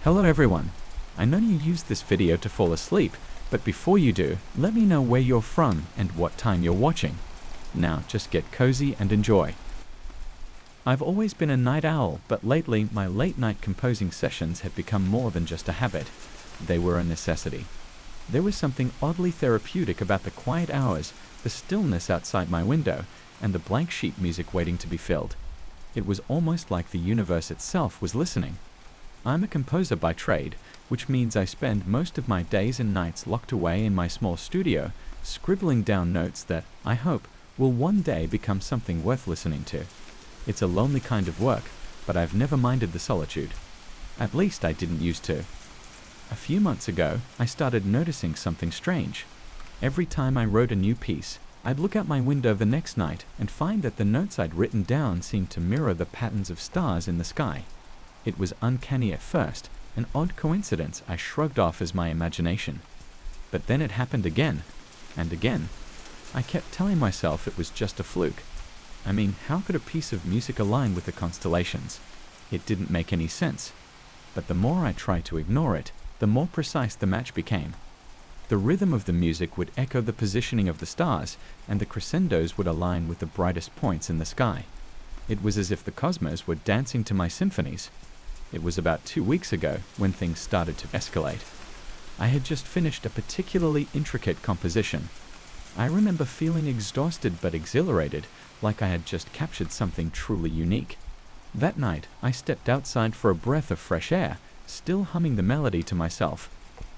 Hello everyone. I know you used this video to fall asleep, but before you do, let me know where you're from and what time you're watching. Now just get cozy and enjoy. I've always been a night owl, but lately my late night composing sessions have become more than just a habit. They were a necessity. There was something oddly therapeutic about the quiet hours, the stillness outside my window, and the blank sheet music waiting to be filled. It was almost like the universe itself was listening. I'm a composer by trade, which means I spend most of my days and nights locked away in my small studio, scribbling down notes that, I hope, will one day become something worth listening to. It's a lonely kind of work, but I've never minded the solitude. At least I didn't used to. A few months ago, I started noticing something strange. Every time I wrote a new piece, I'd look out my window the next night and find that the notes I'd written down seemed to mirror the patterns of stars in the sky. It was uncanny at first, an odd coincidence I shrugged off as my imagination. But then it happened again, and again. I kept telling myself it was just a fluke. I mean, how could a piece of music align with the constellations? It didn't make any sense. But the more I tried to ignore it, the more precise the match became. The rhythm of the music would echo the positioning of the stars, and the crescendos would align with the brightest points in the sky. It was as if the cosmos were dancing to my symphonies. It was about 2 weeks ago when things started to escalate. I had just finished a particularly intricate composition. I remember feeling exhausted but exhilarated, like I had just captured something truly unique. That night, I stepped outside for a breath of fresh air, still humming the melody to myself.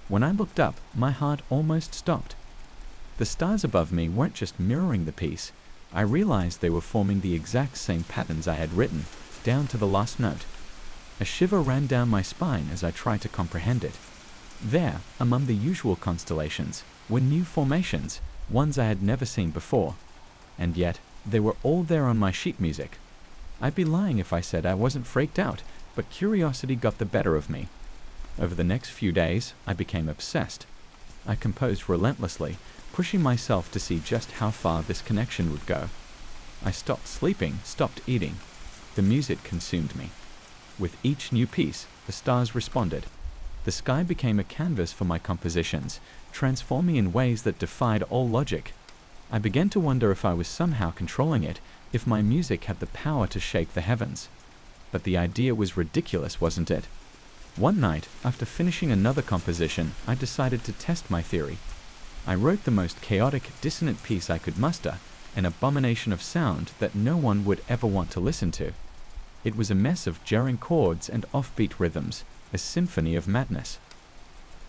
When I looked up, my heart almost stopped. The stars above me weren't just mirroring the piece. I realized they were forming the exact same patterns I had written, down to the last note. A shiver ran down my spine as I tried to comprehend it. There, among the usual constellations, were new formations, ones I had never seen before. And yet, they were all there on my sheet music. I'd be lying if I said I wasn't freaked out, but curiosity got the better of me. Over the next few days, I became obsessed. I composed relentlessly, pushing myself to see just how far this connection would go. I stopped sleeping, stopped eating. The music consumed me. With each new piece, the stars responded. The sky became a canvas for my compositions, transforming in ways that defied all logic. I began to wonder if I was somehow controlling it, if my music had the power to shake the heavens. But the idea was ridiculous, wasn't it? One night, after finishing another composition, I decided to test my theory. I wrote the most chaotic, dissonant piece I could muster, an abomination of sound that no one would ever want to listen to. It was a mess of jarring chords and offbeat rhythms, a symphony of madness.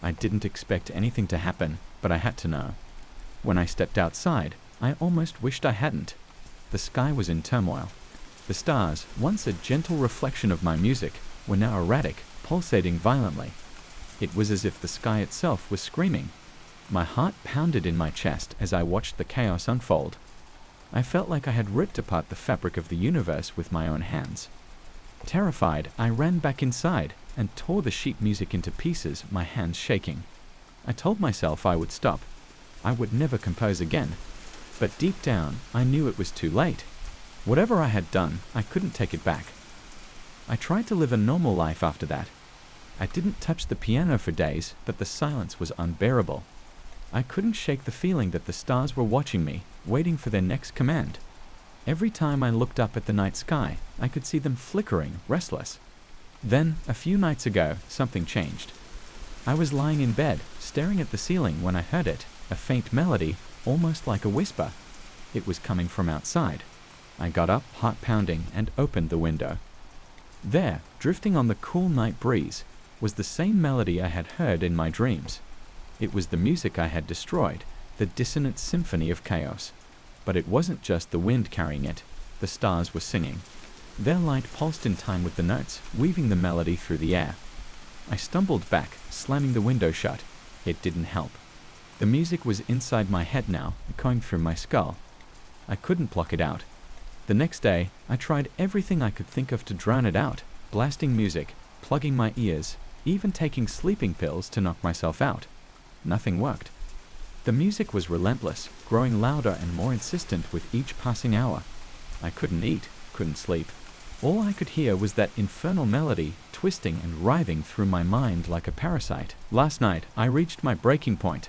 I didn't expect anything to happen, but I had to know. When I stepped outside, I almost wished I hadn't. The sky was in turmoil. The stars, once a gentle reflection of my music, were now erratic, pulsating violently. It was as if the sky itself was screaming. My heart pounded in my chest as I watched the chaos unfold. I felt like I had ripped apart the fabric of the universe with my own hands. Terrified, I ran back inside and tore the sheet music into pieces, my hands shaking. I told myself I would stop. I would never compose again. But deep down, I knew it was too late. Whatever I had done, I couldn't take it back. I tried to live a normal life after that. I didn't touch the piano for days, but the silence was unbearable. I couldn't shake the feeling that the stars were watching me, waiting for their next command. Every time I looked up at the night sky, I could see them flickering, restless. Then, a few nights ago, something changed. I was lying in bed, staring at the ceiling when I heard it, a faint melody, almost like a whisper. It was coming from outside. I got up, heart pounding, and opened the window. There, drifting on the cool night breeze, was the same melody I had heard in my dreams. It was the music I had destroyed, the dissonant symphony of chaos. But it wasn't just the wind carrying it. The stars were singing. Their light pulsed in time with the notes, weaving the melody through the air. I stumbled back, slamming the window shut. It didn't help. The music was inside my head now, echoing through my skull. I couldn't block it out. The next day, I tried everything I could think of to drown it out, blasting music, plugging my ears, even taking sleeping pills to knock myself out. Nothing worked. The music was relentless, growing louder and more insistent with each passing hour. I couldn't eat, couldn't sleep. All I could hear was that infernal melody, twisting and writhing through my mind like a parasite. Last night, I reached my breaking point.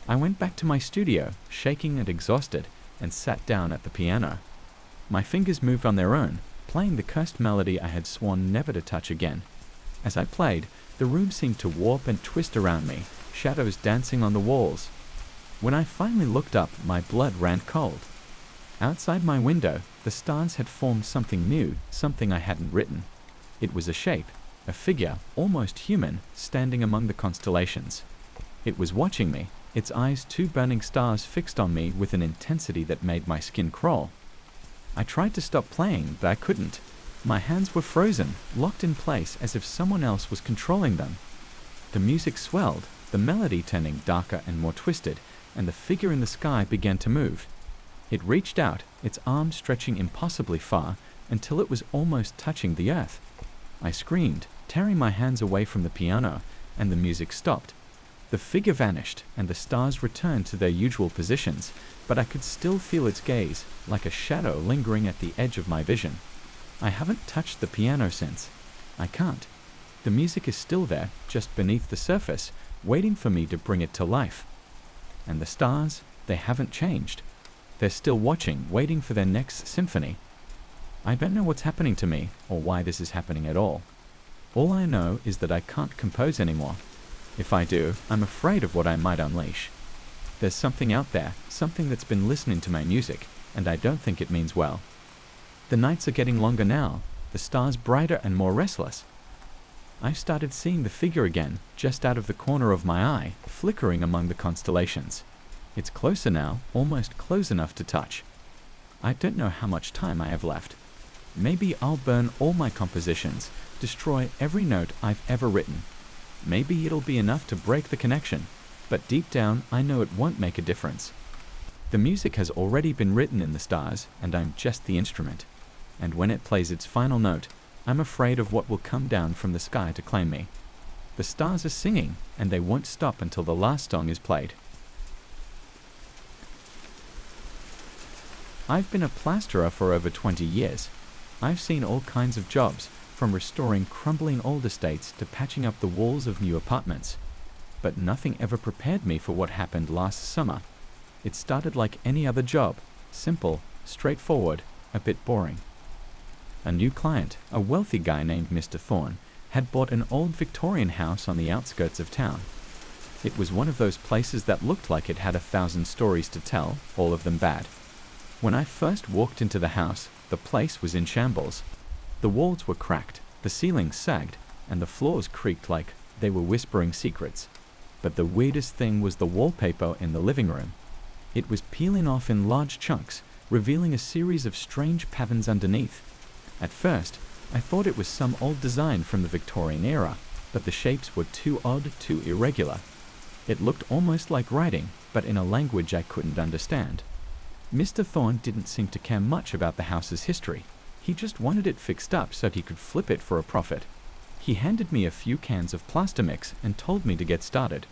I went back to my studio, shaking and exhausted, and sat down at the piano. My fingers moved on their own, playing the cursed melody I had sworn never to touch again. As I played, the room seemed to warp and twist around me, shadows dancing on the walls. When I finally looked up, my blood ran cold. Outside my window, the stars had formed something new, something I hadn't written. It was a shape, a figure, almost human, standing among the constellations. It was watching me, its eyes two burning stars fixed on me with an intensity that made my skin crawl. I tried to stop playing, but I couldn't. My hands were frozen, locked in place as if someone else was controlling them. The music swelled, the melody turning darker and more twisted, and the figure in the sky began to move. It reached out, its arms stretching impossibly far, until it was almost touching the earth. I screamed, tearing my hands away from the piano, and the music stopped. The figure vanished, and the stars returned to their usual positions, but I could still feel its gaze, like a shadow lingering at the edge of my vision. I haven't touched the piano since. I can't. The music is still there, just beneath the surface, waiting for me to bring it to life. And the stars, they haven't changed. They're still watching, waiting for their next symphony. I don't know what's happening to me, or why this is happening at all. All I know is that I can't compose anymore. If I do, I'm afraid of what I might unleash. There's something out there, something that's been listening to my music, and I don't think it means well. The nights are getting longer now, the stars brighter and more restless. I've started seeing the figure again, just out of the corner of my eye, flickering among the constellations. It's closer now, almost close enough to touch. I don't know how much time I have left. Maybe I'll burn all my compositions, destroy every note I've ever written. Maybe it'll be enough to break the connection, but deep down I know it won't make a difference. The music has already been written in the stars, and I'm just the instrument. And when it plays its final note, I'm afraid of what will come down from the sky to claim me. The stars are singing, and they won't stop until the last song is played. I've been a plasterer for over 20 years. I've seen all kinds of jobs, from restoring crumbling old estates to patching up the walls of new apartments. But nothing ever prepared me for what happened last summer. It started like any other job, simple, straightforward, a bit boring. A new client, a wealthy guy named Mr. Thorne, had bought an old Victorian house on the outskirts of town. It was one of those places that looked like it had 1,000 stories to tell, all of them bad. When I first walked into the house, the place was in shambles. The walls were cracked, the ceilings sagged, and the floors creaked like they were whispering secrets. But the weirdest thing was the wallpaper in the living room. It was peeling off in large chunks, revealing a series of strange patterns underneath. At first, I thought it was some old design from the Victorian era, but the shapes were too odd, too irregular. It looked almost like writing, but in a language I couldn't understand. Mr. Thorne didn't seem to care much about the house's history. He just wanted it fixed up so he could flip it for a profit. He handed me a few cans of plaster mix and told me to get started.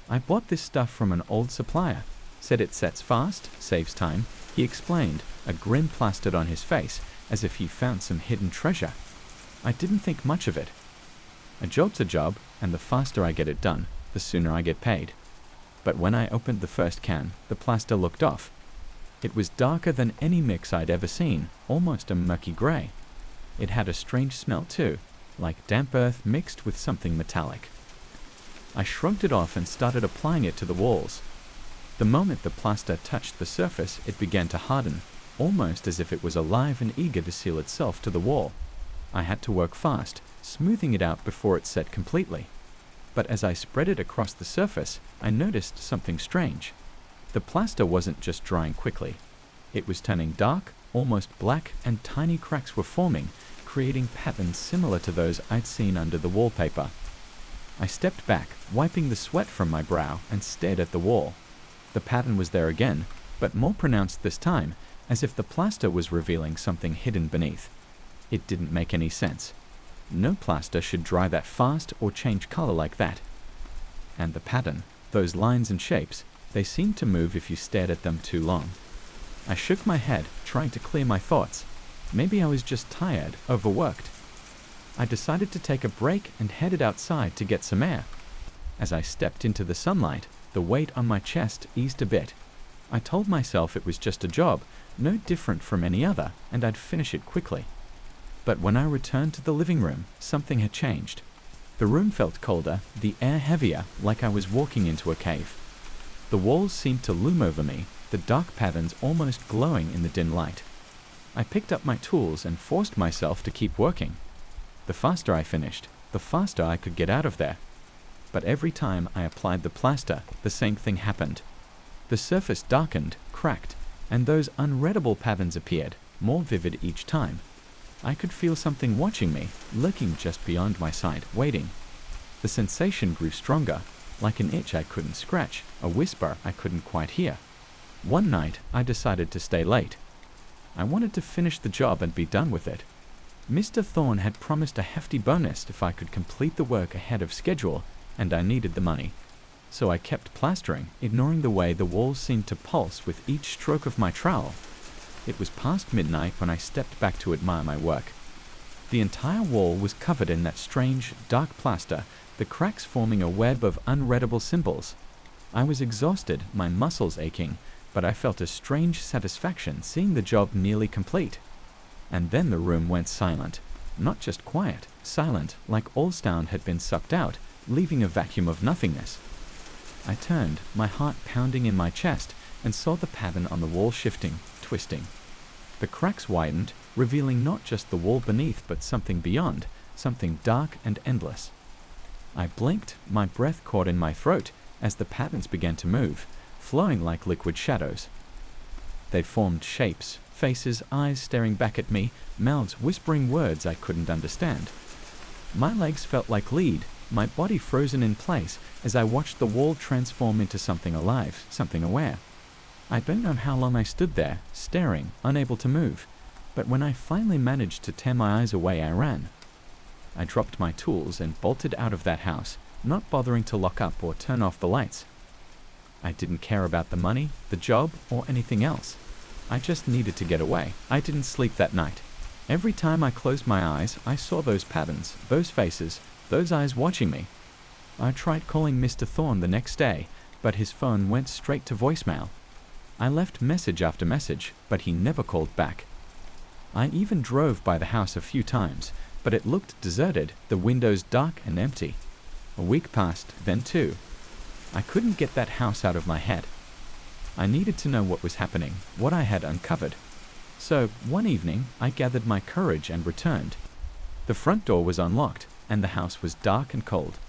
I bought this stuff from an old supplier, said it sets fast, saves time. He explained, a grin plastered on his face, as if he found some hidden treasure. I didn't think much of it. A job's a job, and the faster I get it done, the sooner I get paid. But when I opened the first can, the plaster looked off. It was darker than any mix I'd ever seen, almost a murky grey. It had a strange smell too, like damp earth mixed with something metallic. I shrugged it off and started applying it to the walls. The moment the plaster touched the surface, it began to harden, almost as if it was alive and eager to seal itself to the wall. I had to work fast, smoothing it out before it set completely. But as I spread it across the surface, I noticed something strange. The plaster wasn't just drying quickly. It was turning dark, almost black, and tiny cracks were forming, creating patterns similar to those I'd seen under the wallpaper. I stepped back, wiping the sweat from my brow, and stared at the wall. The pattern was there again, but more pronounced this time, as if the plaster was revealing something hidden beneath. It didn't make any sense. No plaster should dry that fast or change color like that. And the pattern, those lines and shapes, they seemed to move if you stared at them too long. I shook my head, trying to clear my thoughts. Maybe I was just tired, overworked. I decided to take a break and headed outside to get some air. As I stepped into the sunlight, the weight on my chest eased a bit. I told myself it was just a job, no different from any other, and I'd finish it quickly. But when I returned to the living room, something had changed. The room felt colder, the air heavier, like I was walking into a cave. The walls seemed to loom over me, the dark patterns almost glowing in the dim light. I picked up my tools and forced myself to keep working. The faster I finished, the faster I could get out of there. But every time I applied the plaster, the same thing happened. The surface darkened, cracked, and those unreadable patterns appeared, more vivid each time. I could feel something watching me, lurking just beyond my sight, waiting. The sensation grew stronger, like an itch I couldn't scratch, a whisper I couldn't quite hear. One night, I decided to stay late. I wanted to finish the job and be done with it. Mr. Thorne had promised a hefty bonus if I could complete the work ahead of schedule, and I needed the money. So I kept plastering, ignoring the way the walls seemed to pulse with each stroke of my trowel. It was past midnight when I stepped back to admire my work. The entire wall was covered in that strange, dark plaster, the cracks forming a web of unreadable symbols. I was exhausted, my muscles aching, but I felt a strange satisfaction seeing the job nearly complete. And then the room went silent. Not just quiet, silent, like all sound had been sucked out, leaving a vacuum of nothingness. I turned, my heart pounding in my chest, and saw the pattern on the wall shifting, twisting. The cracks widened, revealing not just the wall beneath but something beyond, something dark and endless. I blinked, my breath caught in my throat as the patterns began to move, flowing like liquid shadows. They formed shapes, faces, eyes staring back at me, mouths whispering words I couldn't understand. My legs felt like lead, my body frozen in place as I watched the wall transform into something alive, something aware. I don't know how long I stood there, staring, unable to move, but when I finally managed to tear my eyes away, I ran. I dropped my tools and bolted out of that house, not bothering to lock up or turn off the lights. I didn't care about the money, the job, or anything else. I just needed to get away. I didn't sleep that night. Every time I closed my eyes, I saw those patterns, those faces, those eyes watching me. I tried calling Mr. Thorne the next day, but his phone went straight to voicemail. I left message after message, but he never called back. I even drove by the house a few times, but it looked deserted, the windows dark and empty. A week passed, then two. I couldn't get that house out of my head. I needed to know what was happening, what I had uncovered. So, one evening, I gathered my courage and returned. The front door was unlocked, and the house was dark and cold.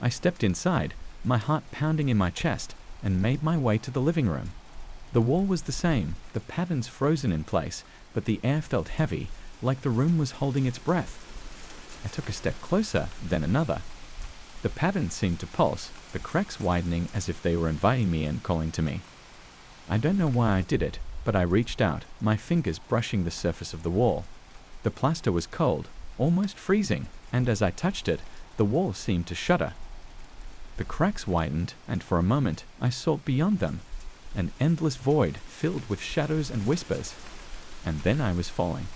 I stepped inside, my heart pounding in my chest, and made my way to the living room. The wall was the same, the patterns frozen in place, but the air felt heavy, like the room was holding its breath. I took a step closer, then another. The patterns seemed to pulse, the cracks widening as if they were inviting me and calling to me. I don't know why I did it, but I reached out, my fingers brushing the surface of the wall. The plaster was cold, almost freezing, and as I touched it, the wall seemed to shudder. The cracks widened, and for a moment I saw beyond them, an endless void filled with shadows and whispers. And then I was falling.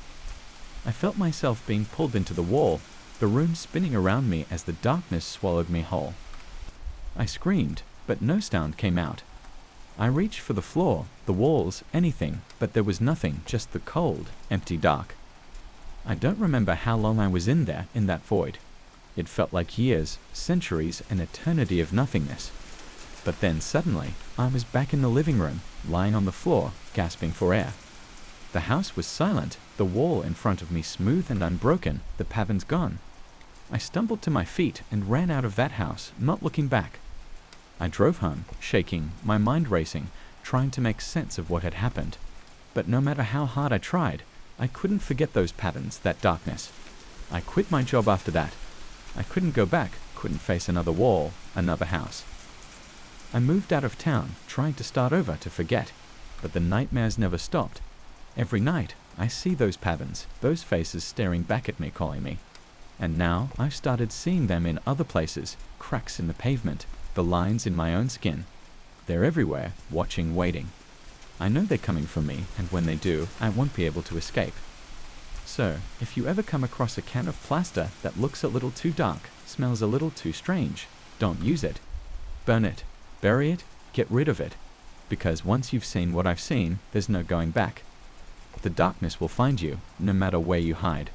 I felt myself being pulled into the wall, the room spinning around me as the darkness swallowed me whole. I screamed, but no sound came out. I reached for the floor, the walls, anything, but there was nothing, just the cold, empty dark. I don't remember how long I was in there, in that void. It felt like years, centuries, an eternity of nothingness. But then suddenly, I was back in the living room, lying on the floor, gasping for air. The house was silent, the wall in front of me smooth and unbroken, the patterns gone. I stumbled to my feet and ran out of that house, not looking back. I drove home, shaking, my mind racing, trying to make sense of what had happened. But no matter how hard I tried, I couldn't forget those patterns, that darkness. I quit my job after that. I couldn't go back, couldn't face another wall, another house. I moved out of town, trying to start over to forget, but the nightmares never stopped. Every night, I see those patterns, those faces staring back at me, calling me. And now I've started seeing them in other places, cracks in the pavement, the lines in my own skin. They're everywhere, watching, waiting. I know they're coming for me, and when they do, I won't be able to escape. So, if you ever come across a can of plaster that looks a little too dark, smells a little too strange, don't use it. Burn it, bury it, get rid of it. Because once you've seen what I've seen, there's no going back. The darkness will find you, no matter where you hide.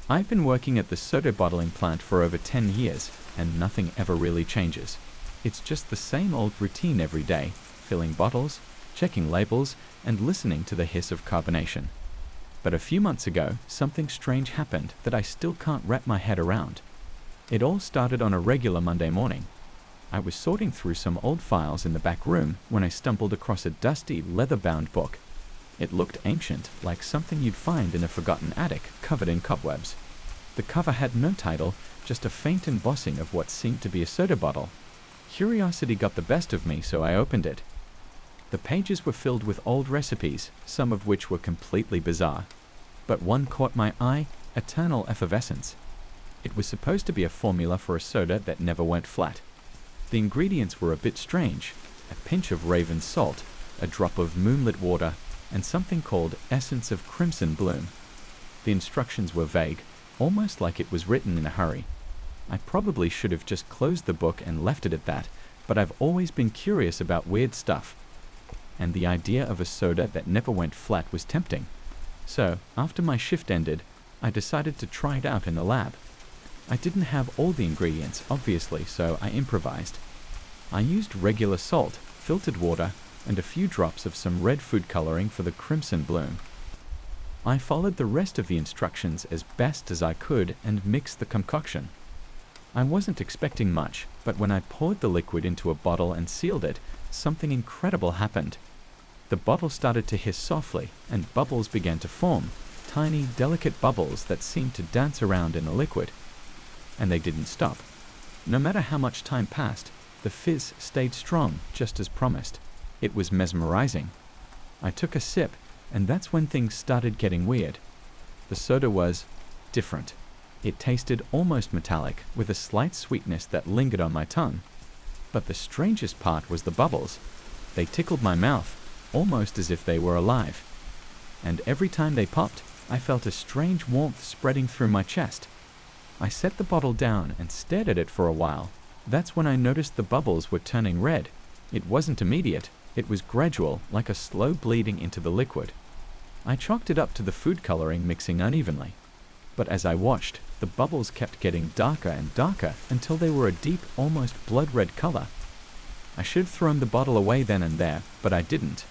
I've been working at the soda bottling plant for over 10 years, and nothing ever really changes. It's just the same old routine every day, filling bottles, checking labels, and listening to the hiss of carbonation. But a few months ago, something strange happened that I still can't wrap my head around. It all started on a regular Monday morning. I was sorting through some old files in the back room when I stumbled across a dusty, leather-bound book. It looked ancient, like something you'd find in a forgotten attic covered in cobwebs. The cover had no title, just a faint embossing of what seemed to be a soda bottle. Curiosity got the best of me, so I opened it. The pages were filled with old recipes, some of which were completely bizarre. But one caught my eye: eternal effervescence. It was supposed to be a formula for a soda that never went flat. The ingredients were a bit strange: a pinch of raven salt, a drop of moonlit water, and something called essence of crimson bloom. The instructions were vague, almost like it was written in a hurry. I probably should have just closed the book and left it at that, but I've always been curious about weird stuff. And the idea of a soda that never went flat was tempting. So, after my shift ended, I decided to try it out in the lab. I didn't have all the ingredients, obviously, so I improvised. I used regular salt, filtered water, and a few drops of some red food coloring for the crimson bloom. I followed the rest of the instructions as best as I could and mixed the concoction. I wasn't expecting much, but when I poured the liquid into a bottle and sealed it, something incredible happened. The bottle started to hiss softly, and bubbles began to form, tiny, delicate bubbles that seemed to dance around in the liquid. And they didn't stop. No matter how much time passed, the fizz stayed strong, just as promised. It was mesmerizing. I took a sip, and that's when things started getting weird. The soda was different. It tasted almost metallic, with a slight sweetness that lingered on my tongue. But the strangest part was the bubbles. They tickled my mouth, almost as if they were alive. And every time they popped, I felt a strange warmth spreading through my chest. I set the bottle down and stared at it for a while. That's when I noticed the bubbles were turning red. It wasn't immediate. It was gradual, like a slow bleeding into the liquid. I chalked it up to the food coloring mixing unevenly. But as I watched, the bubbles kept getting darker and darker until they were a deep, almost blood-red color. I should have thrown the bottle away then and there, but I didn't.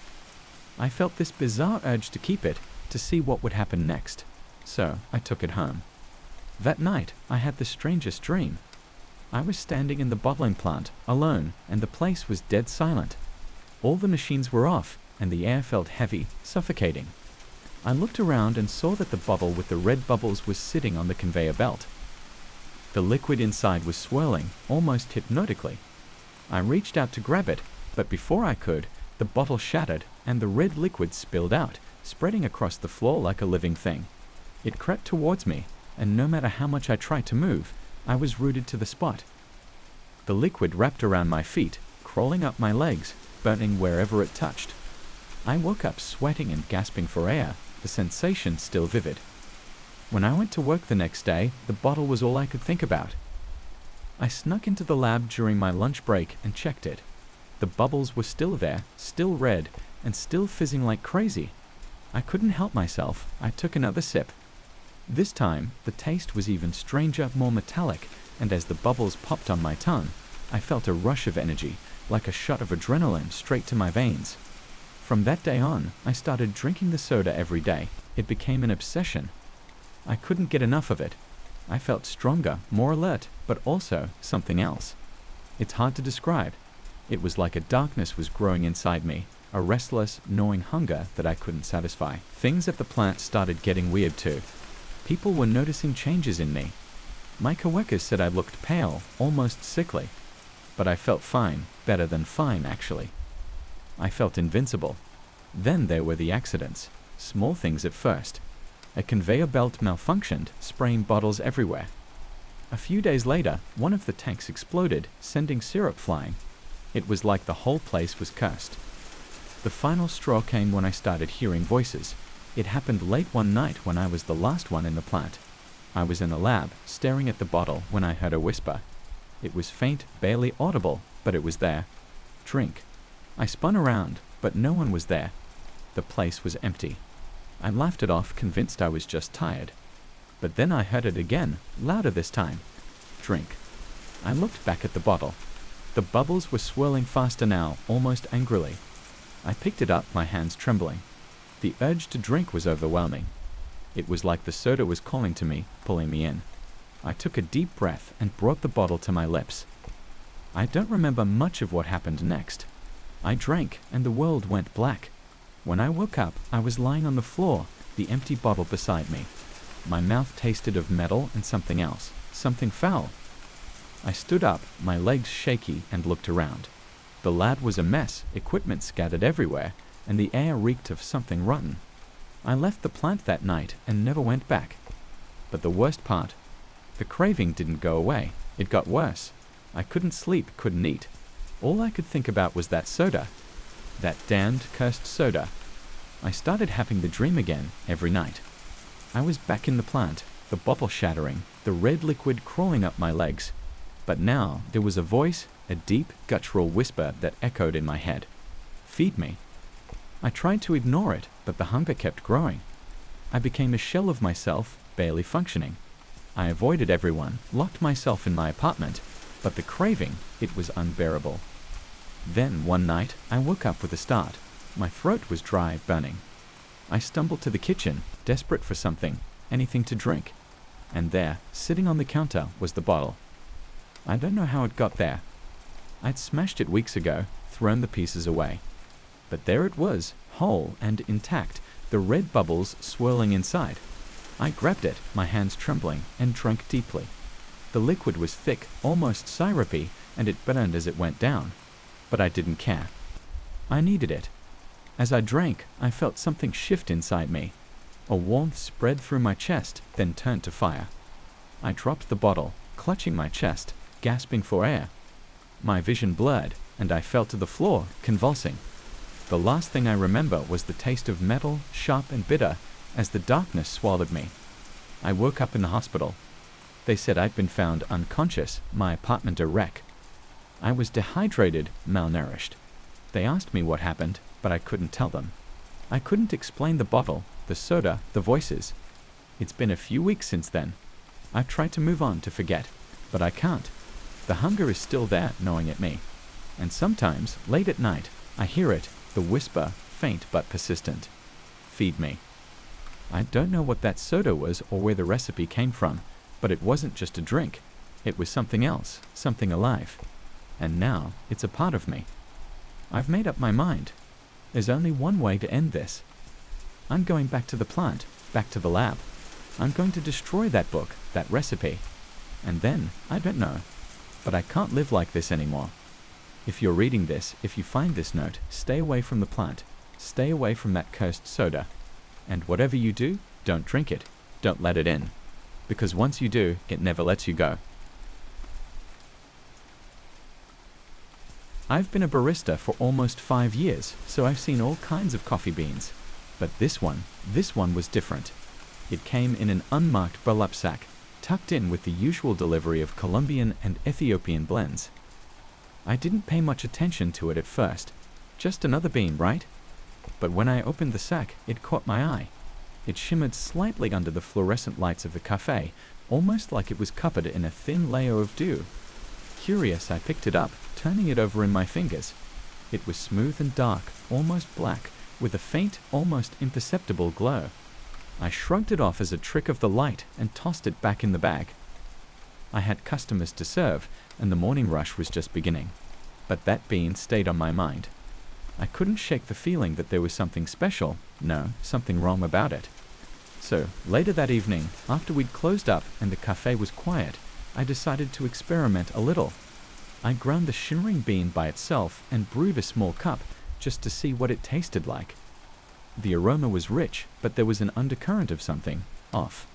I felt this bizarre urge to keep it, to see what would happen next. So I took it home. That night, I had the strangest dream. I was standing in the bottling plant, alone, and the place was dead silent. All the machines were off, and the air felt heavy, suffocating. I looked around and saw that the bottle with the red bubbles was sitting on the conveyor belt. The liquid inside was swirling, almost hypnotically. I reached out to grab it, but before I could, the bottle shattered, and the red liquid spilled out, spreading across the floor like a living thing. It crept towards me, and no matter how much I tried to move, I was rooted to the spot. The liquid wrapped around my feet, crawling up my legs, burning wherever it touched. I woke up sweating and gasping for air, the sensation still vivid. When I went to work the next day, the bottle was all I could think about. I snuck into the lab during my lunch break and checked it. The bubbles were still there, still red, and still fizzing like crazy. I couldn't help myself. I took another sip. This time, the taste was even stranger, more metallic, and as the bubbles popped on my tongue, I felt a rush of energy, like a shot of adrenaline straight to my veins. From that day on, I started drinking the soda every day. It became an obsession. I couldn't get enough of it. I felt stronger, more alert, but also something else. It's hard to describe. It was like a darkness was growing inside me, a restless, gnawing hunger that I couldn't satisfy. Things at the plant started getting weird too. People were noticing changes in me. My coworkers said I looked pale, almost sickly. But I felt fine, better than fine actually. I felt invincible. Then there were the accidents, small things at first. A conveyor belt malfunctioned, spraying bottles everywhere. A few days later, one of the tanks exploded, sending syrup flying. It was like the whole place was cursed. The final straw came when I started hearing voices. It happened late one night when I was the last one in the plant. I was in the lab, staring at the bottle, when I heard a whisper. It was faint, barely audible, but it was there. Drink. I spun around, but no one was there. The place was empty. I laughed it off, convinced I was just tired. But then I heard it again, louder this time. Drink. I looked back at the bottle. The bubbles were swirling faster now, almost angrily. I picked it up, my hands trembling. The urge to drink was overwhelming. It was like the soda was calling to me, pulling me in. I took a deep breath and brought the bottle to my lips. I don't remember much of what happened next. I drank, and the world went black. When I woke up, I was lying on the floor, the empty bottle beside me. My mouth tasted of metal and something else, something foul. I stood up, my legs shaky, and looked around. The lab was a mess, equipment scattered everywhere, and the air reeked of something rotten. I left the plant that night and never went back. But the worst part, the craving didn't go away. It got worse. I couldn't sleep, couldn't eat. All I could think about was that soda. That damned, cursed soda. I started having the dream again, every night. I was back in the plant, the bottle shattering, the red liquid crawling up my legs. But now there was a voice, a deep, guttural whisper that echoed in my head. Feed me. I tried to ignore it, but the hunger kept growing. I became a shell of myself, barely functioning. I avoided everyone, locked myself in my apartment, but the craving, it was unbearable. Then, one night, I woke up with a start. My throat was dry, burning. I stumbled to the kitchen, desperate for something, anything to drink. And there, sitting on the counter, was the bottle. I don't know how it got there. I'd smashed it weeks ago, thrown the pieces away. But there it was, whole and intact, the red bubbles swirling inside. I grabbed it, my hands trembling, and drank deeply. The liquid was thick, almost syrupy, and it burned as it went down. But I didn't care. I needed it. As I drank, I felt something shift inside me. A warmth spread through my chest, then turned to fire. I dropped the bottle, clutching my chest, gasping for air. My vision blurred, and I fell to the floor, convulsing. The last thing I remember was the taste of metal, sharp and bitter, as the darkness swallowed me. I woke up in the hospital. They said I'd been found unconscious, my apartment a wreck. I was dehydrated, malnourished. They asked me what happened, but I couldn't tell them. I couldn't explain the bottle, the soda, the voices. It's been a few weeks since then. I've tried to move on, to forget, but I can't. The hunger is still there, gnawing at me. And sometimes, late at night, I hear it, the whisper, faint but persistent. Feed me. I don't know what that soda was or where the recipe came from, but it wasn't just a drink. It was something else, something alive. And now, it's a part of me. I've made up my mind. There's only one way to end this. I'm going back to the plant, back to the lab. I'm going to destroy that book, that recipe. And then, I don't know. But I can't live like this anymore. If you're reading this, if you find this note, stay away from the plant. Stay away from that cursed soda. And whatever you do, don't drink it. Don't let it in. Because once you do, it never lets you go. I've been a barista for almost 5 years, so I've seen all kinds of coffee beans. But this one was different. It came in an unmarked burlap sack, tucked in with the usual delivery of Colombian and Ethiopian blends. I didn't pay much attention to it at first. Just another bean, right? But when I opened the sack, it caught my eye. It shimmered slightly under the fluorescent lights of the cafe, almost like it was covered in a thin layer of dew. Curious, I picked it up, turning it over in my fingers. It was smooth and dark, almost black, with a faint, almost imperceptible glow. I shrugged it off as a trick of the light and tossed it back in the bag. I had customers to serve, and the morning rush was just beginning. But that bean stayed on my mind. I couldn't shake the feeling that there was something special, no, something wrong about it. So, later that evening, after we'd closed up and the cafe was quiet, I decided to experiment a little. I ground the shimmering bean by itself and brewed a small cup just to see what it tasted like. The aroma was rich, but there was an undercurrent of something off.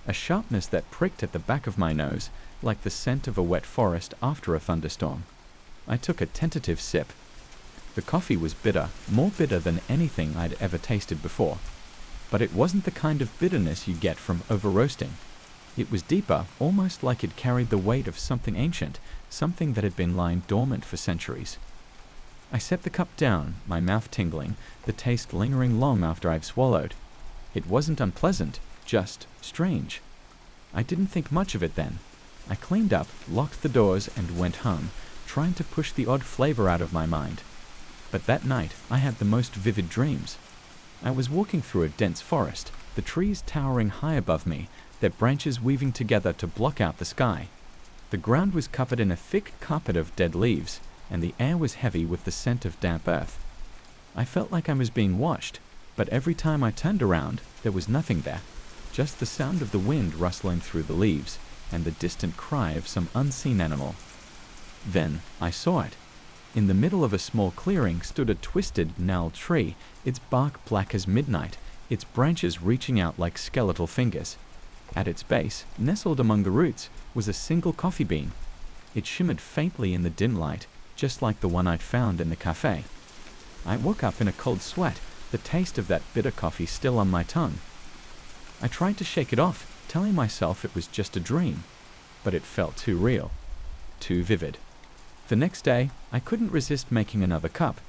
A sharpness that pricked at the back of my nose, like the scent of a wet forest after a thunderstorm. I took a tentative sip. The coffee was bitter, more bitter than anything I'd ever tasted before. But it wasn't the kind of bitterness you get from over-roasting. It was deeper, almost like it carried the weight of something ancient, something that had been lying dormant for centuries. I set the cup down, my mouth tingling, the taste lingering long after I've swallowed. It wasn't unpleasant, just strange. I didn't think much of it then. I cleaned up, locked the doors, and went home, trying to push the odd flavor out of my mind. But that night, I had the most vivid dreams. I was walking through a dense forest, the trees towering high above me, their branches weaving together to block out the sky. The ground was covered in a thick carpet of dead leaves, and the air was heavy with the scent of damp earth. I felt like I was being watched, but every time I turned around, there was nothing there, just the sound of the wind rustling through the leaves, and the distant cry of some unseen animal. Then I saw it. In the middle of a small clearing stood a twisted, gnarled tree, its bark black as midnight, its branches reaching out like skeletal fingers. At its base, nestled among the roots, was a single coffee bean. It shimmered faintly in the dim light, just like the one I'd found in the cafe. I woke up in a cold sweat, the taste of that bitter coffee still on my tongue. I tried to shake it off, telling myself it was just a dream, but it felt too real, too vivid. The next day, I couldn't resist making another cup.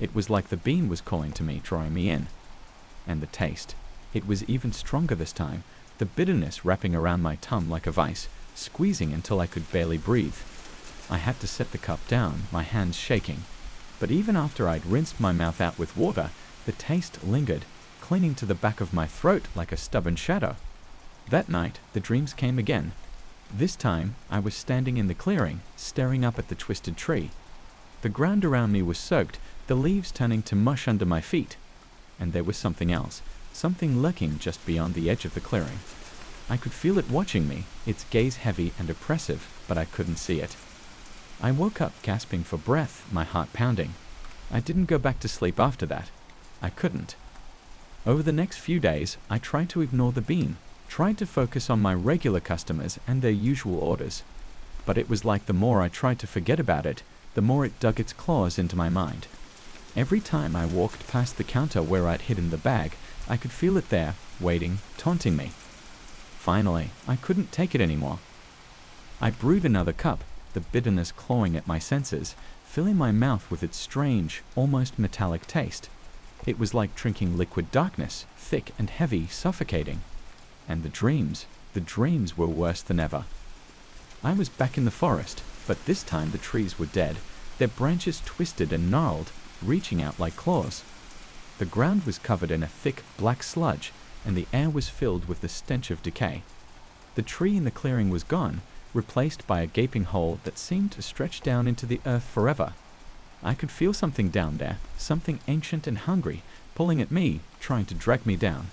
It was like the bean was calling to me, drawing me in. And the taste. It was even stronger this time, the bitterness wrapping around my tongue like a vice, squeezing until I could barely breathe. I had to set the cup down, my hands shaking. But even after I'd rinsed my mouth out with water, the taste lingered, clinging to the back of my throat like a stubborn shadow. That night, the dreams came again. This time, I was standing in the clearing, staring up at the twisted tree. The ground around me was soaked, the leaves turning to mush under my feet. And there was something else, something lurking just beyond the edge of the clearing. I could feel it watching me, its gaze heavy and oppressive, but I couldn't see it. I woke up gasping for breath, my heart pounding. I didn't go back to sleep after that. I couldn't. Over the next few days, I tried to ignore the bean, tried to focus on my regular customers and their usual orders. But it was like the more I tried to forget about it, the more it dug its claws into my mind. Every time I walked past the counter where I'd hidden the bag, I could feel it there, waiting, taunting me. Finally, I couldn't take it anymore. I brewed another cup, the bitterness clawing at my senses, filling my mouth with its strange, almost metallic taste. It was like drinking liquid darkness, thick and heavy, suffocating. And the dreams were worse than ever. I was back in the forest, but this time the trees were dead, their branches twisted and gnarled, reaching out like claws. The ground was covered in a thick, black sludge, and the air was filled with the stench of decay. The tree in the clearing was gone, replaced by a gaping hole that seemed to stretch down into the earth forever. I could feel something down there, something ancient and hungry, pulling at me, trying to drag me down.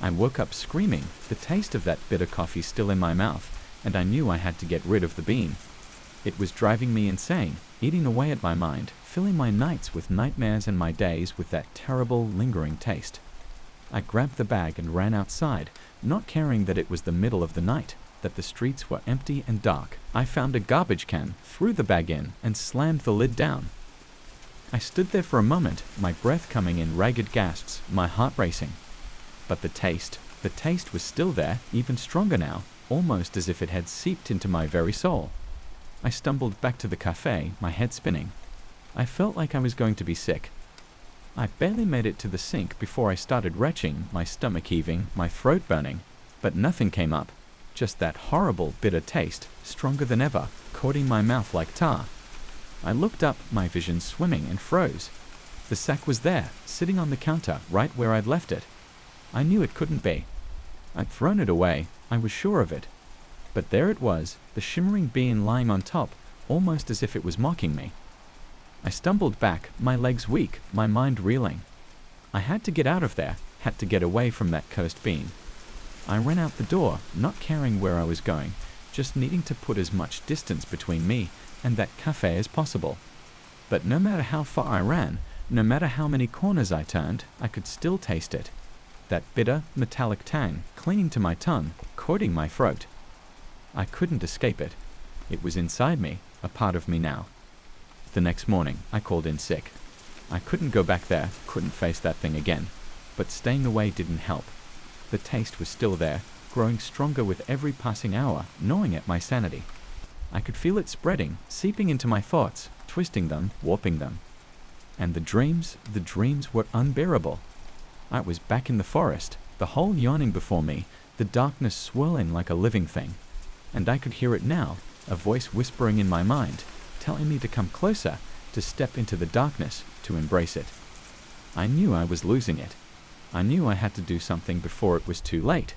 I woke up screaming, the taste of that bitter coffee still in my mouth, and I knew I had to get rid of the bean. It was driving me insane, eating away at my mind, filling my nights with nightmares and my days with that terrible, lingering taste. I grabbed the bag and ran outside, not caring that it was the middle of the night, that the streets were empty and dark. I found a garbage can, threw the bag in, and slammed the lid down. I stood there for a moment, my breath coming in ragged gasps, my heart racing. But the taste was still there, even stronger now, almost as if it had seeped into my very soul. I stumbled back to the cafe, my head spinning. I felt like I was going to be sick. I barely made it to the sink before I started retching, my stomach heaving, my throat burning. But nothing came up, just that horrible, bitter taste, stronger than ever, coating my mouth like tar. I looked up, my vision swimming, and froze. The sack was there, sitting on the counter, right where I'd left it. I knew it couldn't be. I'd thrown it away, I was sure of it. But there it was, the shimmering bean lying on top, almost as if it was mocking me. I stumbled back, my legs weak, my mind reeling. I had to get out of there, had to get away from that cursed bean. I ran out the door, not caring where I was going, just needing to put as much distance between me and that cafe as possible. But no matter how far I ran, no matter how many corners I turned, I could still taste it. That bitter, metallic tang clinging to my tongue, coating my throat. I couldn't escape it. It was inside me, a part of me now. The next morning, I called in sick. I couldn't go back there, couldn't face that thing again. But staying away didn't help. The taste was still there, growing stronger with every passing hour, gnawing at my sanity. I could feel it spreading, seeping into my thoughts, twisting them, warping them. And the dreams were unbearable. I was back in the forest, the hole yawning before me, the darkness swirling like a living thing. And I could hear it now, a voice whispering in my mind, telling me to come closer, to step into the darkness, to embrace it. I knew I was losing it. I knew I had to do something before it was too late.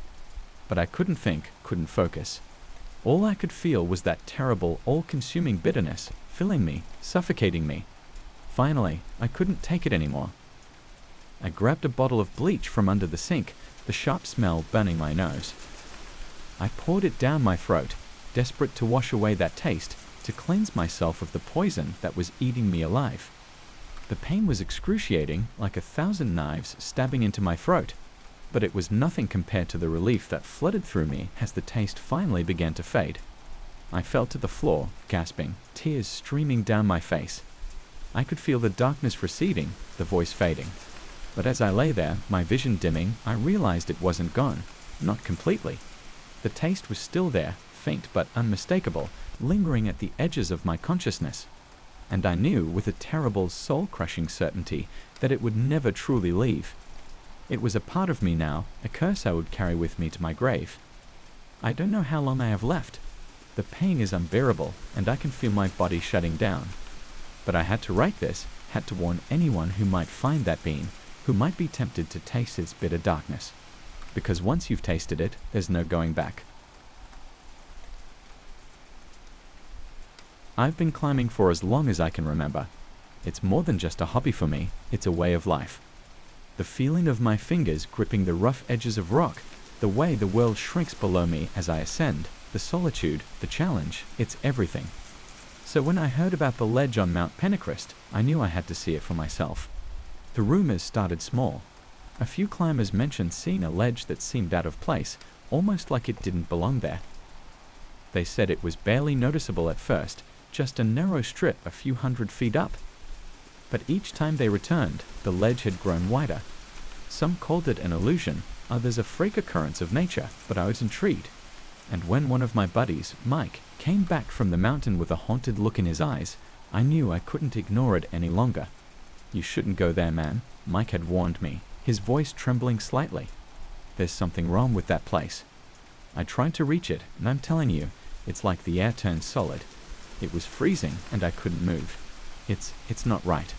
But I couldn't think, couldn't focus. All I could feel was that terrible, all-consuming bitterness, filling me, suffocating me. Finally, I couldn't take it anymore. I grabbed a bottle of bleach from under the sink, the sharp smell burning my nose. I poured it down my throat, desperate to wash away that taste, to cleanse myself of the poison that was eating me alive. The pain was excruciating, like 1,000 knives stabbing into my throat, but it was nothing compared to the relief that flooded through me as the taste finally began to fade. I fell to the floor, gasping, tears streaming down my face. I could feel the darkness receding, the voice fading. But as I lay there, my vision dimming, I realized it wasn't gone, not completely. The taste was still there, faint but unmistakable, lingering at the edges of my consciousness. And I knew with a terrible, soul-crushing certainty that it would never truly leave. It was a part of me now, a curse I would carry with me to my grave. I don't know how long I have left. The pain is unbearable, and I can feel my body shutting down. But I had to write this, had to warn anyone who might find that bean, who might be tempted to taste its bitter darkness. Because once you've tasted it, there's no going back. I've been climbing for as long as I can remember. It's more than just a hobby for me, it's a way of life. The feeling of my fingers gripping the rough edges of rock, the way the world shrinks below me as I ascend, the solitude, the challenge, it's everything. So when I heard about the ledge on Mount Pentecost, I knew I had to see it for myself. The rumors started small. A few climbers mentioned seeing a ledge that seemed out of place, almost like it didn't belong there. They said it was barely noticeable at first, just a narrow strip a few hundred feet up. But each time they returned, the ledge had grown wider. Some called it an illusion, others a freak occurrence of nature, but I was intrigued. And when one of my buddies, Mike, came back from the mountain with a haunted look in his eyes, I knew I couldn't ignore it any longer. "You shouldn't go there, man," Mike had warned me, his voice trembling slightly. "There's something wrong with that place." I tried to reach it, and I'm telling you, it's like the air turned solid. It was freezing, and I couldn't move. It's not right.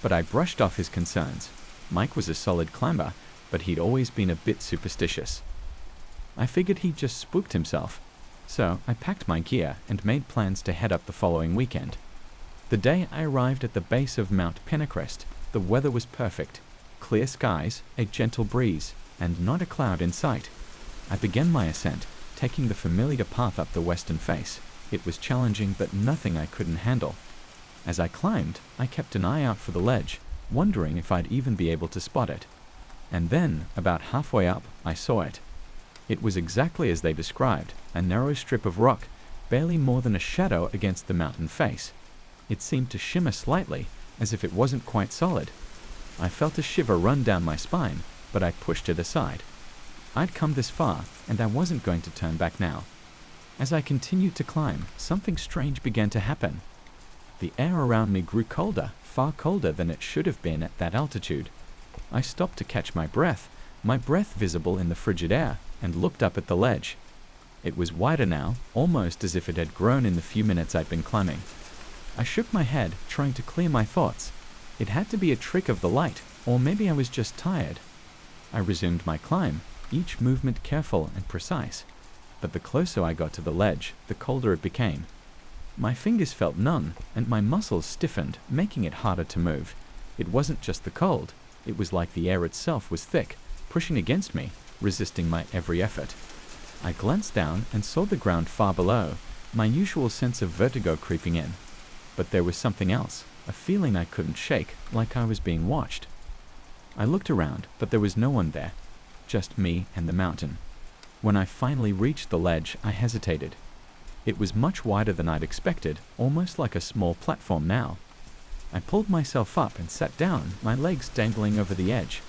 But I brushed off his concerns. Mike was a solid climber, but he'd always been a bit superstitious. I figured he'd just spooked himself. So I packed my gear and made plans to head up the following weekend. The day I arrived at the base of Mount Pentecost, the weather was perfect. Clear skies, a gentle breeze, and not a cloud in sight. I began my ascent, taking the familiar path up the western face. It was challenging, but nothing I couldn't handle. As I climbed, I kept an eye out for the ledge, wondering if I'd even be able to spot it. And then, about halfway up, I saw it. It was exactly as they described, a narrow strip of rock, barely more than a shadow against the mountain face. It seemed to shimmer slightly, as if it wasn't quite solid. I felt a shiver run down my spine, but I pushed it aside. I'd come this far, and I wasn't going to turn back now. As I continued to climb, something strange began to happen. The air around me grew colder, far colder than it should have been at that altitude. I stopped to catch my breath visible in the frigid air, and looked up at the ledge. It was wider now, almost as if it had grown in the few minutes I'd been climbing. I shook my head, trying to clear my thoughts. It had to be a trick of the light, or maybe I was just tired. I resumed my climb, each movement careful and precise. But the closer I got to the ledge, the colder it became. My fingers felt numb, and my muscles stiffened, making it harder to move. It wasn't just the cold. It was like the air itself was thick, pushing against me, resisting my every effort. I glanced down and saw the ground far below, my usual sense of vertigo creeping in. But there was something else, a feeling I couldn't shake, like I was being watched. I looked around, but there was no one there, just me and the mountain. When I finally reached the ledge, I hesitated. It was much wider than I'd expected, almost like a small platform now. I pulled myself up and sat down, my legs dangling over the edge.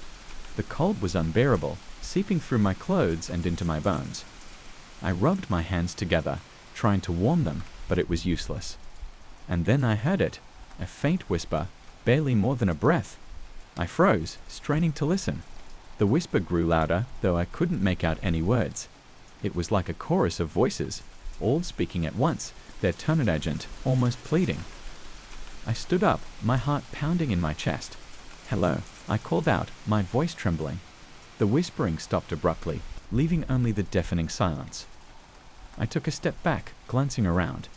The cold was unbearable, seeping through my clothes and into my bones. I rubbed my hands together, trying to warm them, but it was useless. And then I heard it, a faint whisper, barely more than a breath. I froze, straining to listen. The whisper grew louder, though I couldn't make out any words. It was like a chorus of voices, all speaking at once, their tone urgent, almost pleading. I stood up, my heart pounding in my chest. "Hello," I called out, my voice trembling. The whispering stopped abruptly, leaving only the deafening silence. I took a step back, glancing around.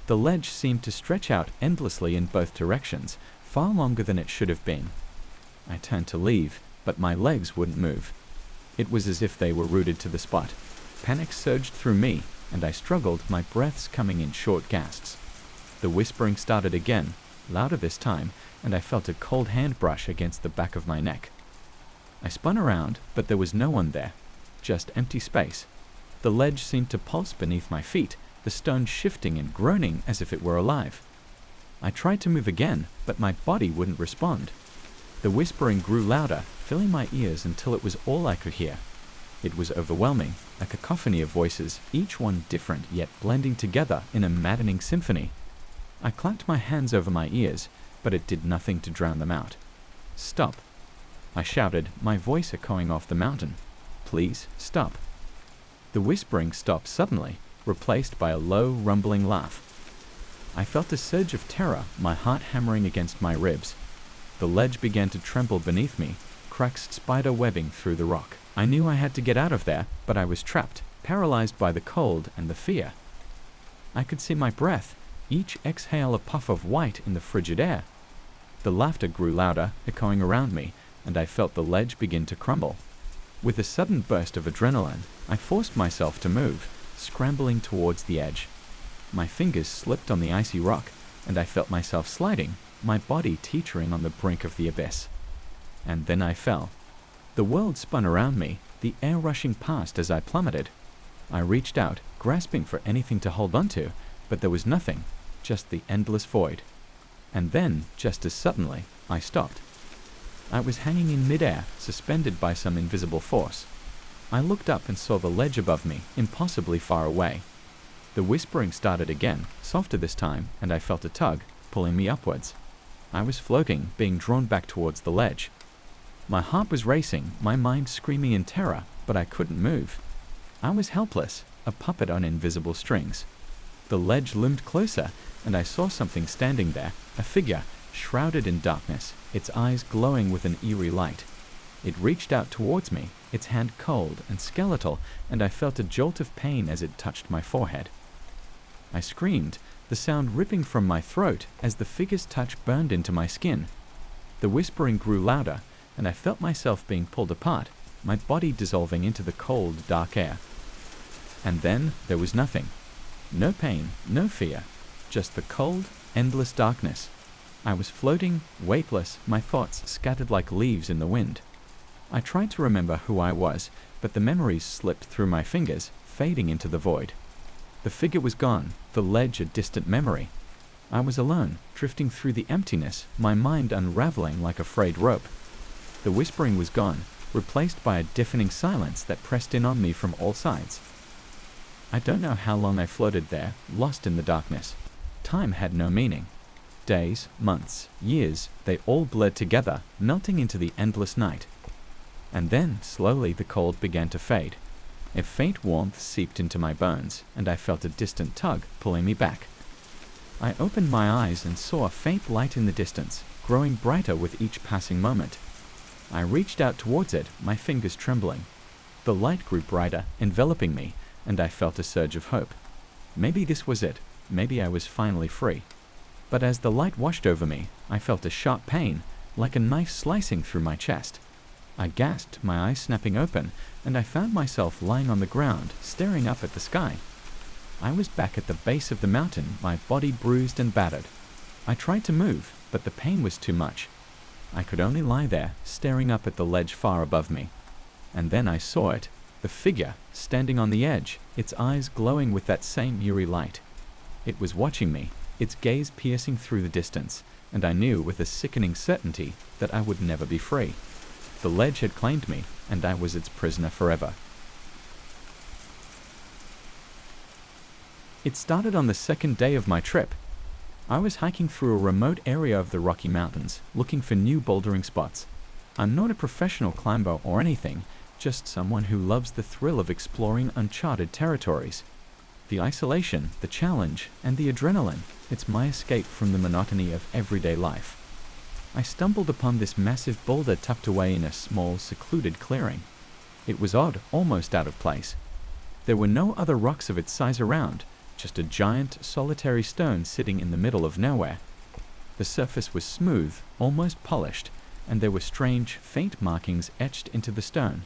The ledge seemed to stretch out endlessly in both directions, far longer than it should have been. I turned to leave, but my legs wouldn't move. It was as if they were rooted to the spot. Panic surged through me, and I struggled, my breaths coming in short gasps. The whispering started again, louder this time, and I felt a cold hand brush against the back of my neck. I spun around, but there was no one there, just empty space. The ledge seemed to pulse beneath my feet, the stone shifting and groaning as if it were alive. I tried to move again, but my body wouldn't respond. The whispering grew louder, filling my ears until it was all I could hear. It was overwhelming, a cacophony of voices, each one different yet blending together in a maddening symphony. I clapped my hands over my ears, but it did nothing to drown them out. "Stop!" I shouted, my voice echoing off the mountain. "Please, stop!" The whispering stopped suddenly, replaced by a low, rumbling laugh. I felt a surge of terror, my heart hammering against my ribs. The ledge began to tremble beneath me, cracks spider webbing through the rock. I knew I had to get out of there, but I was trapped, paralyzed by the cold and the fear. I could see my breath, each exhale a puff of white in the frigid air. The laughter grew louder, echoing around me, and I felt the ledge begin to crumble. With a sudden burst of adrenaline, I forced myself to move, scrambling towards the edge. My fingers slipped on the icy rock, and I felt myself sliding, my body teetering on the brink of the abyss. And then I fell. The world spun around me, the air rushing past as I plummeted. I reached out, grasping for anything to hold onto, but there was nothing, just the endless void. And then, just as suddenly, I stopped. I was hanging in midair, suspended by some invisible force. I looked up and saw the ledge above me, impossibly far away. The whispering started again, softer this time, and I felt a tug, pulling me upwards. I was floating, being drawn back towards the ledge. My heart was racing, my mind screaming in terror, but I couldn't move. I was helpless, a puppet on invisible strings. The ledge loomed closer, and I saw something standing there, a figure, shrouded in darkness, its eyes glowing with an eerie light. It reached out towards me, its hand cold and skeletal, and I felt a jolt of pain as it touched my forehead. I screamed, the sound ripping from my throat as the figure's touch burned into my skin. The whispering grew louder, and I felt myself being pulled apart, my body dissolving into the cold, dark air. And then there was nothing. No pain, no fear, just the cold, endless darkness. I was floating, weightless, my thoughts scattered like leaves in the wind. I tried to remember who I was, but the memories slipped through my fingers, fading into the void. The figure was gone, the ledge a distant memory. I was alone, drifting through the emptiness, my mind unraveling like a frayed rope. The whispering was gone, replaced by a deafening silence that pressed in on me from all sides. I don't know how long I floated there, lost in the darkness. Time had no meaning. Days, months, years, they all blurred together, melting into the endless night. And then, slowly, the cold began to fade. A faint warmth seeped into my bones, and I felt a distant tug pulling me back. I opened my eyes and saw a faint light in the distance, growing brighter with each passing moment. I reached out towards it, my fingers trembling. The light grew brighter, enveloping me, and I felt a surge of hope. Maybe this was it. Maybe I was finally free. But as the light washed over me, I felt a sharp pain, like a knife slicing through my chest. I gasped, my eyes snapping open, and I found myself lying on the ground, staring up at the sky. I was back at the base of the mountain, my body bruised and battered. I tried to move, but the pain was too much. I could only lie there, staring up at the ledge far above me. And then I saw it, The figure, standing on the edge, its eyes glowing with that same eerie light. It was watching me, its gaze piercing through the distance, and I knew with a sickening certainty that I would never be free. The ledge had claimed me, and I was its prisoner forever. It started on the second day of my trip. I was hiking through a remote area of the Rocky Mountains, looking for new bouldering spots. I'm not a professional climber or anything, just someone who loves the thrill of exploring uncharted territories. The isolation, the challenge, and the adrenaline, it's my escape from the monotony of everyday life. I stumbled upon this massive boulder tucked away in a small, secluded clearing. It was odd, almost out of place. There were no other rocks of its size around, just a giant, solitary stone sitting in the middle of nowhere. The surface was smooth, almost polished, and there were strange, faint markings etched into the stone.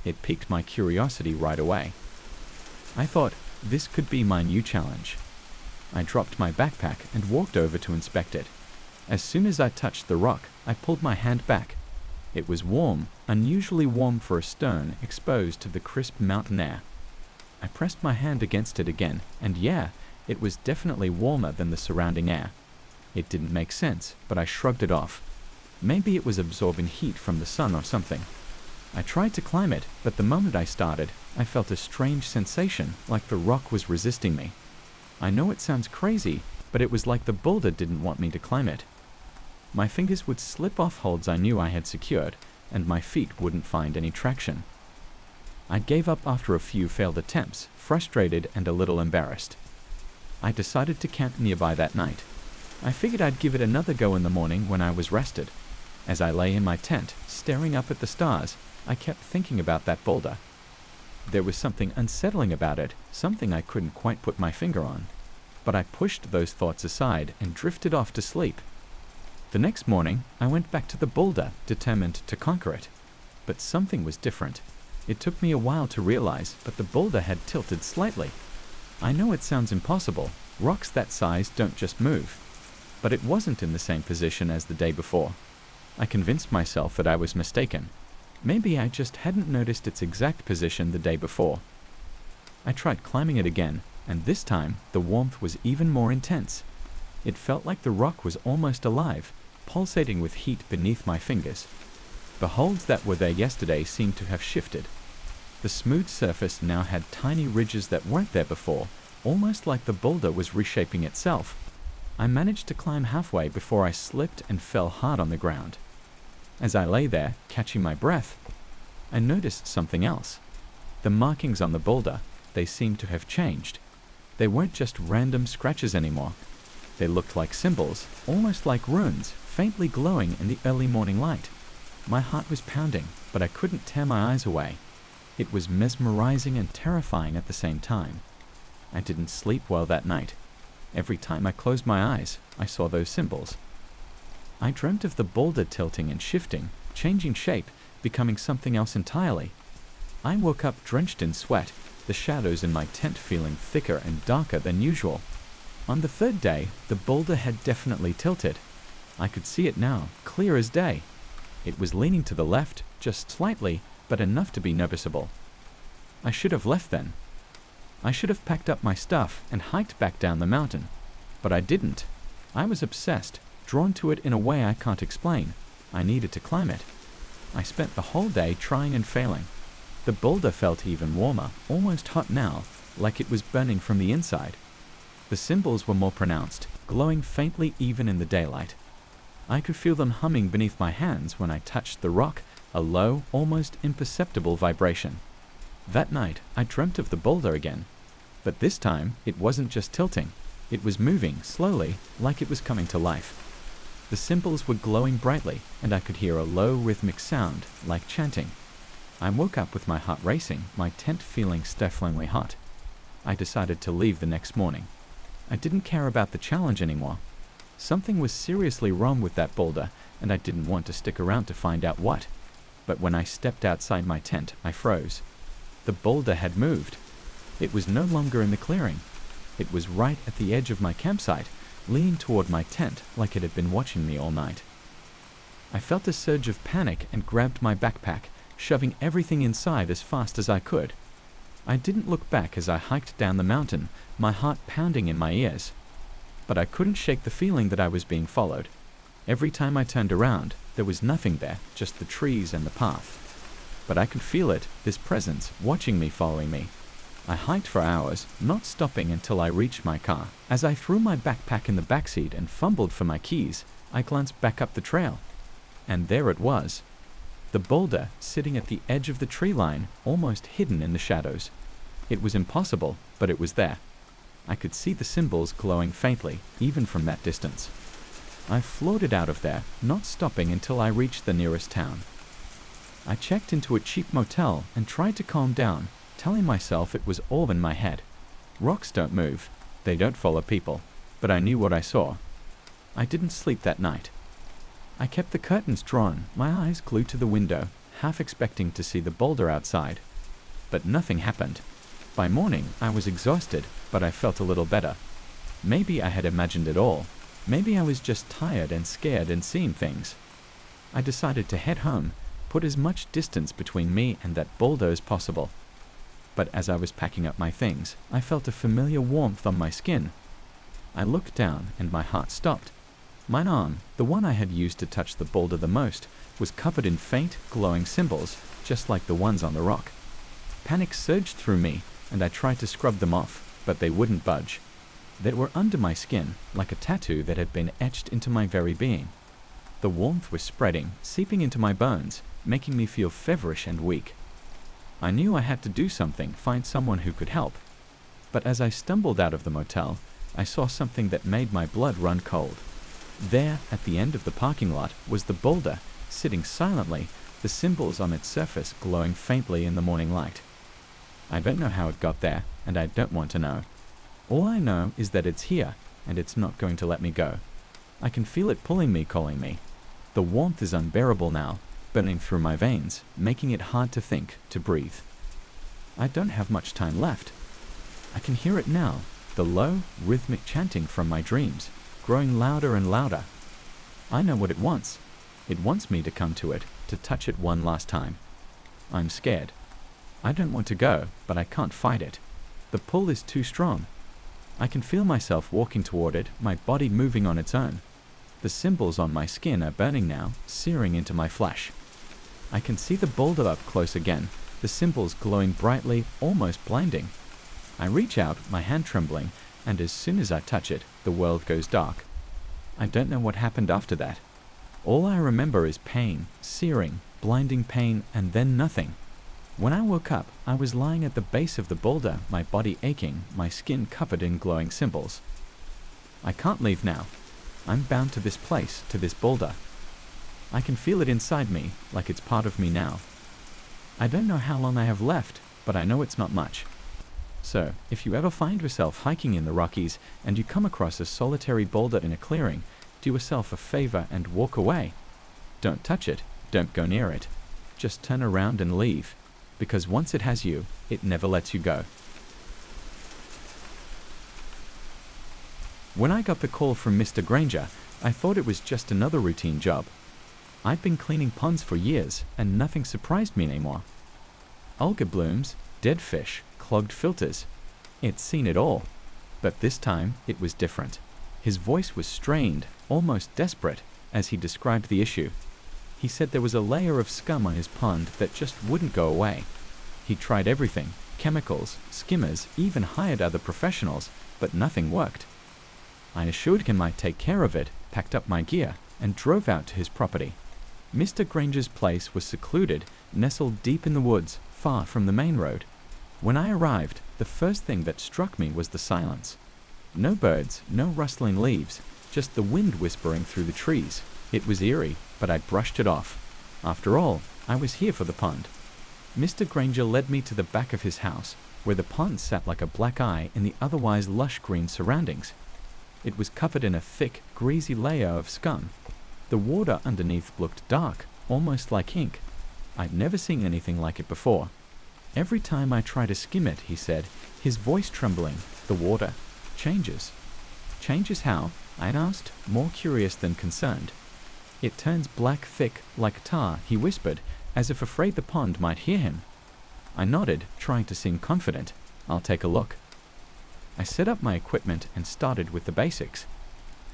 It piqued my curiosity right away. I thought, this could be my new challenge. I dropped my backpack and walked over to inspect it. As soon as I touched the rock, I pulled my hand back. It was warm, unusually warm for a stone exposed to the crisp mountain air. I pressed my hand against it again, and yeah, it was definitely warmer than the surrounding air. It didn't make sense, but I shrugged it off. Maybe it was absorbing heat from the sun or something. I tried to climb it, but the moment I started, I felt a strange sensation, like the rock was resisting me. I know it sounds crazy, but it was like the boulder didn't want me to climb it. My fingers would slip off holds I knew I had secured, and my feet wouldn't find any traction. I gave up after a few failed attempts, frustrated and a little embarrassed. I decided to camp nearby that night. I figured I'd give it another go in the morning when I was rested. As I lay in my tent, staring up at the stars, I kept thinking about that boulder. There was something unsettling about it, something I couldn't quite put my finger on. But I pushed those thoughts aside and drifted off to sleep. The next morning, I went back to the boulder, determined to conquer it. But something was different. It took me a while to realize, but the boulder had tilted slightly. I know it sounds impossible. Rocks that size don't just move. But it wasn't in the same position as the day before. I convinced myself that I was mistaken. Maybe I just hadn't noticed its exact position the day before. I tried climbing it again, and this time the warmth was even more intense. It felt like the rock was almost alive, pulsating with heat beneath my fingers. The holds that were there yesterday seemed to have shifted. The smooth surface now had tiny ridges that weren't there before, almost like the boulder was reshaping itself. I managed to climb halfway before I slipped and fell hard on the ground. As I lay there, catching my breath, I noticed something else. The markings on the boulder, they seemed to have changed. They weren't just random scratches anymore. They looked like symbols, almost like runes, faintly glowing in the early morning light. My heart was pounding, but I couldn't tear my eyes away. It was mesmerizing and terrifying at the same time. I didn't sleep well that night. Every time I closed my eyes, I saw those symbols. I dreamt of the boulder tilting and shifting, changing shape, becoming something else entirely. I woke up drenched in sweat, the shadows in my tent feeling thicker and darker than usual. On the third day, the boulder had definitely tilted. I could see it now, clear as day. It was leaning to the left, just slightly, but enough to be noticeable. I should have left then. I should have packed up my stuff and hiked back down the mountain. But I didn't. I was obsessed, drawn to it in a way I can't explain. I needed to climb it. I spent the whole day trying and failing. The boulder felt even warmer, almost hot now, like it was burning from the inside. The symbols were more pronounced, glowing faintly even in the daylight. I could feel them humming beneath my hands when I touched the rock, a low, almost imperceptible vibration. That night, I dreamt of the boulder again. But this time, it wasn't just tilting. It was moving, slowly, like it was coming to life. The symbols were glowing brightly, and I could hear a low rhythmic sound, like chanting. I woke up with my heart racing, my tent feeling stiflingly hot. I decided to leave the next morning. I didn't care about the challenge anymore. Something was seriously wrong with that boulder, and I didn't want to stick around to find out what. But when I stepped outside my tent, I froze. The boulder had moved. It was no longer in the clearing. It was right at the edge of my campsite, leaning toward my tent like it had been watching me all night. I felt a surge of panic and grabbed my backpack, shoving everything inside as fast as I could. I didn't look back as I hiked down the mountain, my heart pounding in my ears. But I couldn't shake the feeling that I was being followed. Every time I turned around, there was nothing there, just the trees and the path. But I could feel it, this presence, watching me, following me. I hiked for hours, not stopping until I reached my car. As I threw my backpack in the backseat and fumbled for my keys, I glanced back up the trail. And there it was. The boulder sitting at the edge of the tree line, almost hidden in the shadows. It was impossible, but it was there. I could see the symbols glowing faintly, even from that distance. I floated out of there, not stopping until I reached the nearest town. I checked into a cheap motel and tried to calm down, telling myself it was all in my head. Rocks don't move, they don't follow people, but I knew what I saw. I didn't sleep that night. I kept the curtains drawn, my eyes glued to the window, half expecting to see the boulder outside. But nothing happened. By morning, I was exhausted, but I felt a little better. Maybe I had imagined it all. Maybe I was just tired and scared and seeing things. I decided to head home, put as much distance between me and that boulder as possible. But as I was packing up my things, I felt a familiar warmth on my skin. I looked down and my heart stopped. My arm, the one I had used to touch the boulder the most, was covered in faint, glowing symbols, just like the ones on the rock. Panic surged through me, and I tried to scrub them off, but they wouldn't budge. They were under my skin, like a tattoo that had been etched into my very being. The warmth was spreading, seeping into my bones, making me feel feverish and weak. I knew I had to do something, find someone who could help. But as I stumbled out of the motel, I saw something that made my blood run cold. There, at the end of the parking lot, was the boulder, sitting silently, the symbols on its surface glowing faintly in the morning light. I don't know how it got there, and I don't want to know. All I know is that it's here, and it's not going to let me go. I can feel it pulling me, calling me. The warmth is unbearable now, burning through my veins, making it hard to think, to breathe. I don't have much time left. I can hear it now, the low, rhythmic chanting from my dreams, growing louder and louder. I know what it wants. It wants me to come to it, to touch it one last time. I'm scared. I don't want to go, but I can't fight it. The pull is too strong. I can feel myself walking toward it, my body moving on its own. The symbols on my skin are burning now, searing into my flesh. I can see the boulder up close again, the symbols glowing brightly, almost blinding. I reach out, my hand trembling, and as soon as I touch it, the world goes dark. I don't know what happened after that. All I remember is pain, searing, blinding pain, and then nothing. When I woke up, I was lying at the base of the boulder, my body aching, my skin covered in glowing symbols. I can't leave now. I'm bound to this place, to this boulder. I can feel it inside me, like it's part of me now. I don't know how long I have left, but I know it's not much. So, if you ever find yourself hiking in the Rockies and you come across a solitary boulder in a clearing, do yourself a favor and walk away. Don't touch it, don't go near it. Just turn around and leave, because once it has you, it never lets you go. When I got the call from Mr. Granger, I thought it was just another routine job. I'd been cleaning ponds for years, and nothing surprised me anymore. Alga blooms, dead fish, clogged filters. It's seen it all. But this time, it was different. His voice was strained, almost desperate, as he described the issue. He said there was a layer of scum on his pond that just wouldn't go away. He tried everything, chemicals, skimmers, even hired other professionals, but nothing worked. I assured him I'd take care of it, packed up my gear, and drove out to his property. Mr. Granger's place was secluded, nestled deep in the woods, far from the main road. When I arrived, the first thing that struck me was the silence. No birds, no rustling leaves, just the wind whispering through the trees. It was eerie, but I brushed it off. After all, I was here for the pond. Mr. Granger led me to the back of his house, where the pond sat like a black eye in the otherwise lush green surroundings. It was covered in a thick, greasy layer of scum. The water underneath looked dark, almost like ink. I'd never seen anything like it before. Every time I try to skim it, he said, his voice trembling, the water changes. Changes how? I'd asked, more curious than concerned. It turns black thick, like tar, he whispered, as if afraid the pond might hear him. I nodded, trying to seem confident. I'll take a look. I set up my equipment and started with the basics.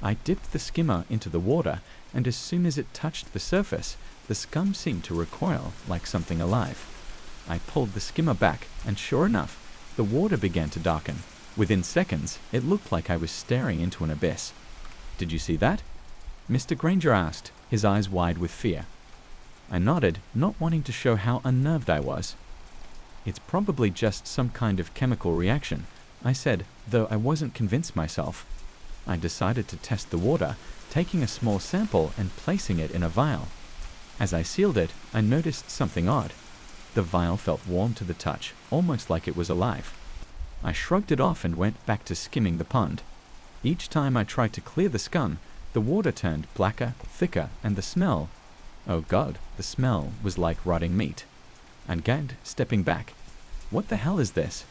I dipped the skimmer into the water, and as soon as it touched the surface, the scum seemed to recoil like something alive. I pulled the skimmer back, and sure enough, the water began to darken. Within seconds, it looked like I was staring into an abyss. "Did you see that?" Mr. Granger asked, his eyes wide with fear. I nodded, not wanting to show how unnerved I was. "It's probably just some kind of chemical reaction," I said, though I wasn't convinced myself. I decided to test the water, taking a small sample and placing it in a vial. As I sealed it, I noticed something odd. The vial felt warm to the touch, almost like it was alive. I shrugged it off and went back to skimming the pond. Each time I tried to clear the scum, the water turned blacker, thicker, and the smell, oh God, the smell was like rotting meat. I gagged, stepping back. "What the hell is this?"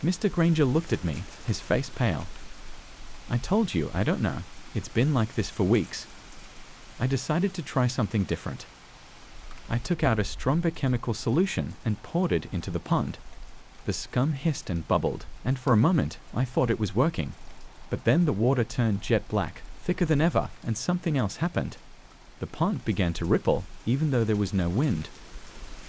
Mr. Granger looked at me, his face pale. "I told you, I don't know. It's been like this for weeks." I decided to try something different. I took out a stronger chemical solution and poured it into the pond. The scum hissed and bubbled, and for a moment I thought it was working. But then the water turned jet black, thicker than ever, and something else happened. The pond began to ripple, even though there was no wind.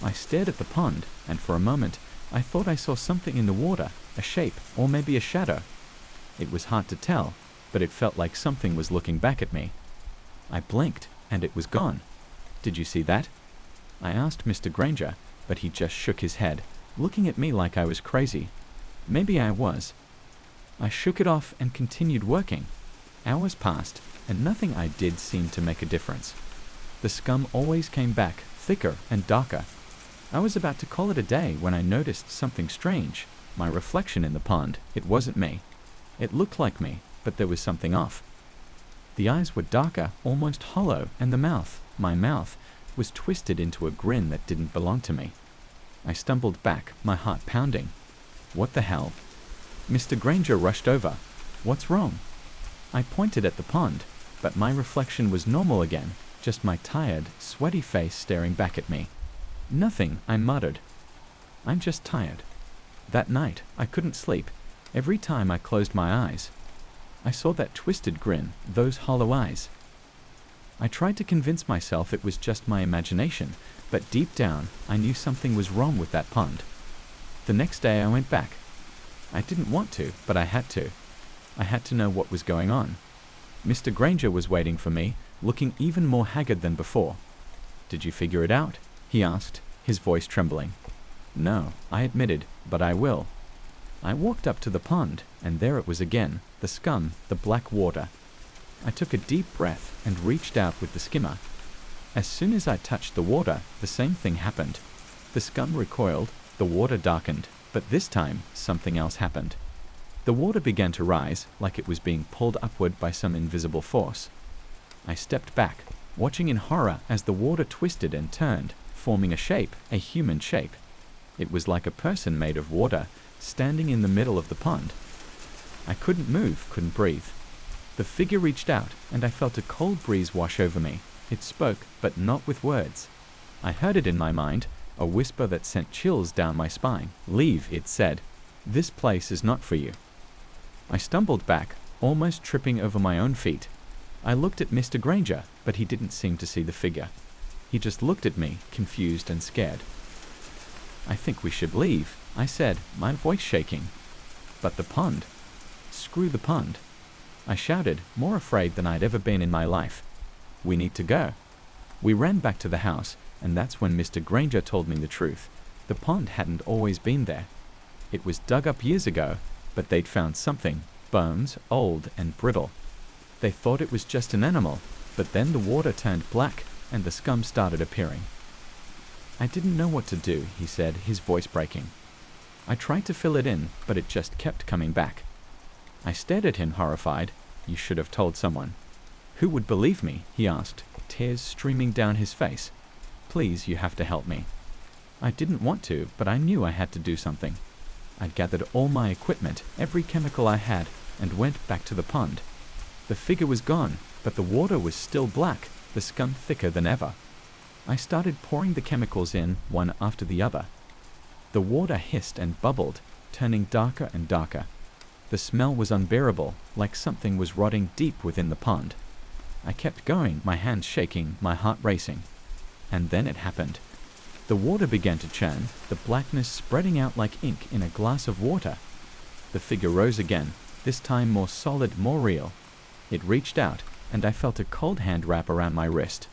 I stared at the pond, and for a moment I thought I saw something in the water, a shape, or maybe a shadow. It was hard to tell, but it felt like something was looking back at me. I blinked, and it was gone. "Did you see that?" I asked Mr. Granger, but he just shook his head, looking at me like I was crazy. Maybe I was. I shook it off and continued working. Hours passed, and nothing I did seemed to make a difference. The scum always came back, thicker and darker. I was about to call it a day when I noticed something strange. My reflection in the pond. It wasn't me. It looked like me, but there was something off. The eyes were darker, almost hollow, and the mouth, my mouth, was twisted into a grin that didn't belong to me. I stumbled back, my heart pounding. "What the hell?" Mr. Granger rushed over. "What's wrong?" I pointed at the pond, but my reflection was normal again, just my tired, sweaty face staring back at me. "Nothing," I muttered. "I'm just tired." That night, I couldn't sleep. Every time I closed my eyes, I saw that twisted grin, those hollow eyes. I tried to convince myself it was just my imagination, but deep down, I knew something was wrong with that pond. The next day I went back. I didn't want to, but I had to. I had to know what was going on. Mr. Granger was waiting for me, looking even more haggard than before. "Did you figure it out?" he asked, his voice trembling. "No," I admitted, "but I will." I walked up to the pond, and there it was again, the scum, the black water. I took a deep breath and reached out with the skimmer. As soon as I touched the water, the same thing happened. The scum recoiled, the water darkened, but this time something else happened. The water began to rise, like it was being pulled upward by some invisible force. I stepped back, watching in horror as the water twisted and turned, forming a shape, a human shape. It was like a person made of water, standing in the middle of the pond. I couldn't move, couldn't breathe. The figure reached out, and I felt a cold breeze wash over me. It spoke, but not with words. I heard it in my mind, a whisper that sent chills down my spine. "Leave," it said. "This place is not for you." I stumbled back, almost tripping over my own feet. I looked at Mr. Granger, but he didn't seem to see the figure. He just looked at me, confused and scared. "I think we should leave," I said, my voice shaking. "But the pond." "Screw the pond," I shouted, more afraid than I'd ever been in my life. "We need to go." We ran back to the house, and that's when Mr. Granger told me the truth. The pond hadn't always been there. It was dug up years ago, but they'd found something, bones, old and brittle. They thought it was just an animal, but then the water turned black and the scum started appearing. "I didn't know what to do," he said, his voice breaking. I tried to fill it in, but it just kept coming back. I stared at him, horrified. "You should have told someone." "Who would believe me?" he asked, tears streaming down his face. "Please, you have to help me." I didn't want to, but I knew I had to do something. I gathered all my equipment, every chemical I had, and went back to the pond. The figure was gone, but the water was still black, the scum thicker than ever. I started pouring the chemicals in one after the other. The water hissed and bubbled, turning darker and darker. The smell was unbearable, like something was rotting deep within the pond. I kept going, my hands shaking, my heart racing. And then it happened. The water began to churn, the blackness spreading out like ink in a glass of water. The figure rose again, this time more solid, more real. It reached out, and I felt a cold hand wrap around my wrist.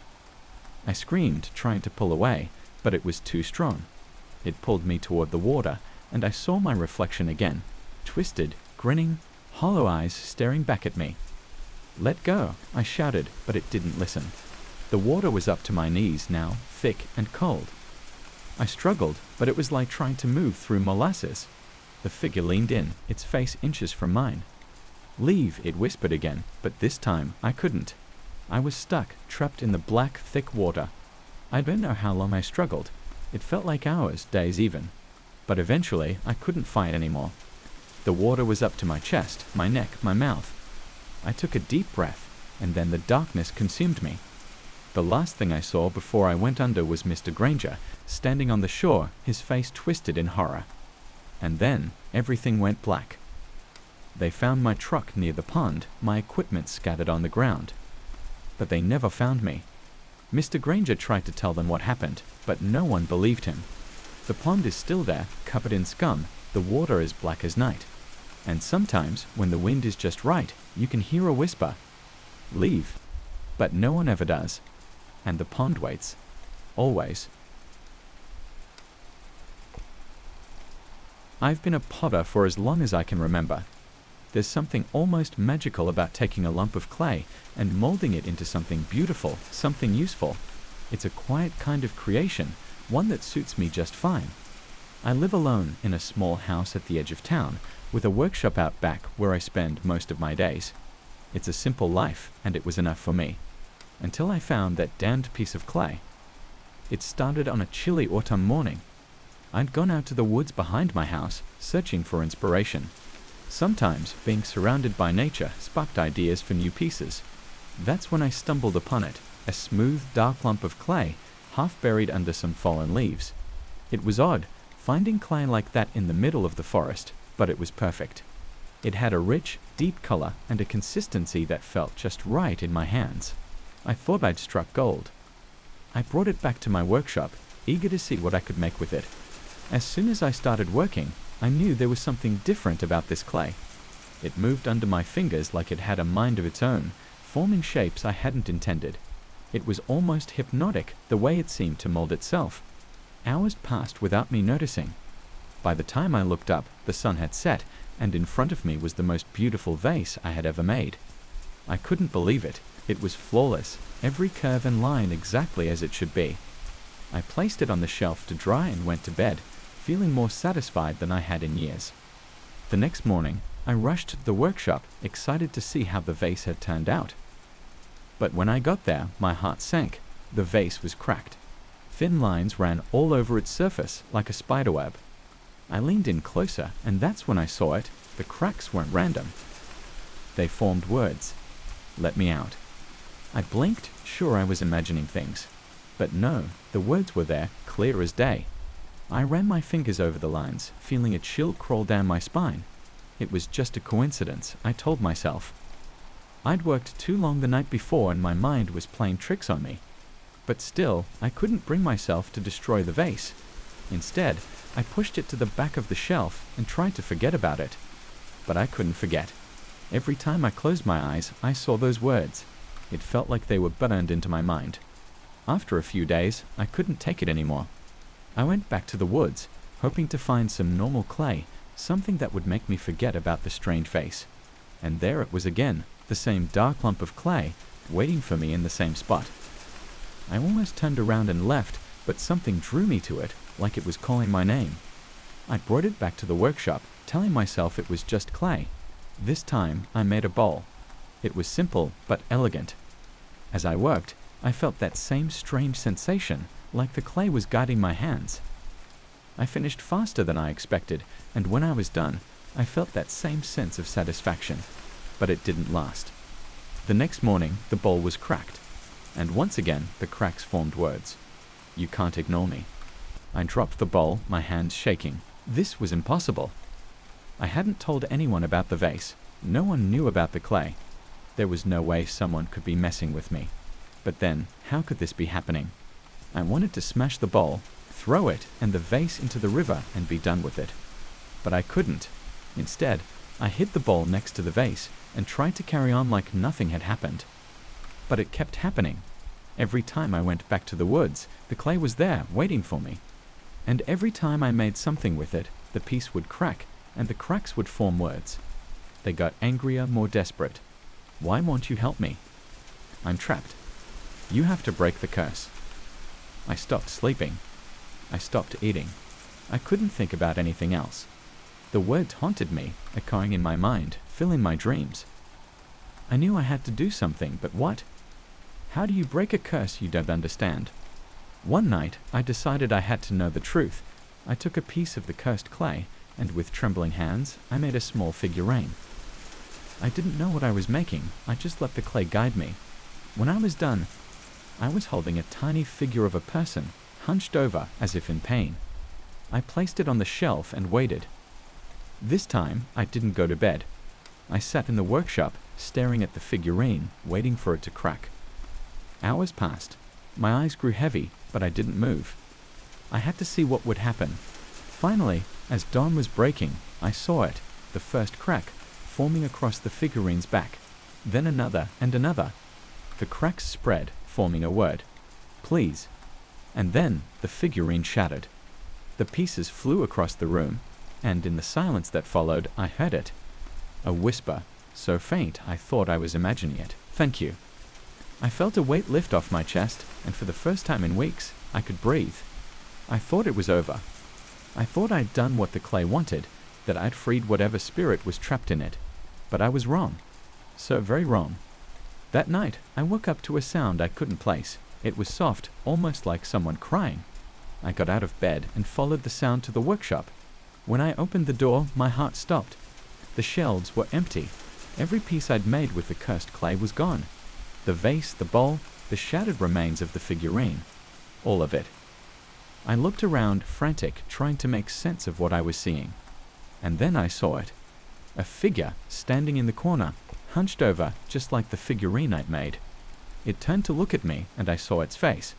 I screamed, trying to pull away, but it was too strong. It pulled me toward the water, and I saw my reflection again, twisted, grinning, hollow eyes staring back at me. "Let go," I shouted, but it didn't listen. The water was up to my knees now, thick and cold. I struggled, but it was like trying to move through molasses. The figure leaned in, its face inches from mine. "Leave," it whispered again, but this time I couldn't. I was stuck, trapped in the black, thick water. I don't know how long I struggled. It felt like hours, days even. But eventually, I couldn't fight anymore. The water was up to my chest, my neck, my mouth. I took a deep breath, and then the darkness consumed me. The last thing I saw before I went under was Mr. Granger, standing on the shore, his face twisted in horror. And then, everything went black. They found my truck near the pond, my equipment scattered on the ground. But they never found me. Mr. Granger tried to tell them what happened, but no one believed him. The pond is still there, covered in scum, the water is black as night. And sometimes, when the wind is just right, you can hear a whisper, "Leave." But no one ever does. And the pond waits. Always. I've been a potter for as long as I can remember. There's something almost magical about taking a lump of clay and molding it into something beautiful, something useful. It's a quiet kind of creation, one that suits me just fine. I live alone in a small house at the edge of town, with a workshop out back where I spend most of my days. It's a simple life, and it was enough for me. Until I found that damned piece of clay. It started on a chilly autumn morning. I'd gone out to the woods behind my house, searching for inspiration. Sometimes, being surrounded by nature sparked ideas for new pieces. That's when I stumbled upon it, a smooth, dark lump of clay, half buried under some fallen leaves. It was odd, finding clay like that in the middle of the forest, but it was perfect. It had a rich, deep color and a consistency that felt just right in my hands. I thought I'd struck gold. I brought it back to my workshop, eager to see what I could make with it. As soon as I started working, I knew there was something different about this clay. It moved under my fingers like it had a mind of its own, forming shapes I hadn't intended. It was almost hypnotic, the way it seemed to mold itself. Hours passed without me noticing. By the time I looked up, the sun had set, and in front of me was the most beautiful vase I had ever made. I couldn't believe it. It was flawless, every curve and line exactly as it should be. I placed it on the shelf to dry and went to bed, feeling more satisfied than I had in years. The next morning, I rushed to the workshop, excited to see how the vase had turned out. But when I got there, my heart sank. The vase was cracked. Thin lines ran all over its surface, like a spiderweb. I leaned in closer, and that's when I saw it. The cracks weren't random. They formed words. "Let me out." I blinked, sure I was imagining things. But no, the words were there, clear as day. I ran my fingers over the lines, feeling a chill crawl down my spine. It was just a coincidence, I told myself. I'd worked too long the night before and my mind was playing tricks on me. But still, I couldn't bring myself to destroy the vase. Instead, I pushed it to the back of the shelf and tried to forget about it. But I couldn't forget. Every time I closed my eyes, I saw those words. It felt like they were burned into my mind. After a few days, I couldn't take it anymore. I went back to the woods, hoping to find some normal clay, something that would make me forget about the strange vase. And there it was again, the same dark lump of clay, waiting for me in the same spot. I almost turned around and left, but something drew me to it, like it was calling my name. I brought it back to the workshop, telling myself it was just clay. This time, I made a bowl. It was simple, but elegant. As I worked, I felt that same strange sensation, like the clay was guiding my hands. I finished faster than I expected, and when I was done, I felt that same sense of satisfaction. But it didn't last. The next morning, the bowl was cracked, and once again, the cracks formed words. You can't ignore me. I dropped the bowl, my hands shaking. This was impossible. I hadn't told anyone about the vase. No one knew about the clay. There was no way someone could be messing with me. But then, how could this be happening? I wanted to smash the bowl, throw it and the vase into the river and be done with it. But I couldn't. Instead, I hid the bowl next to the vase and tried to carry on like nothing had happened. But it kept happening. Every time I went back to the woods, the clay was there, waiting for me. And every time I made something with it, the piece would crack, and the cracks would form words. They got angrier, more desperate. Why won't you help me? I'm trapped. You have to break the curse. I stopped sleeping. I stopped eating. I couldn't think about anything else. The words haunted me, echoing in my mind, filling my dreams. I knew I had to do something, but what? How do you break a curse you don't understand? One night, I decided I had to know the truth. I took a piece of the cursed clay, and with trembling hands, I made a small figurine. I didn't know what I was making. I just let the clay guide me. When I was done, I was holding a tiny figure of a person, hunched over as if in pain. I placed it on the shelf and waited. This time, I didn't go to bed. I sat in the workshop, staring at the figurine, waiting for it to crack. Hours passed. My eyes grew heavy, but I didn't move. I had to see what would happen. Finally, as dawn was breaking, I saw it, the first crack, forming across the figurine's back. Then another and another. The cracks spread, forming a word. Please. And then the figurine shattered. The pieces flew across the room, and in the silence that followed, I heard it. A whisper, so faint I thought I was imagining it. Thank you. I felt a weight lift off my chest, and for the first time in weeks, I could breathe. I thought it was over. I thought I'd done what the clay wanted, that I'd freed whatever spirit was trapped in it. But I was wrong. So very wrong. That night, I woke up to a sound I couldn't place. It was soft, almost like someone crying. I got out of bed and followed the sound to the workshop. When I opened the door, my heart stopped. The shelves were empty. Every piece I'd made with the cursed clay was gone. The vase, the bowl, the shattered remains of the figurine. All of it. I looked around, frantic, trying to make sense of what I was seeing. And then I saw it. A figure standing in the corner, hunched over, just like the figurine I'd made. It turned to look at me, and I saw its face.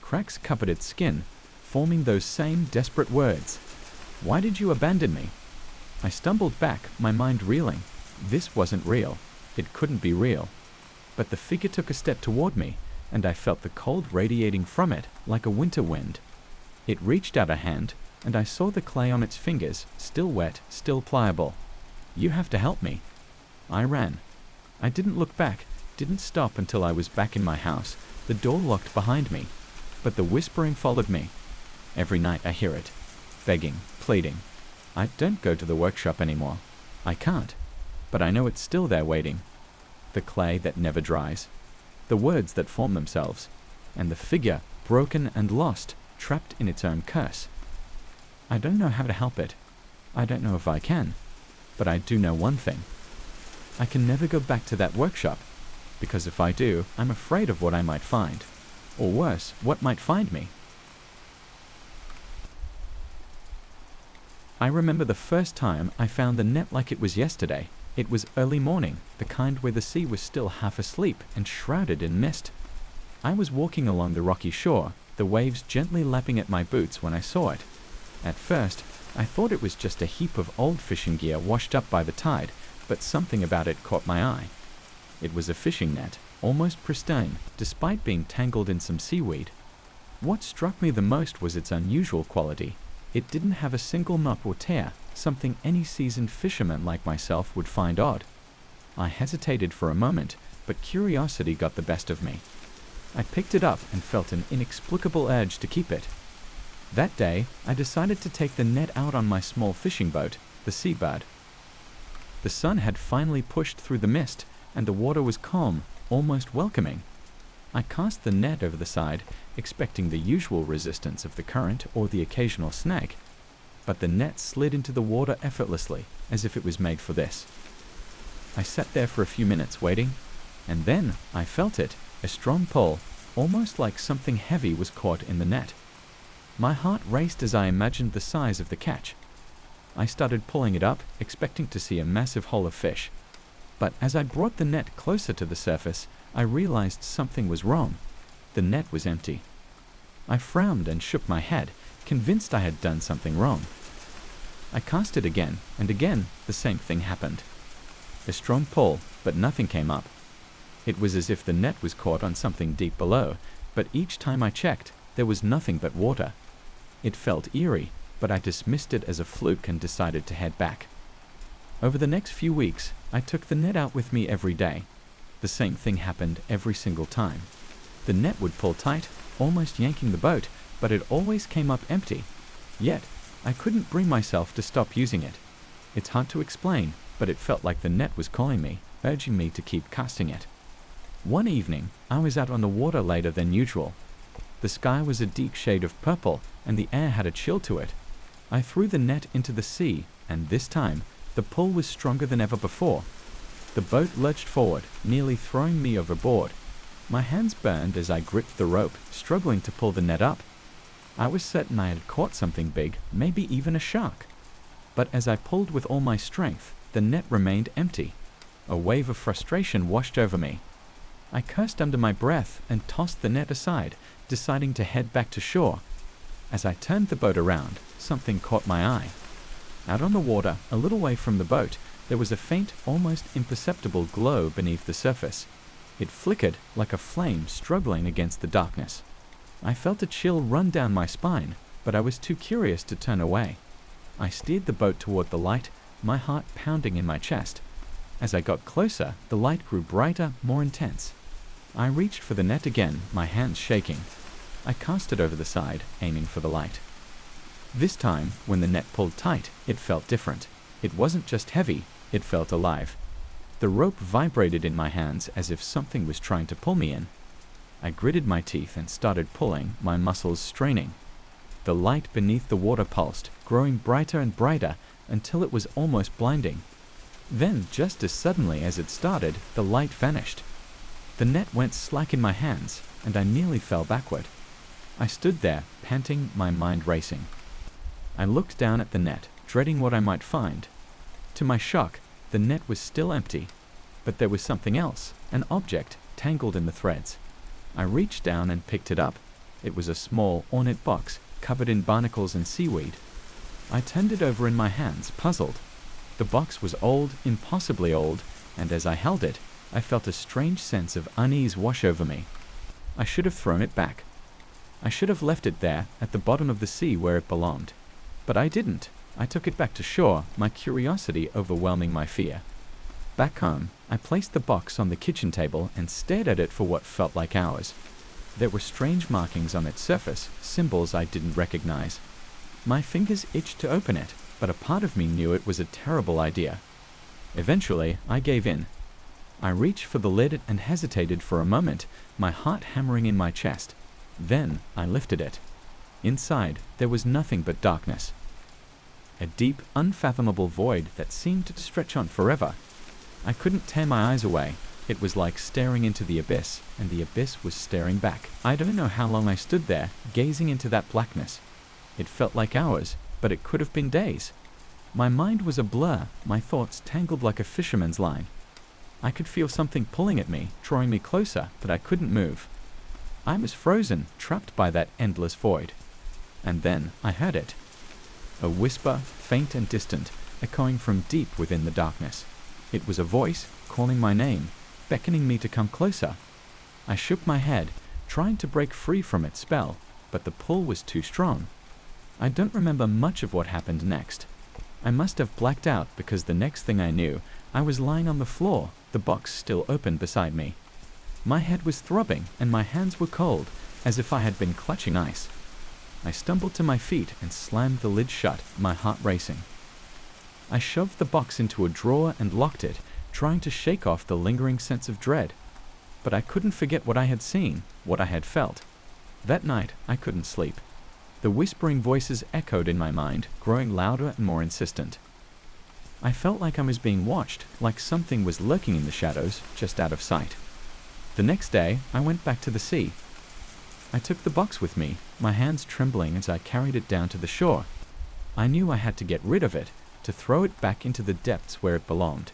Cracks covered its skin, forming those same desperate words. Why did you abandon me? I stumbled back, my mind reeling. This wasn't real. It couldn't be real. But the figure took a step toward me, and I felt the cold radiating from it like a winter wind. It reached out a hand, and I saw the clay on its fingers, still wet, still pliable. You have to help me. I ran. I didn't look back, didn't stop until I was back in my house, the door locked behind me. But the whispering followed me. Every night I hear it, begging, pleading. I don't go to the workshop anymore. I can't. But I know it's still there waiting. The clay that never dries. The words that form themselves. And the figure, broken and lost, trapped in its own curse. I don't know how to help it. I don't know if I can. But I do know one thing. I can never go back to that workshop. Because if I do, I'm afraid of what I might find. Or worse, what might find me. I remember the first time I found the net like it was yesterday. It was early morning, the kind where the sea was still half asleep and shrouded in mist. I was walking along the rocky shore, the waves gently lapping at my boots when I saw it. At first, I thought it was just a heap of old fishing gear washed up by the tide, but something about it caught my eye. It was a fishing net, almost pristine, despite being tangled in some seaweed. What struck me the most was its unusual quality. It didn't have a single knot or tear, something any seasoned fisherman like myself would find odd. I hesitated for a moment, but curiosity got the best of me. I picked it up and felt an inexplicable urge to keep it. That day, I decided to take the net out on my small fishing boat, the Seabird. The sun had finally pushed through the mist, and the water was calm, almost welcoming. I cast the net over the side, expecting the usual resistance of the current or the occasional snag. But the net slid into the water effortlessly, as if it was made for this. I sat there for a few minutes waiting, and then I felt it, a strong pull. almost like something heavy was caught in the net. My heart raced as I imagined the size of the catch. I started pulling it up, expecting to see a massive hole of fish. But as I brought the net closer to the surface, I realized something was wrong. The net was empty. I frowned and shook my head, convinced I had done something wrong. I cast it again, and again the same thing happened. A strong pull, but nothing came up. It was as if the net was caught on something deep below, but each time I checked, there was nothing but water. It felt eerie, but I dismissed it as a fluke and decided to head back. Over the next few weeks, I took the net out with me every day. The same thing happened every single time. The net would pull tight, almost yanking the boat, but it always came up empty. Yet, I couldn't bring myself to stop using it. It's hard to explain, but it felt like the net was calling me, urging me to keep casting it. One evening, I was out on the water later than usual. The sky was a deep shade of purple, and the air had a chill to it. I threw the net into the sea, and this time, the pull was stronger than ever before. The boat lurched forward, nearly throwing me overboard. My hands burned as I gripped the rope, struggling to pull the net up. I was certain I had caught something big, maybe even a shark. But as I pulled with all my strength, the net remained empty. A wave of frustration washed over me. I cursed under my breath and tossed the net aside, deciding to head back to shore. As I turned the boat around, something caught my eye. Out on the water, a little way from the boat, there was a faint, almost imperceptible glow beneath the surface. It flickered like a flame struggling against the darkness. I felt a chill run down my spine, but I was too curious to turn away. I steered the boat toward the light, my heart pounding in my chest. As I got closer, the light grew brighter, more intense. I reached for the net again, my hands shaking. I cast it over the side, aiming for the light. This time, when the net pulled tight, it felt different. It wasn't just heavy, it felt alive. The rope vibrated in my hands as if something was trying to pull me in. I gritted my teeth and started pulling, my muscles straining. The light beneath the water pulsed, growing brighter and brighter until it was almost blinding. Then, just as suddenly as it started, the light vanished. The net went slack in my hands, and I nearly fell backward. I stood there, panting, my mind racing. I looked down at the net, dreading what I might find. To my shock, the net was still empty, but there was something else, an object tangled in the threads. I reached down and picked it up. It was a small, ornate box covered in barnacles and seaweed. I turned it over in my hands, puzzled. The box was old, impossibly old, and as I held it, I felt a strange sense of unease wash over me. I should have thrown it back. I should have left it there, at the bottom of the sea where it belonged. But I didn't. I took it back to shore, my curiosity overwhelming my fear. Back home, I placed the box on the kitchen table and stared at it for what felt like hours. There were strange markings on its surface, symbols I didn't recognize. My fingers itched to open it, but a part of me knew it was a terrible idea. Eventually, I gave in. I reached for the lid and hesitated for a moment, my heart hammering in my chest. Then I lifted it. Inside, there was nothing but darkness. A deep, unfathomable void that seemed to stretch on forever. I couldn't tear my eyes away. It was like staring into the abyss, and the abyss was staring back. I don't know how long I stood there, gazing into that blackness. It felt like hours, but it could have been days. My mind was a blur, my thoughts tangled like a fisherman's line. I could feel something pulling at me, drawing me closer, but I couldn't move. I was frozen, trapped by that endless void. And then I heard it. A whisper, faint and distant, echoing from deep within the darkness. It was a voice, calling my name, beckoning me to come closer. I shook my head, trying to break free from its spell, but the pull was too strong. I don't remember much of what happened next. I must have blacked out because the next thing I knew, I was lying on the floor, the box still open beside me. My head was throbbing and my hands were cold, as if I had been clutching ice. I stumbled to my feet and slammed the lid shut, my heart racing. I shoved the box into a drawer and locked it, trying to shake off the lingering sense of dread. But I couldn't forget what I had seen, what I had felt. That night, I couldn't sleep. The whispering voices echoed in my mind, growing louder and more insistent. I felt like I was being watched, like something was lurking in the shadows, just out of sight. The next day, I went back to the sea. I took the box with me, my hands trembling as I carried it down to the shore. I knew I had to get rid of it, to throw it back into the depths where it belonged.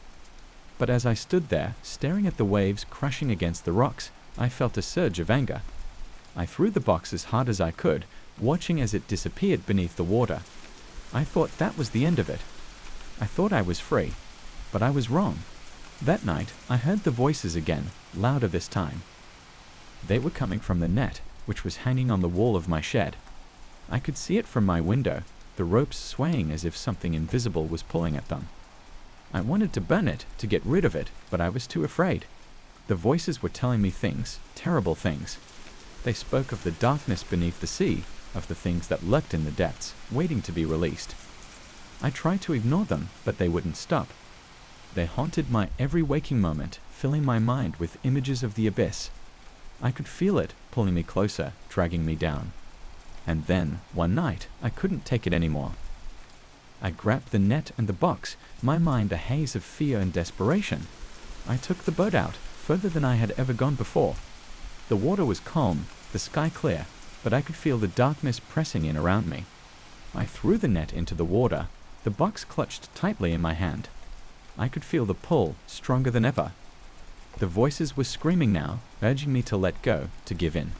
But as I stood there, staring at the waves crashing against the rocks, I felt a surge of anger. I threw the box as hard as I could, watching as it disappeared beneath the water. I thought that was the end of it. I thought I was free, but I was wrong. That night, I heard the voices again, louder this time. They were coming from the net, which was hanging on the wall of my shed. I could see it from my window, the ropes swaying as if something invisible was pulling at them. I wanted to burn it, to get rid of it, but I was too afraid. The voices were telling me things, terrible things. They spoke of the darkness beneath the sea, of the things that lurked in the depths, waiting to be released. I tried to ignore them, but they wouldn't stop. They haunted my every waking moment, filling my mind with images of the abyss. I could feel it, pulling me closer, dragging me down. And then, one night, I couldn't take it anymore. I grabbed the net and the box, my mind a haze of fear and desperation. I took the boat out, further than I had ever gone before. The water was calm, the sky clear, but I could feel the darkness pressing in around me. I threw the net into the water, the box clutched tightly in my hand. I could feel the pull, stronger than ever. The voices were screaming now, urging me to let go, to give in.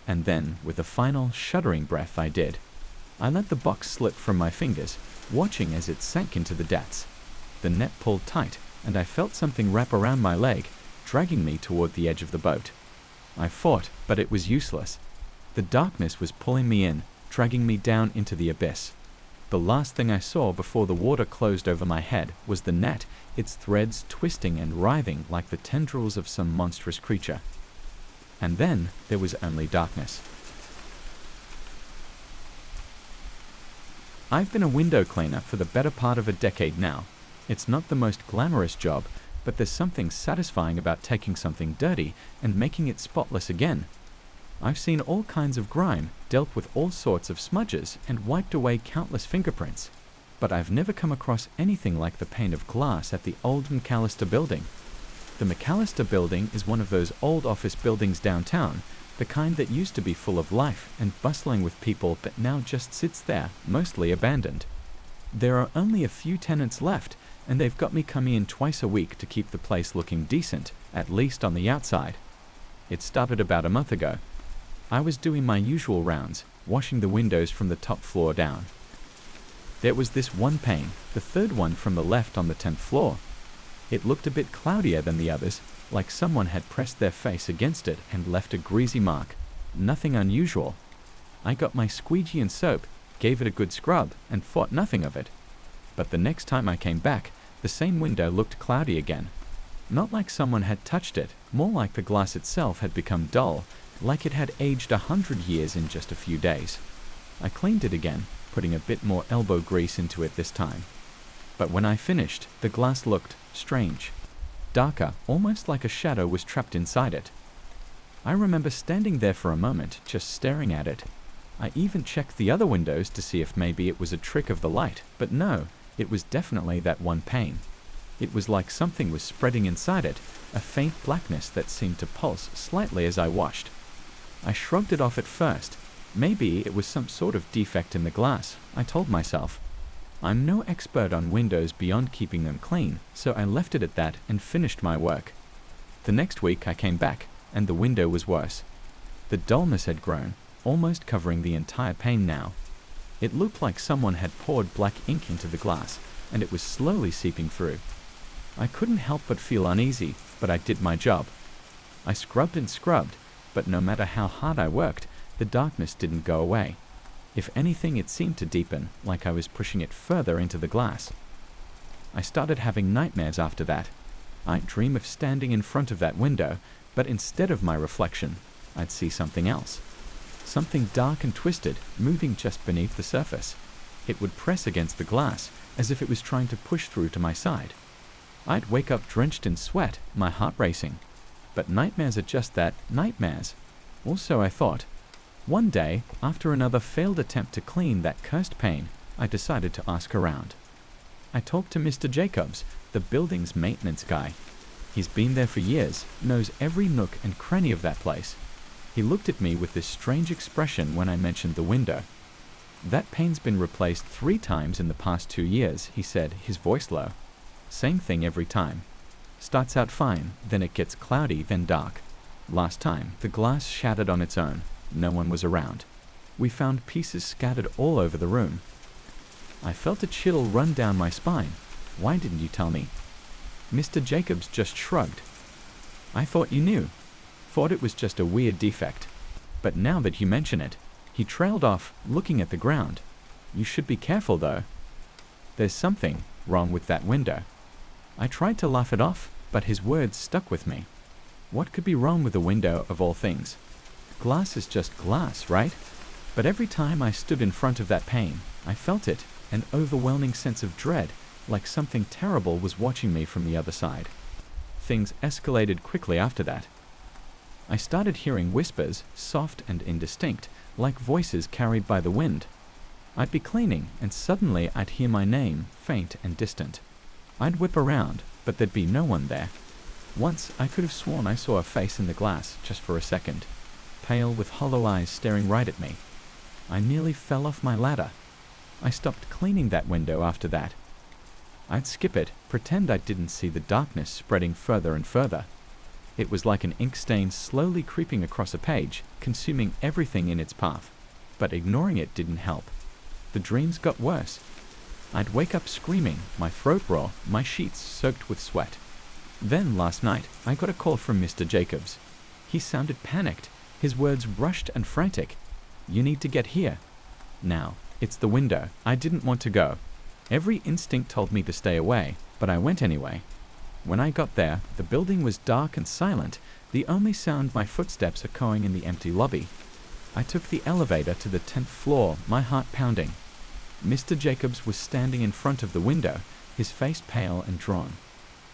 And then, with a final, shuddering breath, I did. I let the box slip from my fingers, watching as it sank into the depths. The net pulled tight, and I felt something wrap around my leg, dragging me toward the edge of the boat. I fought, but it was useless. The darkness was pulling me in, dragging me down into the abyss. The last thing I saw before the water closed over my head was the net, its threads twisting and writhing like the tendrils of some monstrous creature. And then there was only darkness. I've been a window cleaner for the better part of a decade now. It's not the most glamorous job, but there's something satisfying about taking something dirty and making it spotless again. I've seen all kinds of grime, dealt with all sorts of smudges, and wiped away countless fingerprints. But I've never come across anything like the pane of glass at the old McAllister building. The McAllister building is one of those old office buildings downtown, the kind that used to be full of life and bustling with people but now just sits there, mostly abandoned. There are only a few tenants left, and they've got me coming in twice a week to keep the place looking decent, at least on the outside. It started about a month ago. I was doing my usual rounds, washing the windows from the top floor down. There was this one pane, the third one from the left on the 10th floor. It looked a bit cloudier than the others, like someone had pressed their face against it and left a greasy mark. Nothing unusual. I got my squeegee and soap, gave it a good scrub, and thought nothing of it. But the next time I came back, the same window looked cloudy again. Not like someone had touched it, more like the glass itself had become dull, like it had aged 100 years in just a few days. I cleaned it again, putting a bit more elbow grease into it this time. But when I finished, the glass looked strange. Darker, almost like a shadow was trapped inside it. I remember standing there for a moment, just staring at it. I even checked the other windows to see if maybe it was a trick of the light, but no, it was definitely that one pane. It was like something was spreading inside it, a faint blackness that seemed to pulse slightly as I watched. I shrugged it off at first. Maybe it was some sort of defect in the glass, I told myself. I'm no expert on windows beyond keeping them clean, so I left it at that and finished my work. The next week I came back, and the window was worse. The dullness had grown, almost covering the entire pane now. It looked like someone had poured black ink into the glass, and it was slowly seeping through. I couldn't help but feel uneasy, but I did my job. I scrubbed and scrubbed, but no matter how hard I worked, the darkness didn't go away. If anything, it seemed to deepen, like I was pushing it further into the glass. I started having nightmares after that. I'd dream of standing in front of that window, but instead of my reflection, I'd see something else. Something dark and twisted, moving just beneath the surface. It would press against the glass, as if it was trying to push through to my side. I'd wake up drenched in sweat, my heart racing. But nightmares are just that, nightmares. Also, I thought, one day, after another failed attempt to clean that cursed pane, I decided to ask around. I talked to Mr. Jacobs, the building's maintenance guy. He's been there for years, knows every nook and cranny of that place. He looked at me with this strange expression when I mentioned the window. "That pane's been replaced 3 times in the past 2 years," he said, his voice low. "Same thing every time. Starts out fine, then it gets cloudy, then dark. Last time, the glass shattered on its own. No one was around. We found pieces scattered all over the room." I felt a chill run down my spine. "Why didn't you tell me?" Mr. Jacobs just shrugged. "I thought you knew. Thought it was just a weird defect. But now that you mention it," he trailed off, looking at the ground. "You should be careful, though. There's something wrong with that window." I tried to laugh it off, but his words stuck with me. What could be wrong with a window, of all things? Glass is just glass, right? But every time I stood in front of that pane, I felt it, an overwhelming sense of dread, like something terrible was watching me from the other side. Things escalated quickly after that. I started hearing whispers, soft and indistinct, like voices carried by the wind. I'd be cleaning, and suddenly I'd hear my name, faint and distant. I'd whip around, but there'd be no one there. Once I could have sworn I saw a face in the glass, just for a second, pale with hollow eyes staring right at me. I nearly fell off my ladder. I stopped cleaning that window after that. I'd skip it, pretend I didn't see the darkness spreading further and further. It was like an ink stain slowly creeping across a page, consuming everything in its path. But ignoring it didn't help. The dreams got worse. I'd wake up screaming, my throat raw, my sheets soaked with sweat. Then last night, I got a call from Mr. Jacobs. He sounded panicked, his words rushed and frantic. "You need to get here." Now, it's the window. I didn't want to go. Every instinct told me to stay away, but I went anyway. When I got there, the building was dark and silent, the only sound my footsteps echoing in the empty lobby. I took the elevator to the 10th floor, my heart pounding. Mr. Jacobs was standing in front of the window, his face pale and drawn.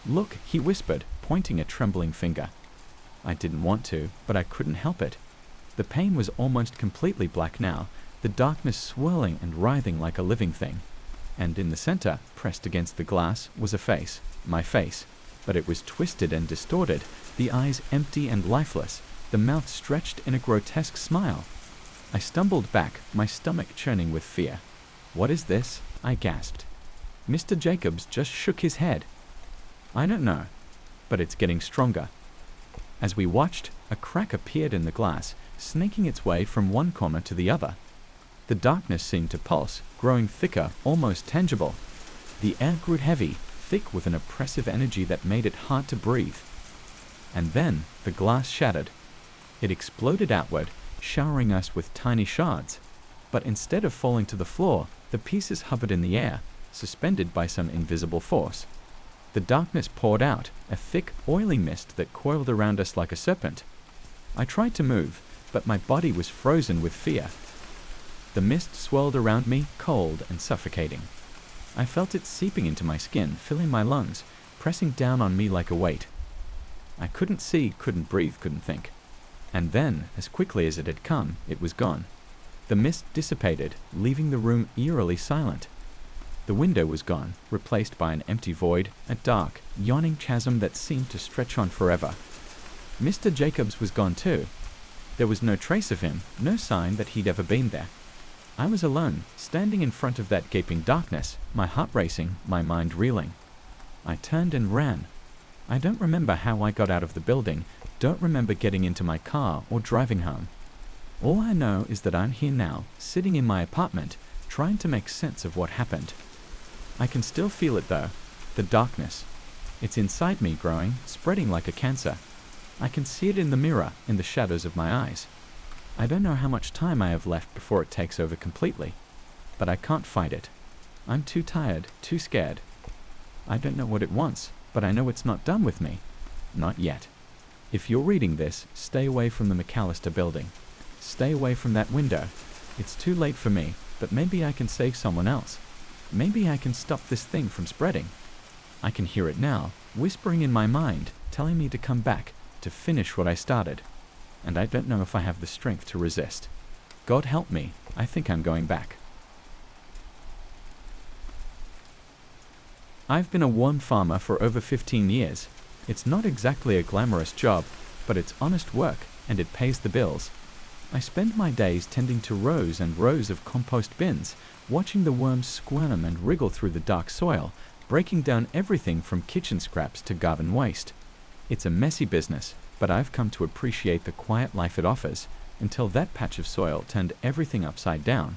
"Look," he whispered, pointing a trembling finger. I didn't want to, but I couldn't help it. The pane was almost completely black now, the darkness swirling and writhing like a living thing. And in the center, pressed against the glass, was a face, my face. But it was twisted and distorted, the eyes empty and lifeless, the mouth stretched in a grotesque smile. I stumbled back, my stomach churning with fear. "What is this?" I gasped. Mr. Jacobs just shook his head. "I don't know, but it's getting stronger." As we watched, a crack appeared in the glass, snaking its way from one corner to the other. The darkness seemed to pulse, growing thicker, almost tangible. The air grew heavy, thick with an oppressive energy that made it hard to breathe. And then the glass shattered. It exploded outward, showering us with tiny shards. But instead of falling to the floor, the pieces hovered in the air, suspended by some invisible force. The darkness poured out, a thick, oily mist that coiled around us like a serpent. I tried to move, but my body was frozen with fear. The mist swirled around me, cold and suffocating. I felt it seeping into my skin, filling my lungs, pressing down on me like a weight. I couldn't see, couldn't breathe, couldn't think. And then, as quickly as it had come, it was gone. The mist dissipated, leaving the room eerily silent. The window was gone, replaced by an empty void, a dark, yawning chasm that seemed to stretch on forever. Mr. Jacobs was gone too. There was no trace of him, no sign that he'd ever been there. I was alone, standing in front of that gaping darkness, my heart racing, my mind reeling. I turned and ran. I don't remember how I got out of the building, don't remember getting into my car or driving home. All I know is that I'm here now, sitting in my apartment, trying to make sense of what happened. I can still feel it though, the darkness. It's inside me growing, spreading like a cancer. I can see it in the mirror, in the shadows of my eyes. I don't know how much time I have left before it takes over completely, but I can't fight it. I'm too tired, too scared. I don't know what it wants, but I know it's not done with me. Not yet. If you're reading this, stay away from the McAllister building. Stay away from that window. It's too late for me, but maybe I can save someone else. Maybe I can stop this thing from spreading. I can hear it now, whispering in my mind, telling me to come back, to finish what I started. And I don't know if I have the strength to resist. God help me, I think I'm going back. I've been a worm farmer for over 15 years. It's not exactly a glamorous job, but it's honest work, and it pays the bills. I spend my days tending to rows and rows of compost bins, watching the worms squirm and wriggle through the dark soil, breaking down everything from kitchen scraps to garden waste. It's a messy business, but I've come to appreciate the quiet life it offers, until that patch of soil turned everything upside down.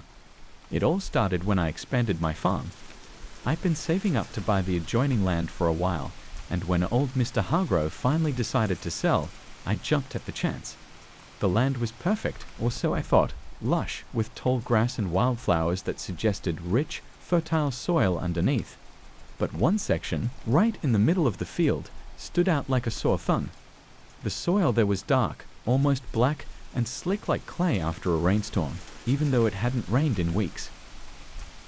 It all started when I expanded my farm. I'd been saving up to buy the adjoining land for a while, and when old Mr. Hargrove finally decided to sell, I jumped at the chance. The land was perfect, or so I thought, lush, with tall grass and wildflowers that suggested rich, fertile soil underneath. But one section, right in the middle of the field, stood out like a sore thumb. The soil there was dark, almost black, and slick like clay after a rainstorm, even though it hadn't rained in weeks.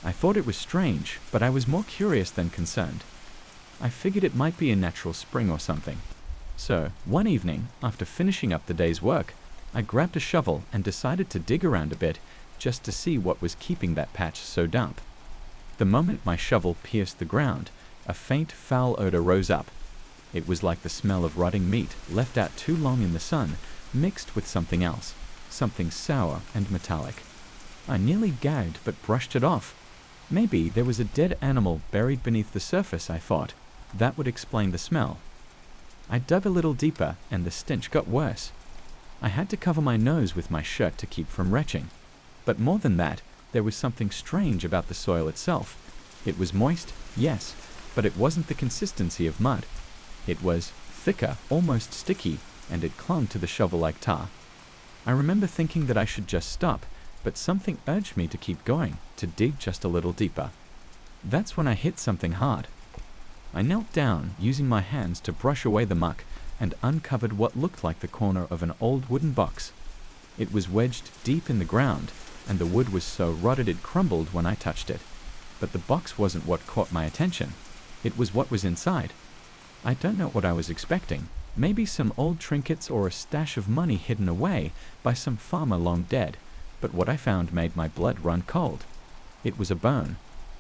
I thought it was strange, but I was more curious than concerned. I figured it might be a natural spring or something. So, one evening, after finishing up the day's work, I grabbed a shovel and decided to dig around a bit just to see what was keeping that patch so damp. The moment my shovel pierced the ground, a faint, foul odor rose up. It was like the smell of rotting meat left out too long in the sun, mixed with something else, something sour and metallic. I nearly gagged but brushed it off. Maybe there was a dead animal buried beneath the surface, I thought. That would explain the smell. I dug a little deeper and the stench got worse. I had to cover my nose with my shirt to keep from retching. But more than that, there was something strange about the soil itself. It was moist, yes, but it wasn't the consistency of mud. It was thicker, almost sticky, and it clung to the shovel like tar. I remember thinking that I should just stop, but something urged me to keep going, to dig just a little deeper. That's when I hit something hard. I knelt down, using my hands to brush away the muck, and uncovered what looked like the corner of an old wooden box. It was wedged deep in the ground, and the wood was so rotted it crumbled when I touched it. But the box wasn't what caught my attention. It was what was inside. I don't know what I was expecting. Maybe some old trinkets or a stash of money hidden away by some farmer long dead. But what I found made my blood run cold. It was a bone.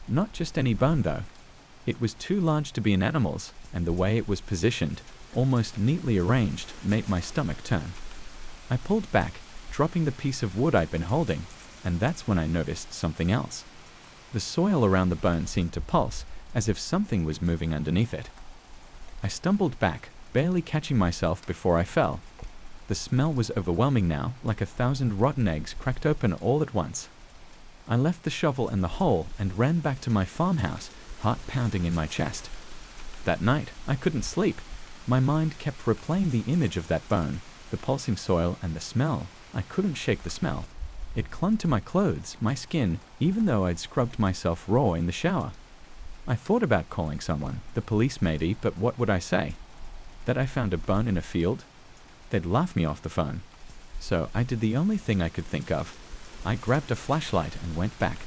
Not just any bone, though. It was too large to be an animal's, and the way it was positioned, almost neatly arranged, made my stomach turn. I pulled back, dropping the piece of wood I'd been holding, and that's when I noticed something else. The soil around the bone seemed to pulse, as if something was moving underneath it. I stumbled back, barely catching myself before I fell. The smell was overwhelming now, like 1,000 rotten eggs cracked open all at once. I left the shovel in the hole and ran back to my farmhouse, heart pounding in my chest. That night, I couldn't sleep. My mind kept replaying the image of that bone, the pulsing soil, and the smell. I couldn't shake the smell. It clung to my clothes, my skin, even though I'd scrubbed myself raw in the shower. I thought about calling someone, the police maybe, but what would I say? That I found a bone in a field? They'd laugh me off the phone. So I did the only thing I could think of. I grabbed a flashlight and went back.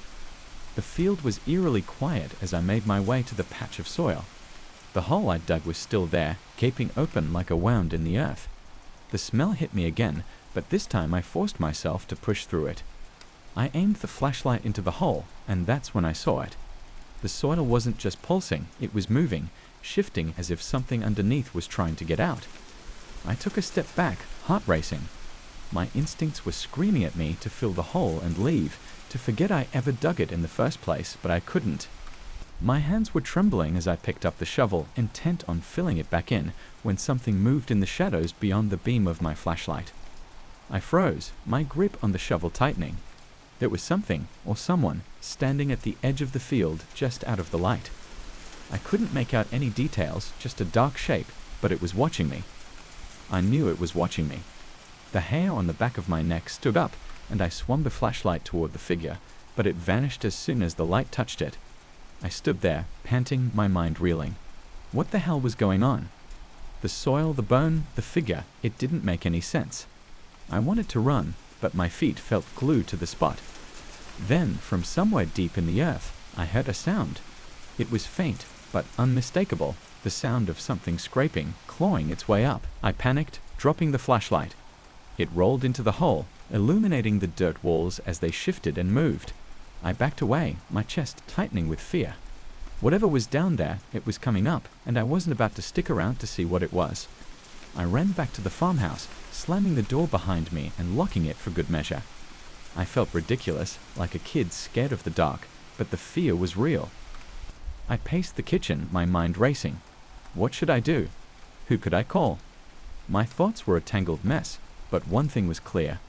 The field was eerily quiet as I made my way to the patch of soil. The hole I'd dug was still there, gaping open like a wound in the earth. The smell hit me again, but this time I forced myself to push through it. I aimed the flashlight into the hole, and that's when I saw it. The soil wasn't just pulsing, it was moving, shifting as if something underneath was trying to get out. I took a step back, heart racing. My instincts were screaming at me to fill the hole and leave, to forget I ever dug it in the first place, but I couldn't. My hands were trembling as I picked up the shovel, intent on filling it back in, when something moved in the shadows beyond the beam of my flashlight. I froze, my grip on the shovel tightening. There was something, or someone, standing at the edge of the field just out of the light. I couldn't make out any details, just a dark shape, but it was watching me. I knew it was watching me. The hair on the back of my neck stood up, and I swung the flashlight toward the figure, but it vanished as soon as the light touched it. I stood there, panting, my mind reeling. What the hell was going on? The soil, the bone, the figure, it didn't make any sense. I wanted to run, but my feet felt glued to the spot. Then, from somewhere deep in the earth, I heard a sound. It was faint, but unmistakable, the sound of something scraping, clawing its way up. I panicked, dropping the flashlight. It rolled into the hole, illuminating the dirt walls as they shifted and moved. I backed away, my chest tightening with fear. Whatever was down there, it was coming up, and I wasn't about to stick around to see what it was. I ran back to the farmhouse, slamming the door behind me and locking it for good measure. I felt ridiculous, like a kid scared of the dark, but the fear was real. I paced the kitchen, my mind racing. What should I do? Who could I call? My thoughts were a tangled mess, but one thing was clear.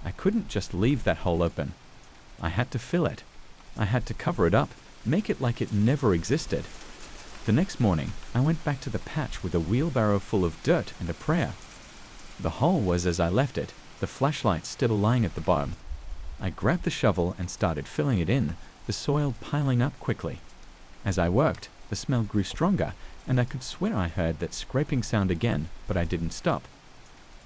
I couldn't just leave that hole open. I had to fill it. I had to cover it up, make it like it never existed. The next morning, I went back to the patch with a wheelbarrow full of dirt and a prayer. The hole was as I left it, the flashlight still lying at the bottom. I grabbed the shovel and started filling it in, the soil piling up quickly. As I worked, the smell grew stronger, and I could swear I heard that scraping sound again, but I didn't stop.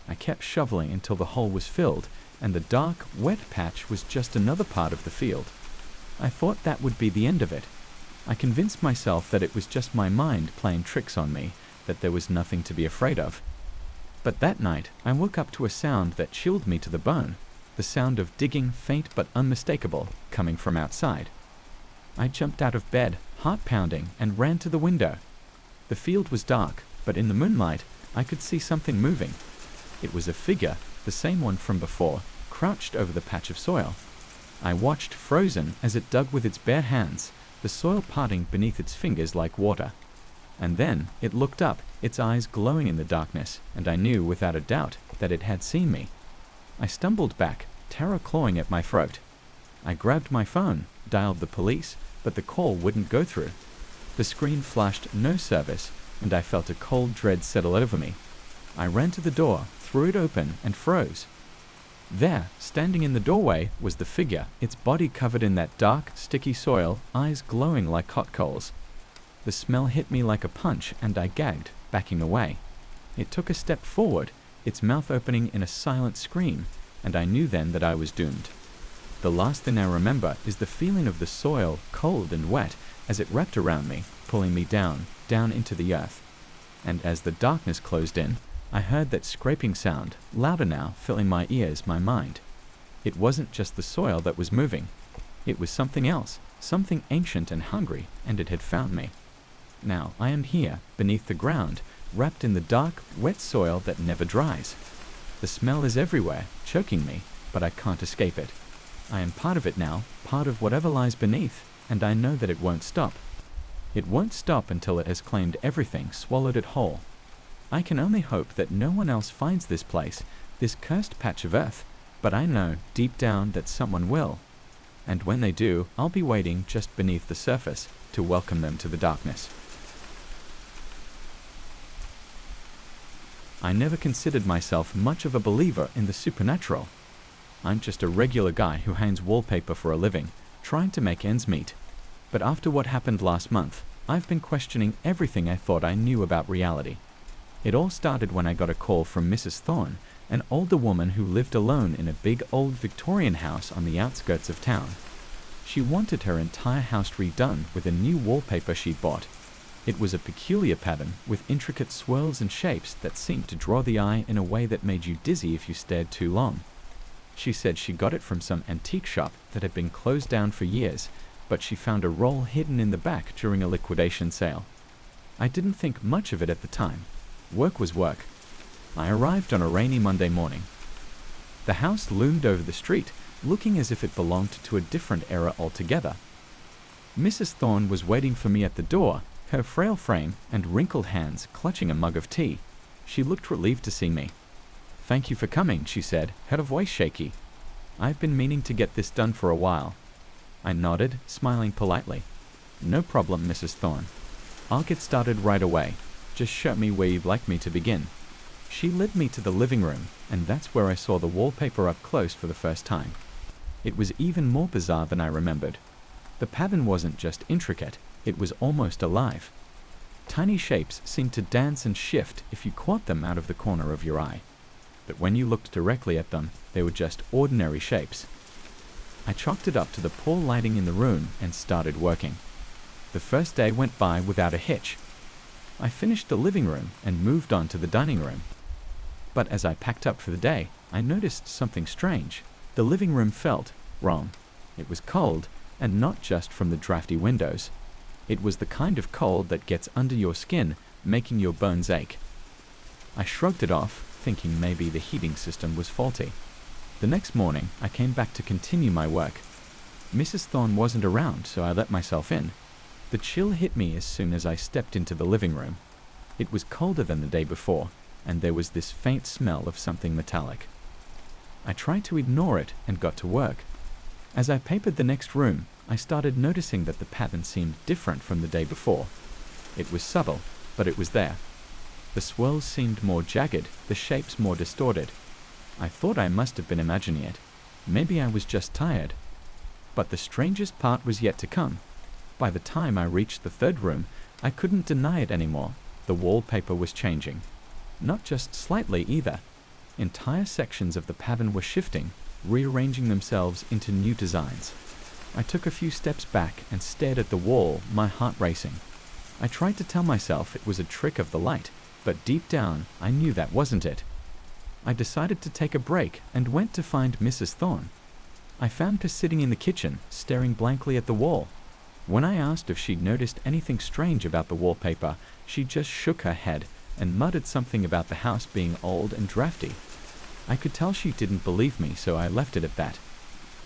I kept shoveling until the hole was filled, and the dark, wet patch was just another part of the field. I thought that would be the end of it. I convinced myself that it was just my mind playing tricks on me, that there was nothing to be afraid of. But that night, I woke up to a sound that chilled me to the bone, the sound of digging, faint but unmistakable, coming from outside. I jumped out of bed, heart pounding, and ran to the window. The field was dark, but in the moonlight, I could see something moving. It was a figure, the same one from before, crouched over the patch of soil. I watched frozen as it dug with its bare hands, the soil parting beneath its fingers like water. And then it looked up, its eyes glowing in the darkness, and I knew without a doubt that it had seen me. I stumbled back, terror clawing at my throat. I grabbed my phone, dialed the police, but the call wouldn't go through. The screen flashed no service, and I felt a cold dread settle over me. I ran to the door, threw it open, and froze. There, standing in the doorway, was the figure, its body covered in that dark, sticky soil, eyes glowing like hot coals. The smell hit me like a punch, and I gagged, backing away. It took a step forward, its mouth opening in a silent scream, and I knew then that I was doomed. The last thing I remember is the feeling of the soil, cold and wet, as it wrapped around me, pulling me down into the earth. And as the darkness closed in, I heard that scraping sound, louder now, filling my ears, my mind. It wasn't just the soil that was moving. It was something else, something ancient and hungry, and it had found me. Now I am here, beneath the ground, wrapped in the dark, wet soil that never dries. The smell is everywhere, choking me, but I can't escape it. I am part of it now, part of whatever lies beneath, and I know that it won't stop. It won't stop until it has claimed everything, swallowed it whole. I can only hope that no one else finds this place, this cursed patch of earth, but I know, deep down, that someone will. And when they do, I'll be waiting just beneath the surface to welcome them to the darkness. I never considered myself much of a believer in the supernatural. I'm just a regular guy who hangs wallpaper for a living, trying to make ends meet. But after what happened last month, I've been questioning everything I thought I knew about reality. It all started when I got a call from Mrs. Thorne, an older woman who lived alone in a big old Victorian house on the outskirts of town. She wanted her entire house redone with a new wallpaper she'd bought. It was a peculiar pattern with intricate swirls and shapes that seemed to draw the eye in a way that made you dizzy if you stared too long. She said she got it from some antique shop that had been closed down for years, but she found a roll hidden in the back during a liquidation sale. I didn't think much of it at the time. Work was work. I arrived on a rainy Monday morning. The house loomed over the street, looking as if it belonged to a different era altogether. Mrs. Thorne was waiting for me at the door, her frail frame and wrinkled hands clutching a mug of tea. She looked relieved to see me. "Thank you for coming," she said, her voice shaky. "I've been meaning to get this done for a while." I nodded, smiling politely. "No problem, Mrs. Thorne. I'll get started right away. Just show me where you'd like me to begin." She led me to the living room, and that's where I saw the wallpaper up close for the first time. It was even more bizarre than I remembered. The pattern wasn't just intricate, it was almost alive. Tiny shapes seemed to dance and shift if you caught them out of the corner of your eye. But when you looked directly at them, they were just ordinary shapes. I chalked it up to the poor lighting in the room and started working. The first day went by without a hitch. I finished the living room and moved on to the dining room. But as I packed up for the day, I noticed something strange. The living room felt wrong. It was cold, and not just from the drafty windows. It was the kind of cold that gets under your skin, making your bones ache. I shrugged it off, thinking maybe the heating system was faulty. The next morning, I came back to continue my work. Mrs. Thorne wasn't around, so I let myself in. The chill hit me as soon as I stepped into the living room. It was colder than the day before, and there was this faint smell of something metallic. I tried to ignore it and got to work. As I papered the next room, I started noticing that the pattern seemed different from the day before. It was subtle, but it was there. The swirls seemed more jagged, the shapes more distorted. I thought I must have been imagining it. Maybe I was just tired. But the strangest part was yet to come. By the time I reached the third room, I couldn't deny it anymore. The wallpaper was changing. Not just slightly either. Entire sections of the pattern were shifting, rearranging themselves into new designs. I took a few steps back and stared at the wall, my heart racing. I tried to tell myself it was a trick of the light, but deep down, I knew that wasn't it. I decided to take a break and went to find Mrs. Thorne. I found her sitting in the kitchen, staring blankly at the wall. When I asked if she'd noticed anything strange about the wallpaper, she just shook her head and muttered something about the house being old and drafty. I could tell she didn't believe me, so I left it at that.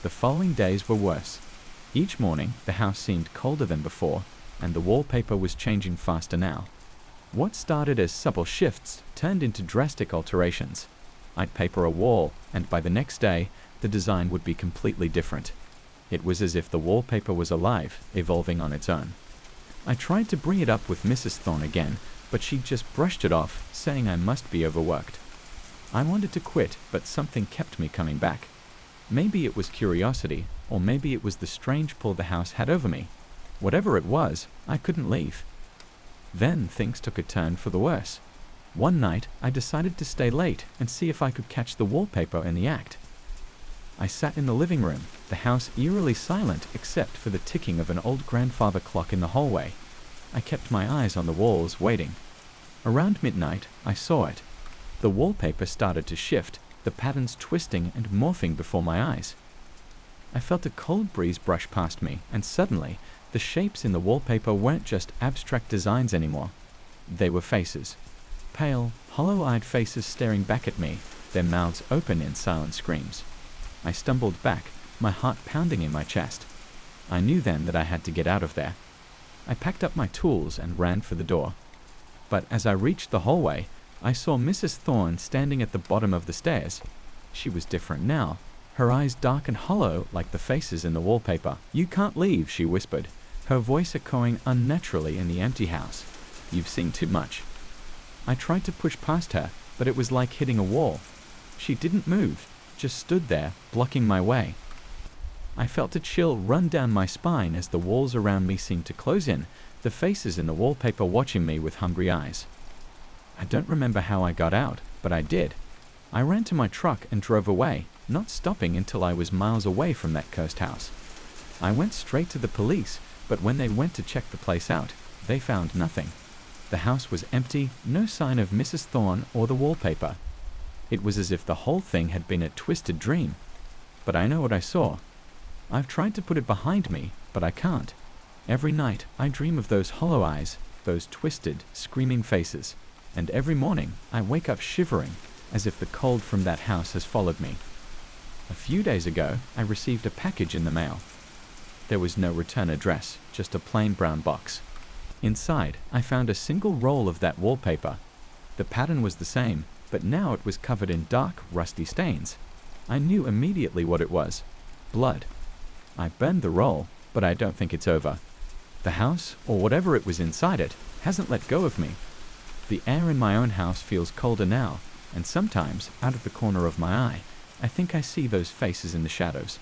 The following days were worse. Each morning, the house seemed colder than before, and the wallpaper was changing faster now. What started as subtle shifts turned into drastic alterations. I'd paper a wall, and by the next day, the design would be completely different. It was as if the wallpaper was alive, evolving on its own. I tried to bring it up with Mrs. Thorne again, but she just brushed it off, saying I must be overworked. I wanted to quit, but something kept me coming back. Maybe it was curiosity, or maybe it was the strange pull the house had over me. Whatever it was, I couldn't leave. Then things took a turn for the worse. One night, I decided to stay late and see if I could catch the wallpaper in the act. I sat in the living room, the house eerily silent except for the ticking of an old grandfather clock in the hallway. I kept my eyes on the walls, waiting. Around midnight, I saw it. The wallpaper started to shift, the patterns twisting and morphing before my eyes. I felt a cold breeze brush past me, and suddenly, the shapes in the wallpaper weren't just abstract designs anymore. They were faces. Pale, hollow-eyed faces staring back at me, their mouths open in silent screams. I stumbled back, my heart pounding in my chest. I knew then that I had to get out of there. I packed up my tools and ran for the door. But as I reached the hallway, I saw Mrs. Thorne standing at the bottom of the stairs. She was different now, her eyes dark and hollow like the faces in the wallpaper. "You can't leave," she whispered, her voice echoing unnaturally in the empty house. "You've seen too much." I tried to push past her, but it was like hitting a wall. She didn't move, just stood there, blocking my way. I felt a chill run down my spine as the walls around me seemed to close in, the faces in the wallpaper watching me with hungry eyes. I don't remember how I got out, but I did. I ran to my truck and drove away, not stopping until I was miles away from that cursed house. I went straight to the police, but when they went to check the place out, they found nothing. The house was empty, no sign of Mrs. Thorne or the wallpaper. It was as if the whole thing had been a twisted dream. But I know what I saw. I've tried to put it behind me, but I can't. Every night I dream of those hollow eyes, those twisted, screaming faces, and every morning I wake up shivering, as if the cold from that house has followed me. A few days ago, I received a package in the mail. There was no return address, just a plain brown box. Inside, I found a single roll of that wallpaper. The pattern was the same, but now it was covered in dark, rusty stains. I knew immediately what it was. Blood. I burned the roll, but I don't think it's over. The house, or whatever it was inside it, hasn't let go of me. The air in my own house feels colder now, and sometimes, out of the corner of my eye, I think I see those faces in the shadows.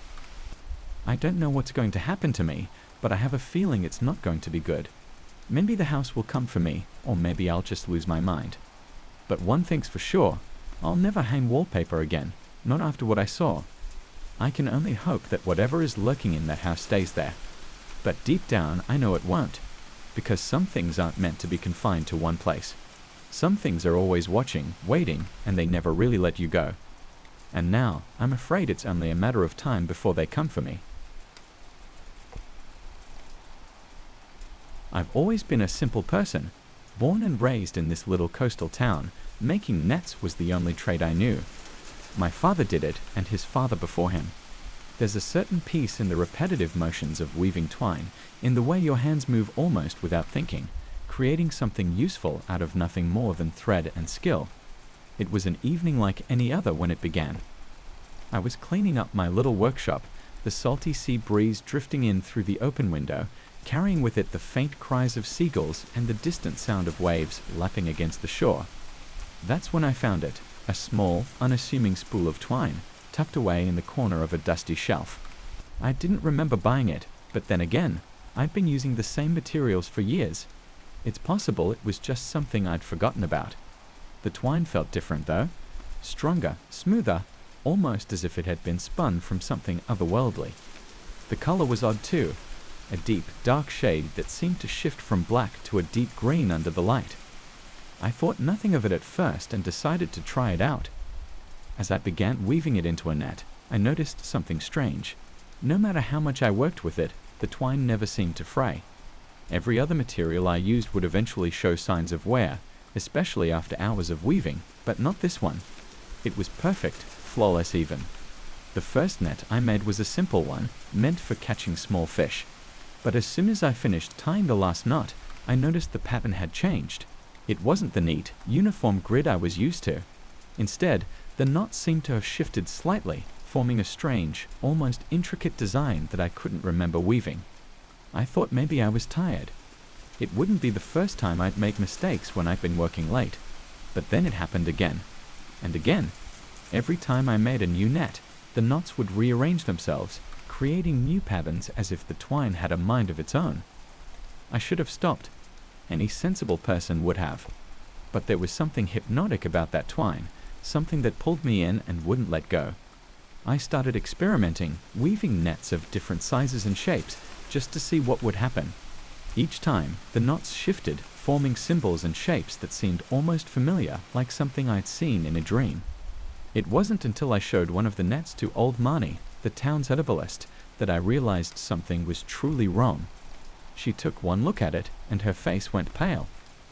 I don't know what's going to happen to me, but I have a feeling it's not going to be good. Maybe the house will come for me, or maybe I'll just lose my mind. But one thing's for sure, I'll never hang wallpaper again, not after what I saw. I can only hope that whatever is lurking in that house stays there. But deep down, I know it won't, because some things aren't meant to be confined to one place. Some things are always watching, waiting, and they never really let you go. And now, I'm afraid it's only a matter of time before they come for me. I've always been a simple person. Born and raised in this little coastal town, making nets was the only trade I knew. My father did it, and his father before him. There's a certain peace in the repetitive motions of weaving twine, in the way your hands move almost without thinking, creating something useful out of nothing more than thread and skill. It was an evening like any other when it began. I was cleaning up my little workshop, the salty sea breeze drifting in through the open window, carrying with it the faint cries of seagulls and the distant sound of waves lapping against the shore. That's when I found it, a small, unassuming spool of twine, tucked away in the corner of a dusty shelf. I didn't remember buying it, but then again, I'd been using the same materials for years. It's possible it was just something I'd forgotten about. The twine felt different though, stronger, smoother, almost as if it had been spun from something otherworldly. The color was odd too, a deep, dark shade that seemed to shift from black to a deep green under the light. I thought nothing of it at first and decided to try it out. As I began weaving it into a net, I noticed something strange. No matter how much I worked with it, the twine never seemed to fray. Every other material I used would eventually show signs of wear, especially after hours of weaving, but not this one. It was perfect, flawless even. The first net I made was a simple one, meant for catching small fish. But as soon as I finished tying the last knot, I noticed the pattern had changed. It wasn't the neat, uniform grid I was used to. Instead, the knots seemed to have shifted slightly, forming a strange, almost intricate design that I couldn't remember weaving. I thought maybe I was tired. It wouldn't be the first time I'd make mistakes when I'd been working late. But then it happened again. And again. Every time I made a new net, the knots would rearrange themselves, creating new patterns as if the twine had a mind of its own. I should have stopped. Any sensible person would have. But there was something hypnotic about that twine, something that pulled me in and wouldn't let go. I started experimenting, weaving nets of different sizes and shapes, just to see what would happen. Each time, the knots shifted, forming symbols and shapes that seemed almost familiar, like something I'd seen in a dream. It wasn't until I showed one of the nets to old Marnie, the town's herbalist, that I realized something was truly wrong. She took one look at it, and her face went pale.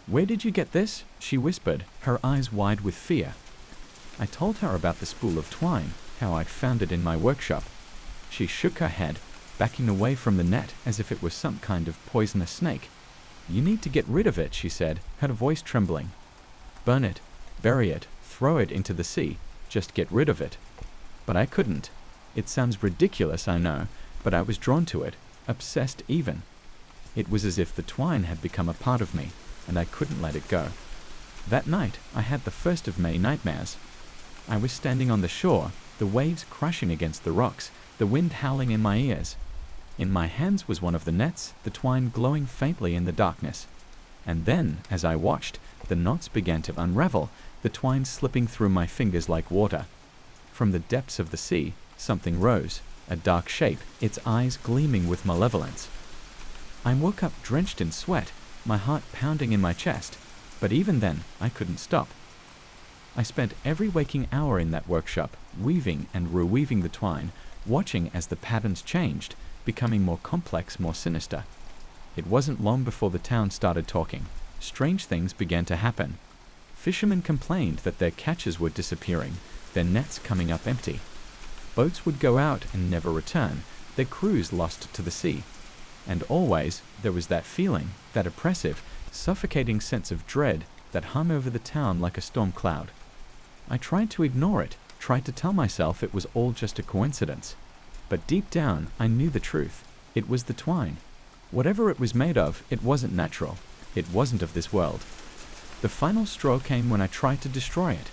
"Where did you get this?" she whispered, her eyes wide with fear. I told her about the spool of twine, how I'd found it in my workshop. She shook her head, backing away from the net as if it was some kind of poisonous snake. "You need to get rid of it," she said, her voice trembling. "Burn it, bury it, throw it into the sea, just get rid of it." But I couldn't. It sounds ridiculous, I know, but I was drawn to it, obsessed even. It was as if the twine had become a part of me, and I couldn't let it go. That night, I had the first of many nightmares. I was standing on the shore, the waves crashing against the rocks, the wind howling in my ears. In my hands was one of the nets, the twine glowing faintly in the darkness. And then, as I watched, the knots began to unravel, the twine slipping through my fingers like water. From the depths of the sea, something rose, a dark shape, its eyes gleaming with malevolence. I woke up drenched in sweat, my heart pounding in my chest, but even then, I couldn't stop. I spent every waking hour in that workshop, weaving and reweaving the twine, watching as the patterns changed, becoming more complex, more sinister. It wasn't long before the town started talking. Strange things began to happen. Fishermen complained that their catches were disappearing, their nets coming up empty. Boats would go out and never return, their crews lost to the sea. And always, there was that feeling, that oppressive, suffocating sense of dread that hung over the town like a storm cloud. I tried to ignore it, tried to tell myself it was all just a coincidence. But deep down, I knew the truth. It was the twine. Whatever it was made of, it wasn't natural. It wasn't of this world. The final straw came when I tried to destroy it.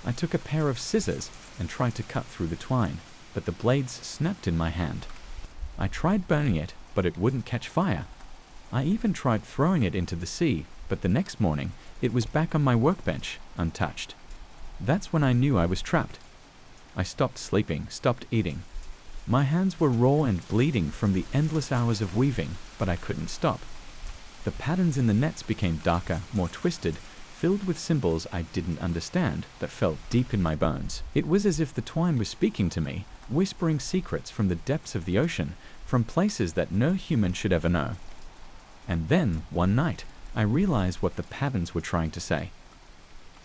I took a pair of scissors and tried to cut through the twine, but the blades snapped in my hand. I tried burning it, but it wouldn't catch fire. I even tried throwing it into the sea, but the next morning, it was back on my workbench, untouched. That's when I knew I was trapped. I stopped sleeping, stopped eating. My hands were raw and bleeding from the endless hours of weaving, but I couldn't stop. The patterns in the nets became darker, more twisted, filled with symbols I didn't understand that felt deep in my bones. It was as if the twine was speaking to me, whispering secrets from the depths of the ocean, from places that no human should ever know. And then, one night, I realized what the patterns were trying to say.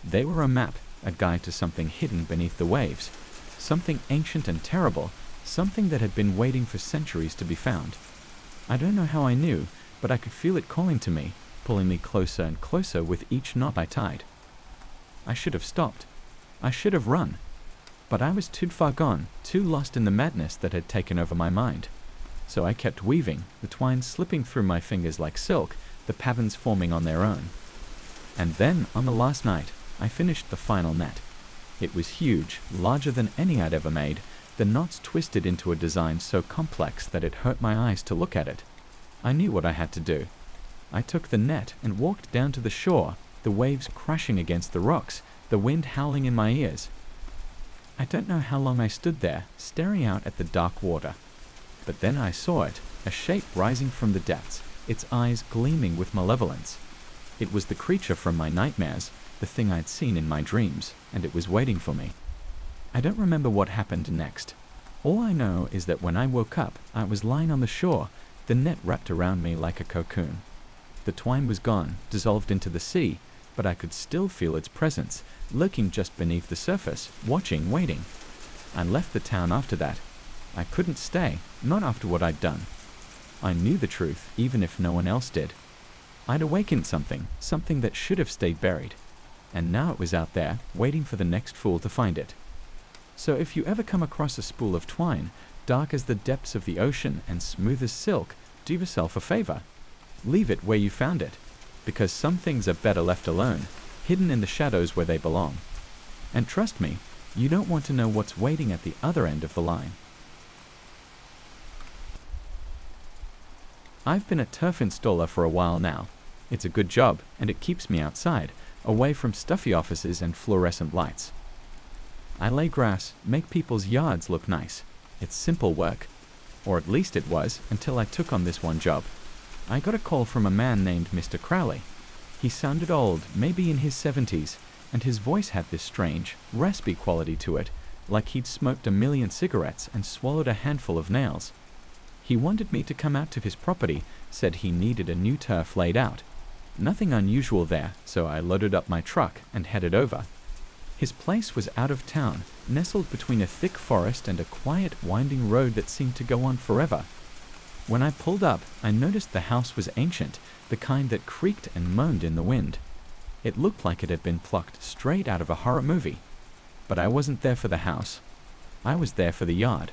They were a map, a guide to something hidden beneath the waves, something ancient and terrible, something that had been waiting for centuries to be found. I don't know how I knew, but I could feel it calling to me, pulling me closer and closer with each knot I tied. I should have stopped. I should have run. But I was too far gone, too lost in the madness that had taken over my mind. So I kept weaving, the twine slipping through my fingers like silk, the patterns forming on their own. And then, on the last night, I finished the final net. It was huge, larger than any I'd ever made, the knots twisted into a design so complex that it hurt my eyes to look at it. I knew what I had to do. I took the net and walked down to the shore, the waves crashing against the rocks, the wind howling in my ears. I don't know how long I stood there, staring out at the dark water. But then I saw it, a shape rising from the depths, its eyes gleaming with malevolence. It was the creature from my nightmares, the thing I'd seen in my dreams, and it was waiting for me. I don't remember what happened next. All I know is that when I woke up, I was lying on the shore, the net wrapped around me like a cocoon. The twine was gone, dissolved into the sea, but I could still feel its presence, lurking just beneath the surface, watching, waiting. I left the town after that. I couldn't stay, not after what I'd done. I knew the truth, even if no one else did. I'd awakened something that should have stayed buried. And now it was out there, waiting for the next fool to find it. So if you ever come across a spool of twine, dark as the depths of the ocean and smooth as silk, do yourself a favor. Leave it where you found it, because some things are better left alone, hidden in the shadows where they belong. And trust me, you don't want to know what's waiting at the other end of the line. I've been a turf installer for a while now. It's a good job, and it keeps me outside, away from stuffy offices and fluorescent lights. I lay grass, make people's yards look nice. It's simple work. Or at least it was, until I took on this one job. I got a call from a man named Mr. Crowley. He sounded old, maybe in his 70s, and his voice had this strange, raspy quality to it, like he'd smoked 1,000,000 cigarettes and swallowed a handful of nails. He wanted me to come out to his property, said he needed a new turf laid out. Nothing unusual there, so I loaded up my truck and headed over. His place was out of town, nestled between a thick forest and a quiet, winding road that seemed to go on forever. When I pulled up, I noticed the house was ancient, the kind that creaked and moaned in the wind. It looked like it had been plucked straight out of a horror movie. But I wasn't there for the house. I was there for the yard.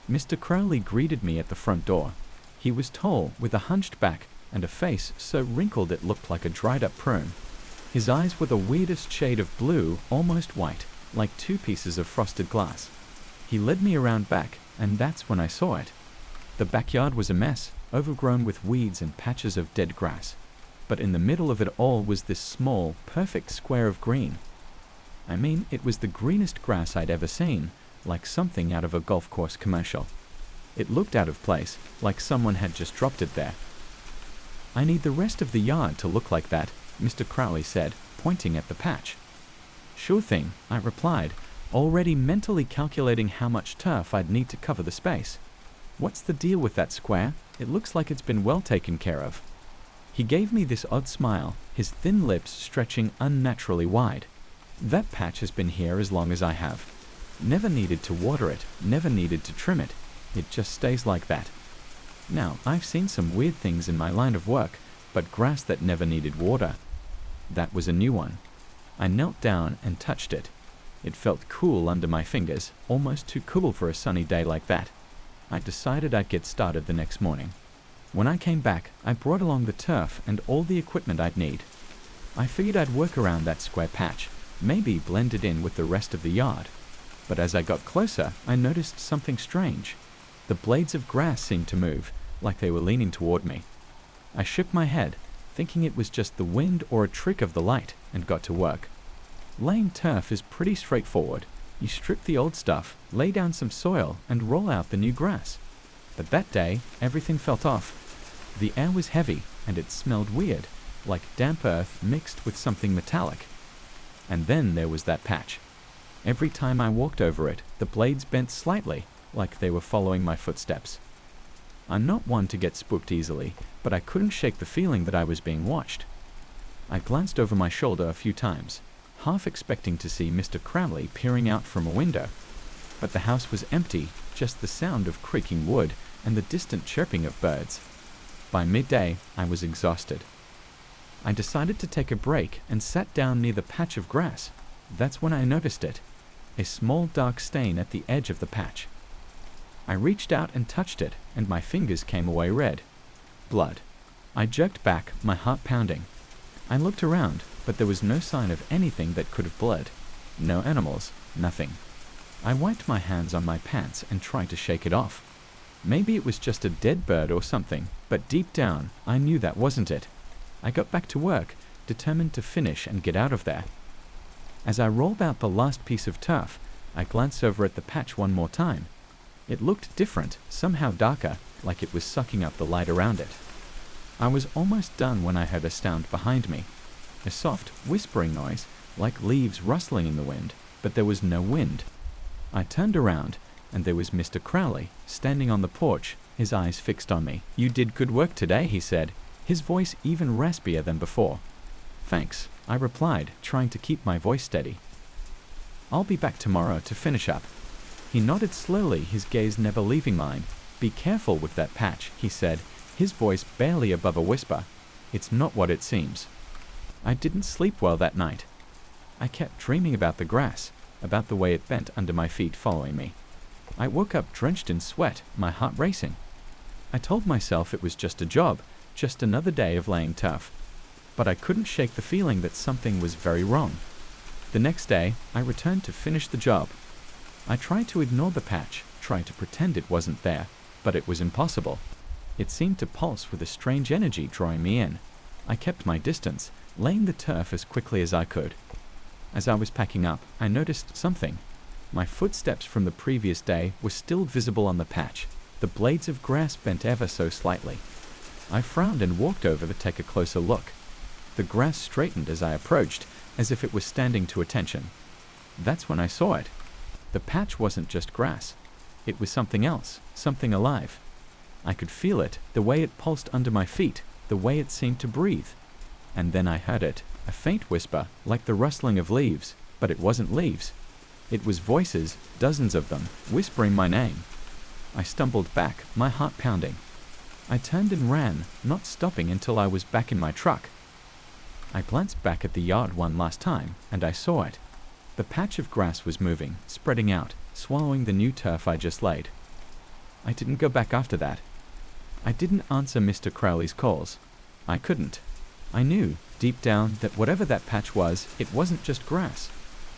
Mr. Crowley greeted me at the front door. He was tall, with a hunched back, and a face so wrinkled it looked like a dried-up prune. His eyes were the weirdest shade of blue, almost white, like two pieces of frosted glass. He led me around back, and that's when I saw it. The backyard was a mess, overgrown with weeds and patches of dead grass. But in the middle of it all was this small, perfect square of green. I mean, it was the greenest grass I'd ever seen, like something out of a golf course commercial. It looked out of place, like someone had just dropped it there. "I need the rest of the yard to look like that," Mr. Crowley said, pointing at the patch. "Sure thing," I replied, already mentally calculating how much turf I'd need to cover the space. "What's the deal with that square? It looks like it's been well taken care of." He gave me this odd smile, his thin lips stretching unnaturally wide. "That patch has been here as long as I have. Never needed to water it, never needed to trim it. It just stays like that. Now, I've seen some weird things in my line of work, but grass that never needed water. That was a new one." I knelt down and touched it. It felt cool under my fingers, almost too cool for a sunny day like that. I decided I'd get started the next morning. When I came back, I brought along the turf and all the equipment I'd need. I figured I'd work around that square patch, maybe blend it in with the rest of the yard. But as I got closer, I noticed something strange. The blades of grass seemed to move, like they were leaning toward me. I shook my head, thinking it was just the wind or a trick of the light, and got to work. Laying turf is pretty straightforward. You strip the old stuff, lay down some soil, and roll out the new grass. But that day, everything felt off. The air was heavy, and it smelled weird, like damp earth mixed with something metallic. And then there was that patch. Every time I walked over it, the blades bent slightly, like they were following my footsteps. I'm not one to get spooked easily, but I couldn't shake the feeling that I was being watched. I glanced over my shoulder a few times, half expecting to see Mr. Crowley peering out from a window. But the house was empty, just the sound of creaking wood and the distant chirping of birds. By midday, I was exhausted. I decided to take a break and sat down near the patch of grass. That's when I noticed it, a small dark stain at the edge of the patch. I reached out and touched it, and my fingers came away red. Blood. I jerked back, my heart pounding. I looked around, but there was no sign of anything that could have bled. No animals, nothing. I wiped my hands on my pants and tried to shake it off. Maybe it was just a dead bird or something, but deep down, I knew that wasn't it. I got back to work, determined to finish and get out of there. As I rolled out the last piece of turf, I glanced over at the patch one more time. It looked different, somehow darker, like it was sucking up the light around it. I was almost done when I heard a sound behind me. A soft, whispering noise, like leaves rustling in the wind, but there was no wind. I turned around, and there was Mr. Crowley, standing on the porch, his eyes fixed on me. "You did good work today," he said, his voice even raspier than before. "Thanks," I replied, trying to keep my voice steady. "I'll be back tomorrow to finish up." He nodded slowly, his gaze never leaving mine. "Be careful with that patch," he said, his voice barely above a whisper. "It's not what it seems." I didn't sleep well that night. I kept dreaming about the grass, about the way it bent under my feet following me. I woke up drenched in sweat, my heart racing. I told myself it was just a job, just another day of laying turf. But I couldn't shake the feeling that something was very wrong. The next day, I returned to finish the job. I tried to ignore the patch, tried to pretend it wasn't there, but it was impossible. It seemed to pulse with a strange energy drawing me in. I kept my distance, laying the turf as quickly as I could. As I was packing up, I noticed something. My footsteps from the previous day were still visible on the patch, the blades of grass bent ever so slightly. I frowned and walked over to take a closer look. The grass straightened as I approached, as if it was standing to attention. That's when I saw it. The patch wasn't just grass. It was something else, something alive. I could feel it, the way it pulsed under my feet, the way it seemed to breathe. And then I heard it, a faint whisper, like the rustling of leaves, but it wasn't leaves. It was voices, dozens of them, whispering my name. I stumbled back, my heart pounding. I turned and ran, not stopping until I was back in my truck. I glanced back at the yard one last time, and I saw it. The patch of grass was moving, spreading out, swallowing the new turf I just laid. I didn't go back after that. I didn't answer Mr. Crowley's calls. I couldn't. I knew, deep down, that whatever that patch was, it wasn't just grass.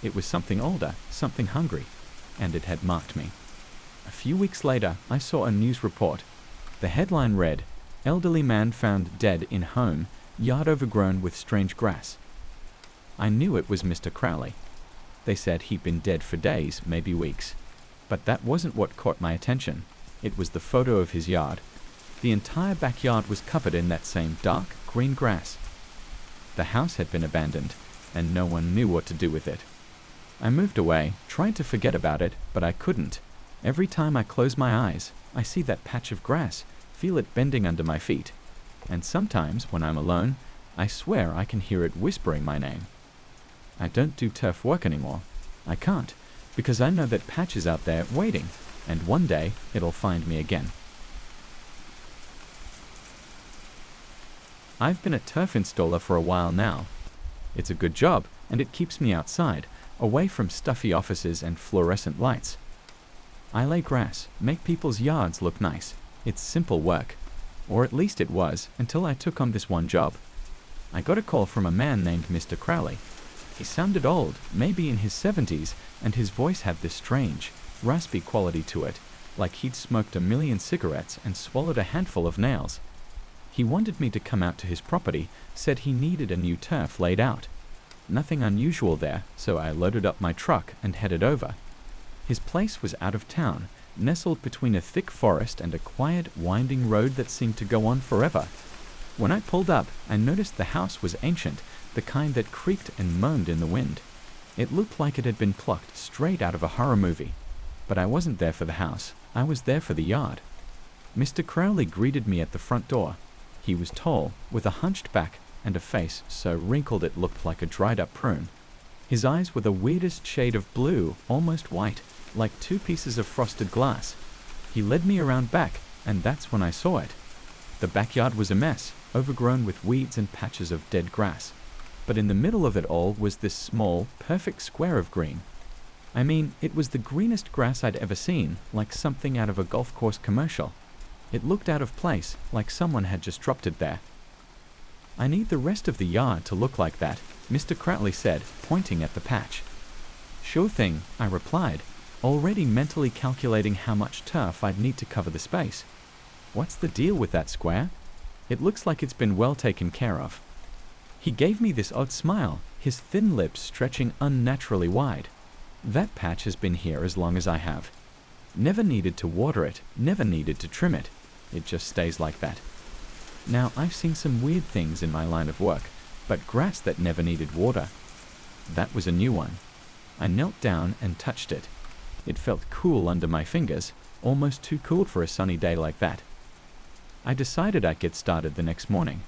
It was something older, something hungry, and it had marked me. A few weeks later, I saw a news report. The headline read, "Elderly man found dead in home, yard overgrown with strange grass." I knew it was Mr. Crowley. They said he'd been dead for days, maybe weeks. But that wasn't what caught my attention. It was the photo of his yard. The entire backyard was covered in that same dark green grass. The house had been abandoned, and no one knew what to do with it. I moved away, tried to forget about it, but I couldn't. Every time I close my eyes, I see that patch of grass, feel it bending under my feet. And sometimes, when I'm alone, I swear I can hear it whispering my name. I don't do turf work anymore. I can't, because I know that patch is out there waiting, and one day it'll find me again. I've been a turf installer for a while now. It's a good job, and it keeps me outside, away from stuffy offices and fluorescent lights. I lay grass, make people's yards look nice. It's simple work. Or at least it was, until I took on this one job. I got a call from a man named Mr. Crowley. He sounded old, maybe in his 70s, and his voice had this strange, raspy quality to it, like he'd smoked 1,000,000 cigarettes and swallowed a handful of nails. He wanted me to come out to his property, said he needed a new turf laid out. Nothing unusual there, so I loaded up my truck and headed over. His place was out of town, nestled between a thick forest and a quiet, winding road that seemed to go on forever. When I pulled up, I noticed the house was ancient, the kind that creaked and moaned in the wind. It looked like it had been plucked straight out of a horror movie. But I wasn't there for the house. I was there for the yard. Mr. Crowley greeted me at the front door. He was tall, with a hunched back and a face so wrinkled it looked like a dried-up prune. His eyes were the weirdest shade of blue, almost white, like two pieces of frosted glass. He led me around back, and that's when I saw it. The backyard was a mess, overgrown with weeds and patches of dead grass. But in the middle of it all was this small, perfect square of green. I mean, it was the greenest grass I'd ever seen, like something out of a golf course commercial. It looked out of place, like someone had just dropped it there. "I need the rest of the yard to look like that," Mr. Crowley said, pointing at the patch. "Sure thing," I replied, already mentally calculating how much turf I'd need to cover the space. "What's the deal with that square? It looks like it's been well taken care of." He gave me this odd smile, his thin lips stretching unnaturally wide. "That patch has been here as long as I have. Never needed to water it, never needed to trim it. It just stays like that. Now, I've seen some weird things in my line of work, but grass that never needed water. That was a new one. I knelt down and touched it. It felt cool under my fingers, almost too cool for a sunny day like that. I decided I'd get started the next morning.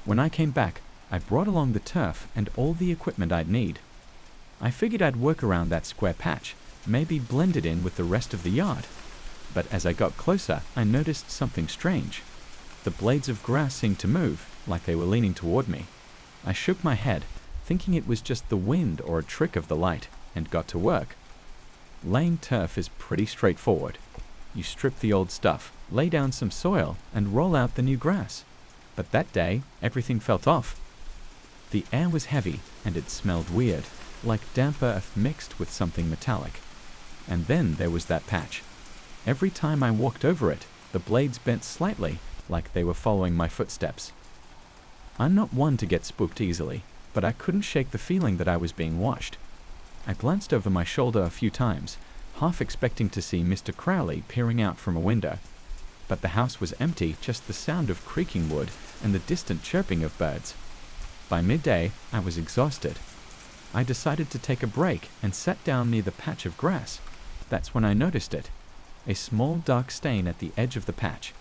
When I came back, I brought along the turf and all the equipment I'd need. I figured I'd work around that square patch, maybe blend it in with the rest of the yard. But as I got closer, I noticed something strange. The blades of grass seemed to move, like they were leaning toward me. I shook my head, thinking it was just the wind or a trick of the light, and got to work. Laying turf is pretty straightforward. You strip the old stuff, lay down some soil, and roll out the new grass. But that day, everything felt off. The air was heavy, and it smelled weird, like damp earth mixed with something metallic. And then there was that patch. Every time I walked over it, the blades bent slightly, like they were following my footsteps. I'm not one to get spooked easily, but I couldn't shake the feeling that I was being watched. I glanced over my shoulder a few times, half expecting to see Mr. Crowley peering out from a window. But the house was empty, just the sound of creaking wood and the distant chirping of birds. By midday, I was exhausted. I decided to take a break and sat down near the patch of grass. That's when I noticed it, a small dark stain at the edge of the patch.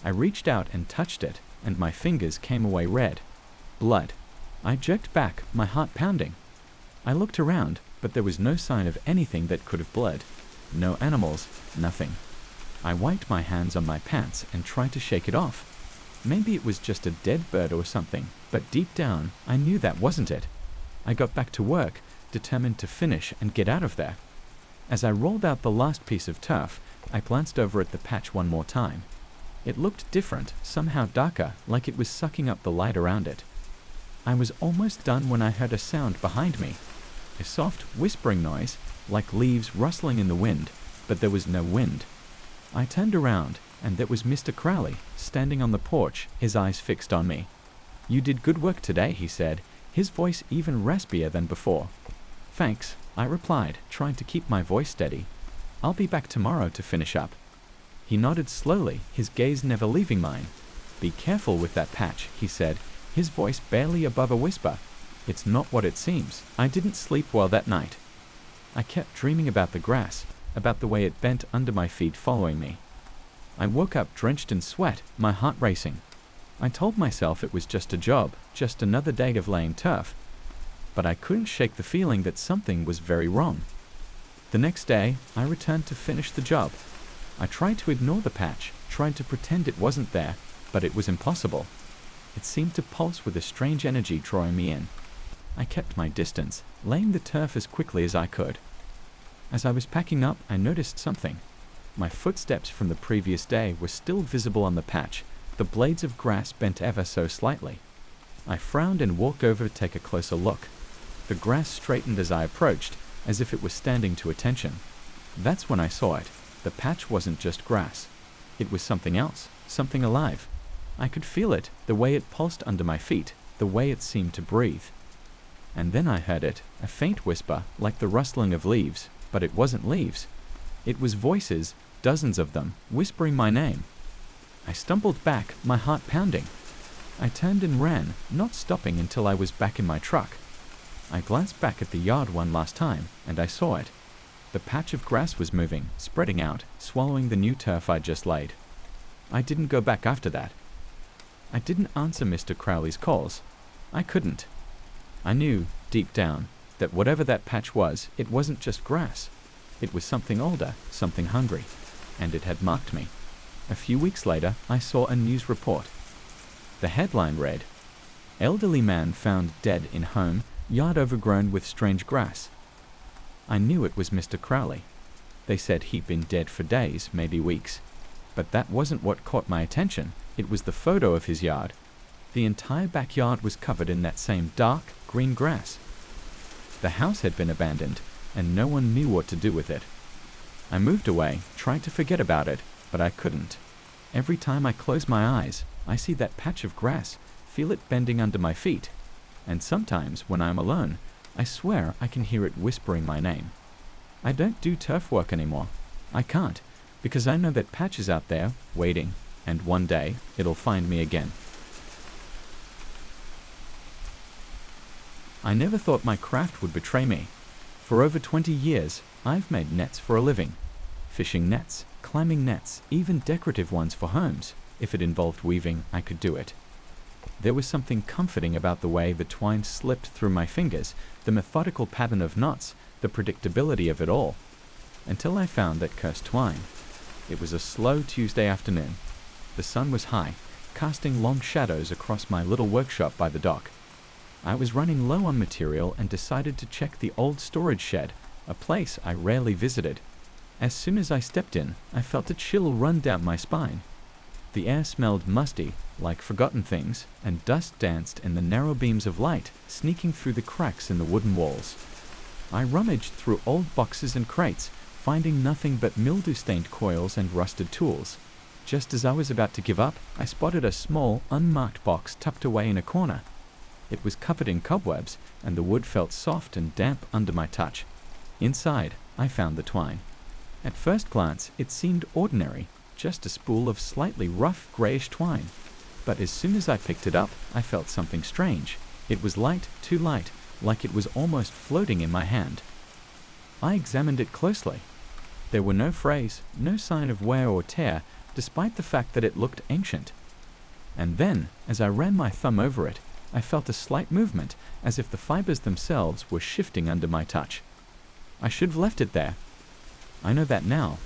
I reached out and touched it, and my fingers came away red. Blood. I jerked back, my heart pounding. I looked around, but there was no sign of anything that could have bled. No animals, nothing. I wiped my hands on my pants and tried to shake it off. Maybe it was just a dead bird or something, but deep down, I knew that wasn't it. I got back to work, determined to finish and get out of there. As I rolled out the last piece of turf, I glanced over at the patch one more time. It looked different, somehow darker, like it was sucking up the light around it. I was almost done when I heard a sound behind me. A soft, whispering noise, like leaves rustling in the wind, but there was no wind. I turned around, and there was Mr. Crowley, standing on the porch, his eyes fixed on me. "You did good work today," he said, his voice even raspier than before. "Thanks," I replied, trying to keep my voice steady. "I'll be back tomorrow to finish up." He nodded slowly, his gaze never leaving mine. "Be careful with that patch," he said, his voice barely above a whisper. "It's not what it seems." I didn't sleep well that night. I kept dreaming about the grass, about the way it bent under my feet following me. I woke up drenched in sweat, my heart racing. I told myself it was just a job, just another day of laying turf. But I couldn't shake the feeling that something was very wrong. The next day, I returned to finish the job. I tried to ignore the patch, tried to pretend it wasn't there, but it was impossible. It seemed to pulse with a strange energy drawing me in. I kept my distance, laying the turf as quickly as I could. As I was packing up, I noticed something. My footsteps from the previous day were still visible on the patch, the blades of grass bent ever so slightly. I frowned and walked over to take a closer look. The grass straightened as I approached, as if it was standing to attention. That's when I saw it. The patch wasn't just grass. It was something else, something alive. I could feel it, the way it pulsed under my feet, the way it seemed to breathe. And then I heard it, a faint whisper, like the rustling of leaves, but it wasn't leaves. It was voices, dozens of them, whispering my name. I stumbled back, my heart pounding. I turned and ran, not stopping until I was back in my truck. I glanced back at the yard one last time, and I saw it. The patch of grass was moving, spreading out, swallowing the new turf I'd just laid. I didn't go back after that. I didn't answer Mr. Crowley's calls. I couldn't. I knew, deep down, that whatever that patch was, it wasn't just grass. It was something older, something hungry, and it had marked me. A few weeks later, I saw a news report. The headline read, "Elderly man found dead in home, yard overgrown with strange grass." I knew it was Mr. Crowley. They said he'd been dead for days, maybe weeks. But that wasn't what caught my attention. It was the photo of his yard. The entire backyard was covered in that same dark, green grass. The house had been abandoned, and no one knew what to do with it. I moved away, tried to forget about it, but I couldn't. Every time I close my eyes, I see that patch of grass, feel it bending under my feet. And sometimes, when I'm alone, I swear I can hear it whispering my name. I don't do turf work anymore. I can't, because I know that patch is out there, waiting, and one day it'll find me again. I never thought my craft would betray me. For over 20 years, I've made nets for a living. Fishing nets, climbing nets, even decorative ones for homes. If it involved weaving, I could do it. There was something comforting about the way the twine slipped through my fingers, the methodical pattern of knots, the predictability of it all. Until I found that cursed twine. It was a slow Tuesday afternoon. The sun was high, casting long shadows across my little workshop by the dock. I was running low on material and decided to check the old storage shed, a place I rarely visited. As soon as I stepped in, I felt a chill run down my spine. The air smelled musty, like forgotten things, and dust danced in the narrow beams of light sneaking through the cracks in the wooden walls. I rummaged through old boxes and crates, finding nothing but mildew-stained coils and rusted tools. Just as I was about to give up, I spotted a small, unmarked box tucked away in a corner. It was covered in cobwebs, and the wood felt soft and damp under my touch. Inside, I found the twine. At first glance, it seemed ordinary, just a spool of slightly rough, grayish twine. But as soon as I picked it up, I felt something strange. It was light, too light, like it was almost floating in my hand. I examined it closely. There were no frays, no sign of wear or tear, despite the fact that it looked ancient. And then, as I ran my thumb over it, I felt a slight movement, as if the fibers themselves were shifting under my touch. I should have left it there. I know that now,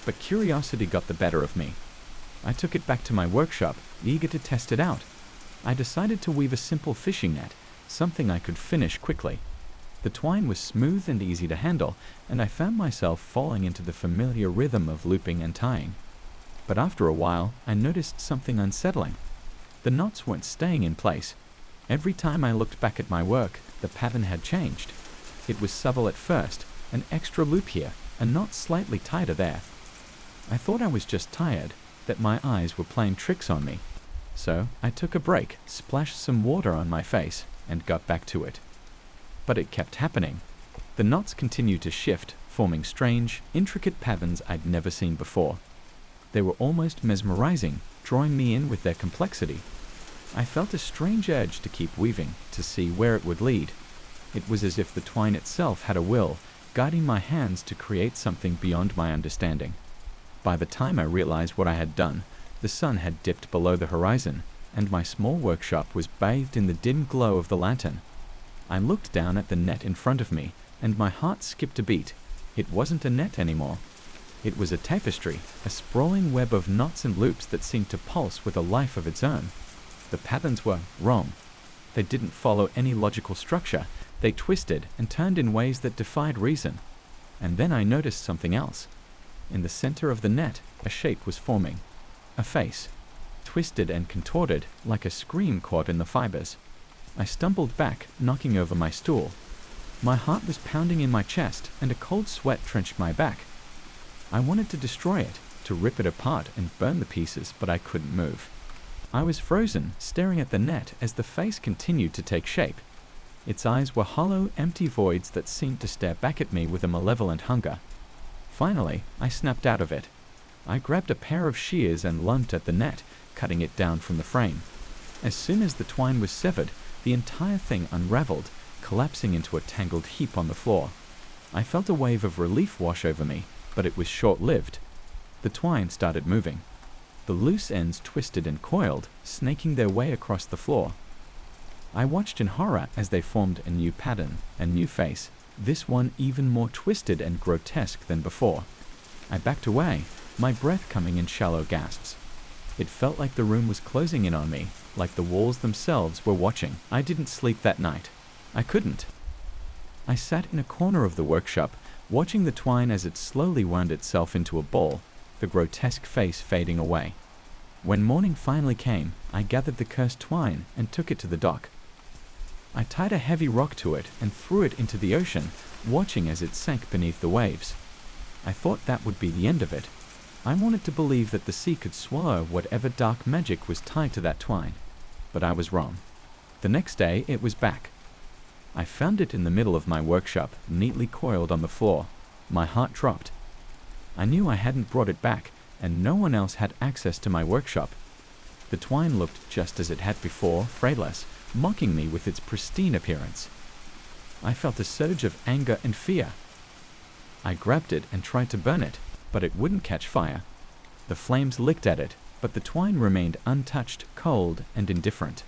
but curiosity got the better of me. I took it back to my workshop, eager to test it out. I decided to weave a simple fishing net, something I could finish quickly. The twine was smooth and easy to handle, and I found myself falling into the familiar rhythm of looping and tying. But after a while, I noticed something unsettling. The knots weren't staying in place. Every time I looked back at my work, the pattern had changed. It was subtle at first, an extra loop here, a knot slightly tighter there. I thought I was just tired, that my eyes were playing tricks on me. So I took a break, splashed some water on my face, and got back to it. But it kept happening. The knots continued to shift, forming strange, intricate patterns I'd never seen before. They were almost mesmerizing, drawing me in with their complexity. I felt a strange urge to keep weaving, to see where it would lead. It was as if the twine itself had a will, guiding my hands to create something beyond my understanding. By the time I realized what I had done, the sun had dipped below the horizon, and my small workshop was bathed in the dim glow of the lantern. I looked down at the net in front of me, and my heart skipped a beat. It wasn't a net anymore. It was a tapestry, a sprawling web of knots and loops that seemed to pulse with a life of its own. The patterns were wrong. They didn't follow any logical structure. They twisted and turned in ways that defied reason. And then I noticed something else. In the center of the net, a shape was forming. A face, twisted and contorted like a scream caught in the fibers. I stumbled back, knocking over my stool. My heart was pounding in my chest, and a cold sweat trenched my back. I wanted to destroy it, to rip it apart and burn the pieces, but I couldn't move. I was frozen, staring at the net as the face continued to take shape. Its eyes were hollow, empty voids that seemed to stare back at me with a malevolent hunger. Finally, I snapped out of it. I grabbed a pair of shears and lunged at the net, cutting it down from the frame. As soon as the twine was severed, the entire thing unraveled, collapsing into a tangled heap on the floor. I felt a wave of relief wash over me, but it was short-lived. The twine started moving. The loose ends twisted and coiled, snaking their way across the floor. I watched in horror as they formed a new pattern, a new face, this one even more twisted and grotesque than before. I backed away, my breath coming in shallow gasps. It felt like the room was closing in on me, like the walls themselves were watching. I didn't sleep that night. I couldn't. I sat in a corner of the workshop, watching the twine as it slowly wound itself into a ball, the grotesque face fading away. When morning finally came, I gathered the cursed twine and took it to the dock. I tied a heavy rock to it and threw it into the ocean, watching as it sank beneath the waves. I thought that would be the end of it. I wanted to believe that the sea could swallow whatever dark magic was tied to that twine. But I was wrong. The next day, it was back. I found it in the middle of my workshop, neatly coiled on the floor. My heart dropped. I knew I hadn't brought it back, and no one else had access to my workshop. The twine looked just as it had before, frayless, mocking me with its pristine appearance. I felt a surge of anger and fear. I grabbed it and tried to burn it, but it wouldn't catch fire. The flames licked at it, but the twine remained untouched, cold, and indifferent.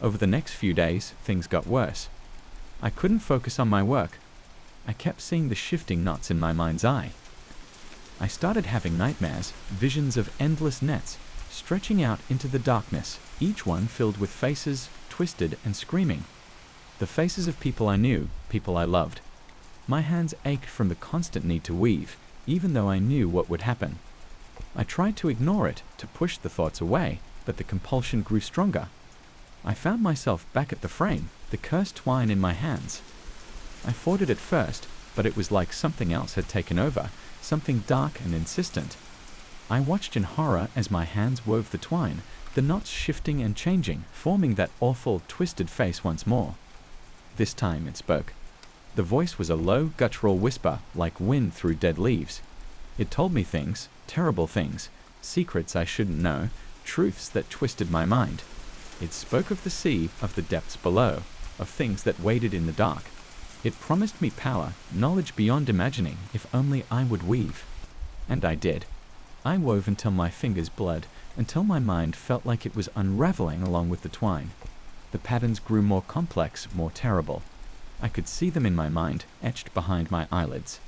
Over the next few days, things got worse. I couldn't focus on my work. I kept seeing the shifting knots in my mind's eye. I started having nightmares, visions of endless nets, stretching out into the darkness, each one filled with faces, twisted and screaming. The faces of people I knew, people I loved. My hands ached from the constant need to weave, even though I knew what would happen. I tried to ignore it, to push the thoughts away, but the compulsion grew stronger. I found myself back at the frame, the cursed twine in my hands. I fought it at first, but it was like something else had taken over, something dark and insistent. I watched in horror as my hands wove the twine, the knots shifting and changing, forming that awful, twisted face once more. This time it spoke. The voice was a low, guttural whisper, like wind through dead leaves. It told me things, terrible things, secrets I shouldn't know, truths that twisted my mind. It spoke of the sea, of the depths below, of things that waited in the dark. It promised me power, knowledge beyond imagining, if only I would weave. And I did. I wove until my fingers bled, until my mind felt like it was unraveling along with the twine. The patterns grew more complex, more terrible. I could see them in my mind, etched behind my eyelids.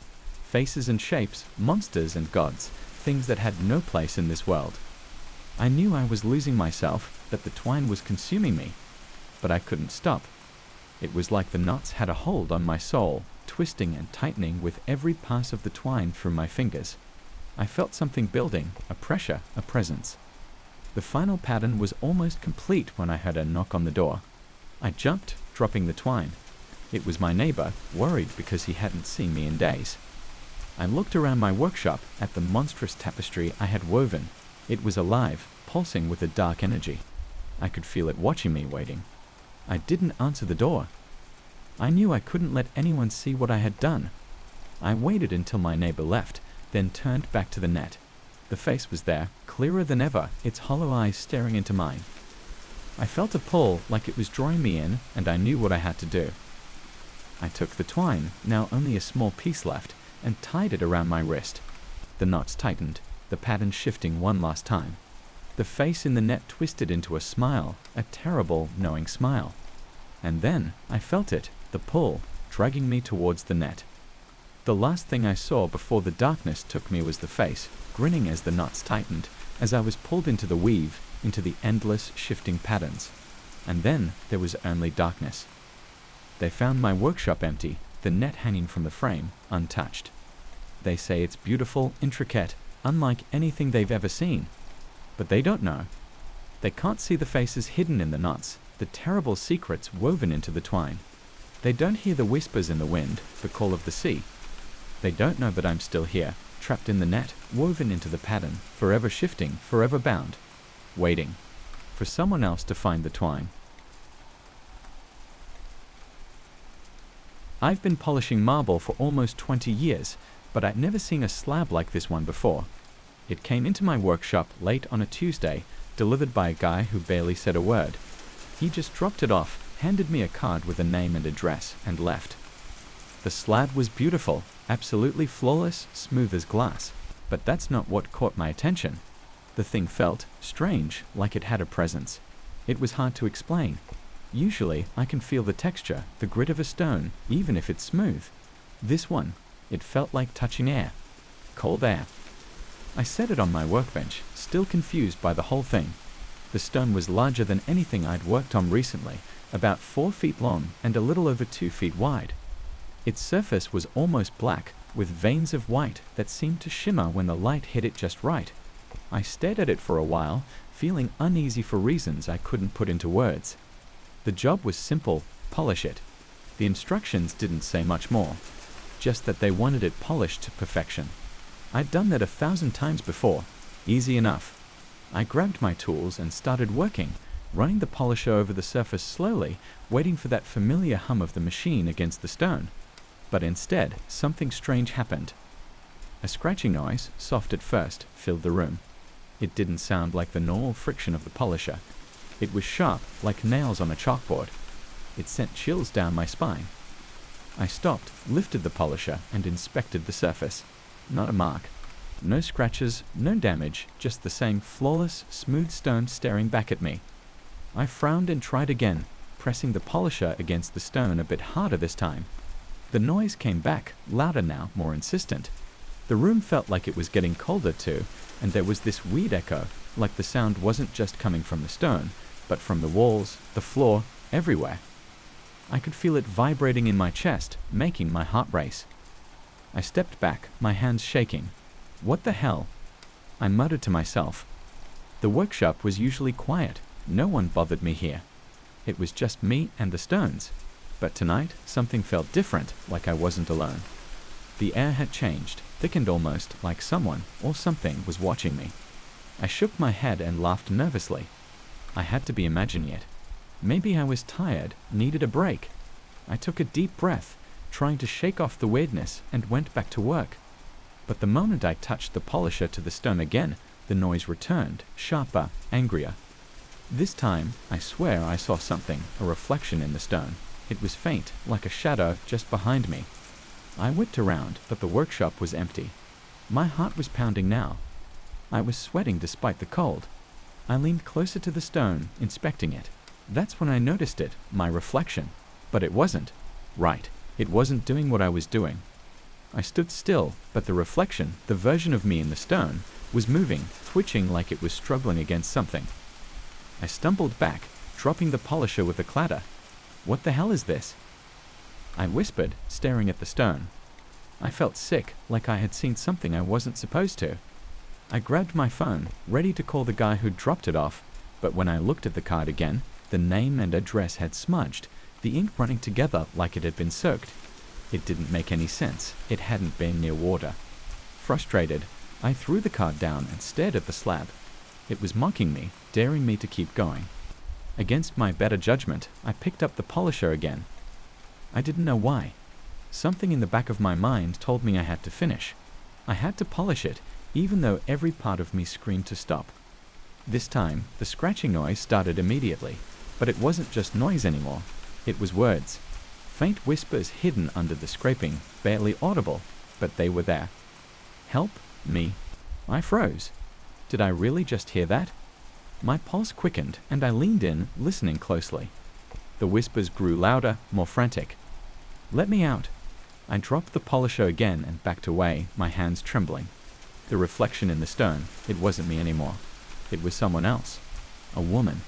Faces and shapes, monsters and gods, things that had no place in this world. I knew I was losing myself, that the twine was consuming me, but I couldn't stop. It was like the knots had a hold on my soul, twisting and tightening with every pass of the twine through my fingers. I felt something building, a pressure, a presence. The final pattern was almost complete when I heard a knock on the door. I jumped, dropping the twine. It was my neighbor, worried because he hadn't seen me in days. I looked around my workshop at the monstrous tapestry I had woven. It was alive, pulsing with a dark energy. I could feel it watching me, waiting. I didn't answer the door. I knew I couldn't let anyone see what I had done. I waited until my neighbor left, then turned back to the net. The face was there, clearer than ever, its hollow eyes staring into mine. I felt a pull, like it was drawing me in, and I knew what I had to do. I took the twine, now only a small piece left, and tied it around my wrist. The knots tightened, the pattern shifting one last time. The face in the net twisted into a smile, a terrible, knowing smile. And then I felt it, the pull, dragging me towards the net. The last thing I saw before the darkness took me was the face, grinning as the knots tightened, as I was pulled into the weave, into the endless, shifting patterns. And then there was only darkness. They found my workshop empty, the net hanging from the frame, untouched. They say it's beautiful, intricate, unlike anything they've ever seen. But they don't know. They can't see the faces hidden in the knots, the terrible secrets woven into the twine. They don't hear the whispers in the wind, the call of the sea. They don't know that I'm still here, trapped in the net, woven into the pattern, forever shifting, forever bound, waiting for someone else to find the twine. I've been polishing marble for almost 20 years, but I'd never seen a slab like this one before. It came into my workshop late on a Tuesday, delivered by a guy who barely said a word. He just dropped it off, handed me a card with a name and address, and left. The slab was beautiful, absolutely flawless, smooth as glass. But that's not what caught my attention. The thing felt strange, like it had a presence. It was hard to explain. Usually, I can feel the texture, the grit of a stone, even if it's smooth. This one, it felt like touching air. Cold air. I set it on my workbench, still confused by the whole thing. The stone was larger than anything I'd worked on recently, about 4 feet long and a little over 2 feet wide. Its surface was almost black, with veins of white that seemed to shimmer when the light hit it just right. I stared at it for a while, feeling uneasy for reasons I couldn't put into words. The job was simple: polish it. The instructions didn't say much more, just that they wanted it polished to perfection. I'd done that 1,000 times before. Easy enough. I grabbed my tools and started working, running the polisher over the surface slowly, waiting for that familiar hum of the machine against the stone. But instead, something strange happened. A scratching noise, soft at first, filled the room. It didn't sound like the normal friction of the polisher. It was sharp, like nails on a chalkboard. It sent chills down my spine. I stopped, lifted the polisher, and inspected the surface. Not a mark. No scratches, no damage, just the same flawless, smooth stone staring back at me. I frowned and tried again, pressing the polisher against the stone a bit harder this time. The noise came back, louder now, more insistent. The room felt like it was getting colder too, and there was this weird echo, like the sound wasn't just coming from the stone, but from the walls, the floor, everywhere. I could feel it vibrating in my chest, making my heart race. I stepped back, my hands shaking. What the hell? I muttered to myself. The workshop was usually quiet. No one bothered me here. It was just me and the stones. But tonight, something felt different, like I wasn't alone. The air had changed, thickened almost, like someone or something was watching me. I shook my head and laughed nervously. I had to be imagining it. Maybe I was tired, needed a break. I took a deep breath, trying to shake off the weirdness, and went back to work. But the moment I touched the polisher to the stone again, the noise returned, sharper, angrier. This time, I swear I saw something, a reflection in the stone. It was faint, like a shadow, just behind me. I whipped around, but the workshop was empty. My heart was pounding now. I was sweating despite the cold. I leaned closer to the stone, inspecting it. That's when I noticed it, my reflection. But it wasn't. Right, it wasn't doing what I was doing. I stood still, but the reflection, the version of me in the stone, was moving, twitching like it was struggling against something. I stumbled back, dropping the polisher with a clatter. What the hell is this? I whispered, staring at the stone. I felt sick, like I had seen something I wasn't supposed to. I grabbed my phone, ready to call the guy who'd dropped it off, but when I looked at the card again, the name and address had smudged, the ink running together like it had been soaked. It didn't make any sense. It hadn't been near water. Frustrated, I threw the card down and stared at the slab. It was mocking me, daring me to keep going. Against my better judgment, I picked up the polisher again. I didn't know why. Something in the back of my mind told me I had to finish. I had to polish it, even though every part of me screamed to stop. This time, the scratching noise started immediately, but it wasn't just noise anymore. It was words. Faint whispers hidden under the scraping, barely audible, but they were there. Help me. I froze. Did I really just hear that? My pulse quickened, and I leaned in, listening closely. The whispers grew louder, more frantic. Let me out. I dropped the polisher again and backed away, my hands trembling. The reflection in the stone, it wasn't me anymore. It was someone else. A woman.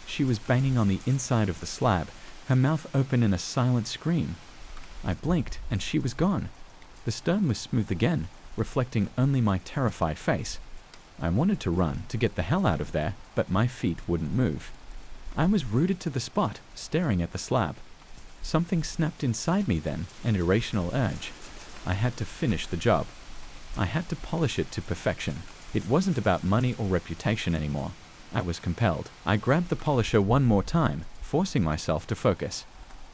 She was banging on the inside of the slab, her mouth open in a silent scream. I blinked, and she was gone. The stone was smooth again, reflecting only my terrified face. I wanted to run, to get the hell out of there, but my feet wouldn't move. I was rooted to the spot, staring at the slab. Something snapped inside me then, an irrational urge. I had to finish the job. I had to polish it to perfection. It wasn't about money or reputation anymore. I was compelled. I grabbed the polisher one more time, forcing myself to focus.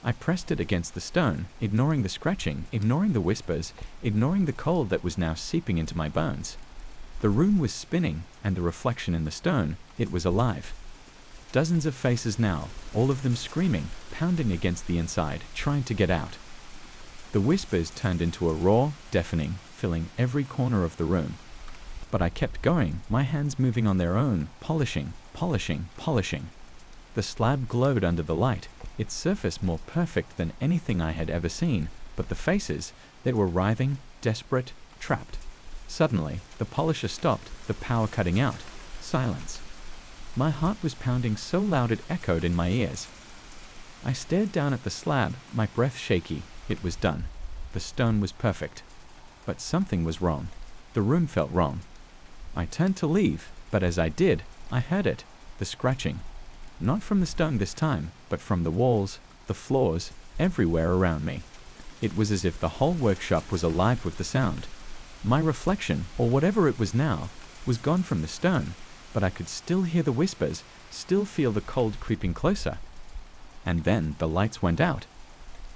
I pressed it against the stone, ignoring the scratching, ignoring the whispers, ignoring the cold that was now seeping into my bones. The room was spinning, and the reflection in the stone, it was alive. Dozens of faces now, all of them screaming, pounding against the inside, trying to get out. The whispers turned into a roar, deafening, filling every corner of the room. But I kept going, my hands moving on their own, polishing, polishing, polishing. The slab glowed under the light. its surface more perfect than anything I had ever seen, but the faces, they were writhing, desperate, trapped. Suddenly, the polisher stopped, the power cutting out. Silence. My heart was pounding so loud it echoed in my ears. I stared down at the slab, my breath shaky. It was done. The stone was perfect. But something was wrong. The room felt wrong. I turned to leave, but as I did, I heard it, the scratching. Not from the stone this time, but from the walls, the floors, everywhere around me. It was as if the whole workshop was alive with the sound. My reflection, or whatever it was now, was gone from the stone, but I could still hear the whispers, still feel the cold creeping closer. And then the lights went out.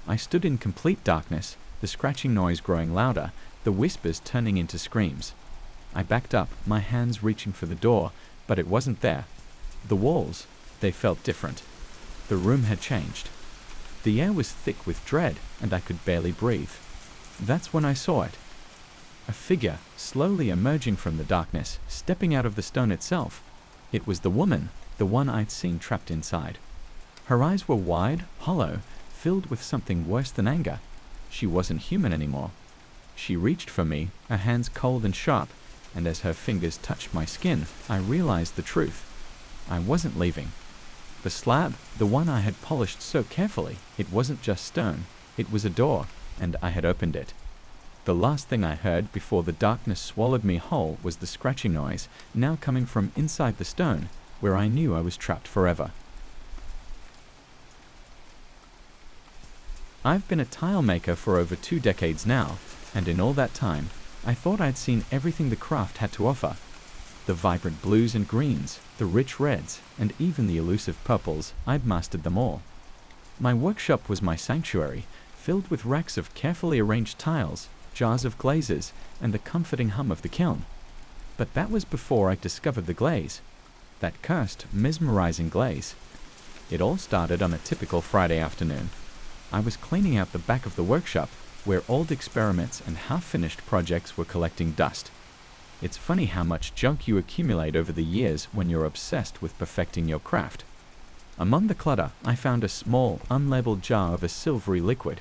I stood in complete darkness, the scratching noise growing louder, the whispers turning into screams. I backed up, my hands reaching for the door, but it wasn't there. The walls, they felt different. The room had changed. The air was thick with dread, and I could barely breathe. That's when I saw it. A figure, slowly emerging from the darkness, stepping out of the stone itself. It was the woman, the one I'd seen trapped inside. Her eyes were wide, hollow, filled with something worse than anger. She wasn't human anymore. She reached for me, her hands cold and sharp, and as her fingers touched my skin, I realized the truth. I wasn't leaving. The slab, the one I had polished so carefully, it wasn't just stone, it was a door, and I had opened it. The last thing I heard before the darkness swallowed me whole was the scratching noise, now coming from inside the stone, where I knew I was trapped forever. I've been a tile maker for over 2 decades now, and in all that time, I thought I'd seen everything the craft had to offer. The vibrant blues and greens, the rich reds, and even the elusive purples, I'd mastered them all. My workshop was my sanctuary, filled with racks of carefully arranged tiles, jars of glazes, and the comforting hum of the kiln. But that was before I discovered the glaze. That cursed, mesmerizing glaze. It all started on a typical Friday afternoon. I was cleaning out the back of the workshop, where old experiments and half-finished projects were collecting dust. It's funny how much junk you accumulate over the years when you're obsessed with perfecting your craft. Among the clutter, I found a small, unlabeled jar of a silvery liquid.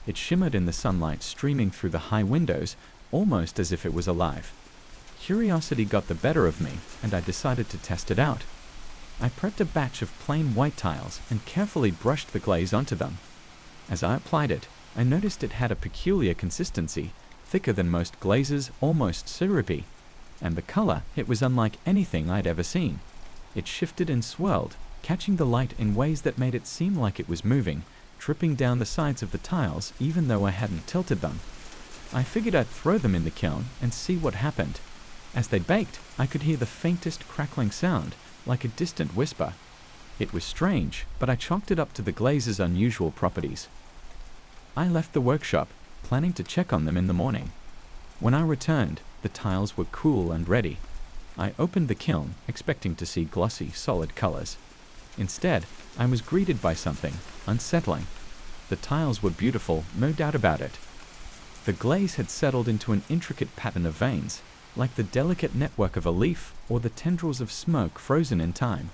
It shimmered in the sunlight streaming through the high windows, almost as if it was alive. Curiosity got the better of me, and I decided to test it out. I prepped a batch of plain white tiles and carefully brushed the glaze onto them. As I applied it, I noticed it had a peculiar consistency, thicker than most glazes, almost syrupy. And the color, it was unlike anything I'd ever seen. It shifted and swirled, catching the light in ways that made it seem like it was moving, tripping down the sides of the tiles even though I hadn't tilted them. I figured I'd throw them in the kiln and see what happened. As they baked, I could hear the faintest crackling sound, like a distant whisper. It was strange, but I chalked it up to the glaze's unusual properties. I left the workshop, planning to check on them in the morning. When I returned, the tiles were cool and ready. I opened the kiln, expecting to see glossy, solid colors. Instead, I was greeted by something unsettling. The tiles were beautiful, no doubt about it. The glaze had settled into an intricate pattern of veins, like the delicate network of a leaf or the tendrils of smoke frozen in time.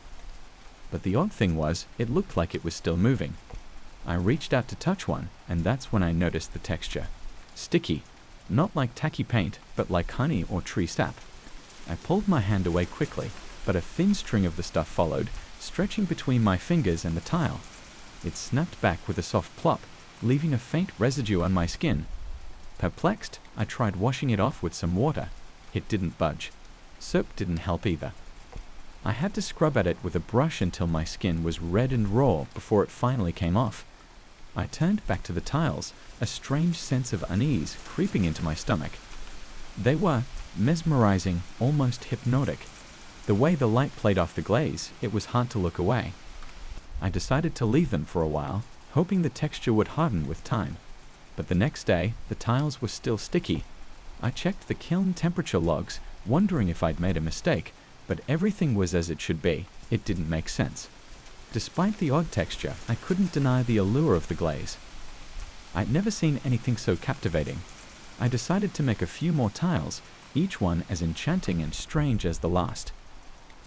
But the odd thing was, it looked like it was still moving. I reached out to touch one, and that's when I noticed the texture. Sticky, not like tacky paint, but like honey or tree sap. I pulled my hand away quickly, but a thin string of the stuff followed, stretching between my fingers and the tile. It snapped back with a soft plop, leaving a faint residue on my skin. Perplexed, I tried washing it off with some water. It didn't budge. Soap didn't help either. I had to scrub at it with a brush until my skin was red and raw before it finally came off. I turned back to the tiles, a strange sense of unease creeping into my stomach. They were mesmerizing, almost hypnotic. The way the light played off the glaze, it was hard to look away. I decided to leave them for a while, hoping the texture would harden with time. But the next day, the tiles were still sticky. I checked the kiln temperature logs, wondering if I'd made a mistake, but everything was as it should be. It didn't make sense. Despite the odd texture, I couldn't deny the allure of the glaze. I'd never seen anything so captivating. I decided to make a few more tiles, each one as enchanting and strange as the last.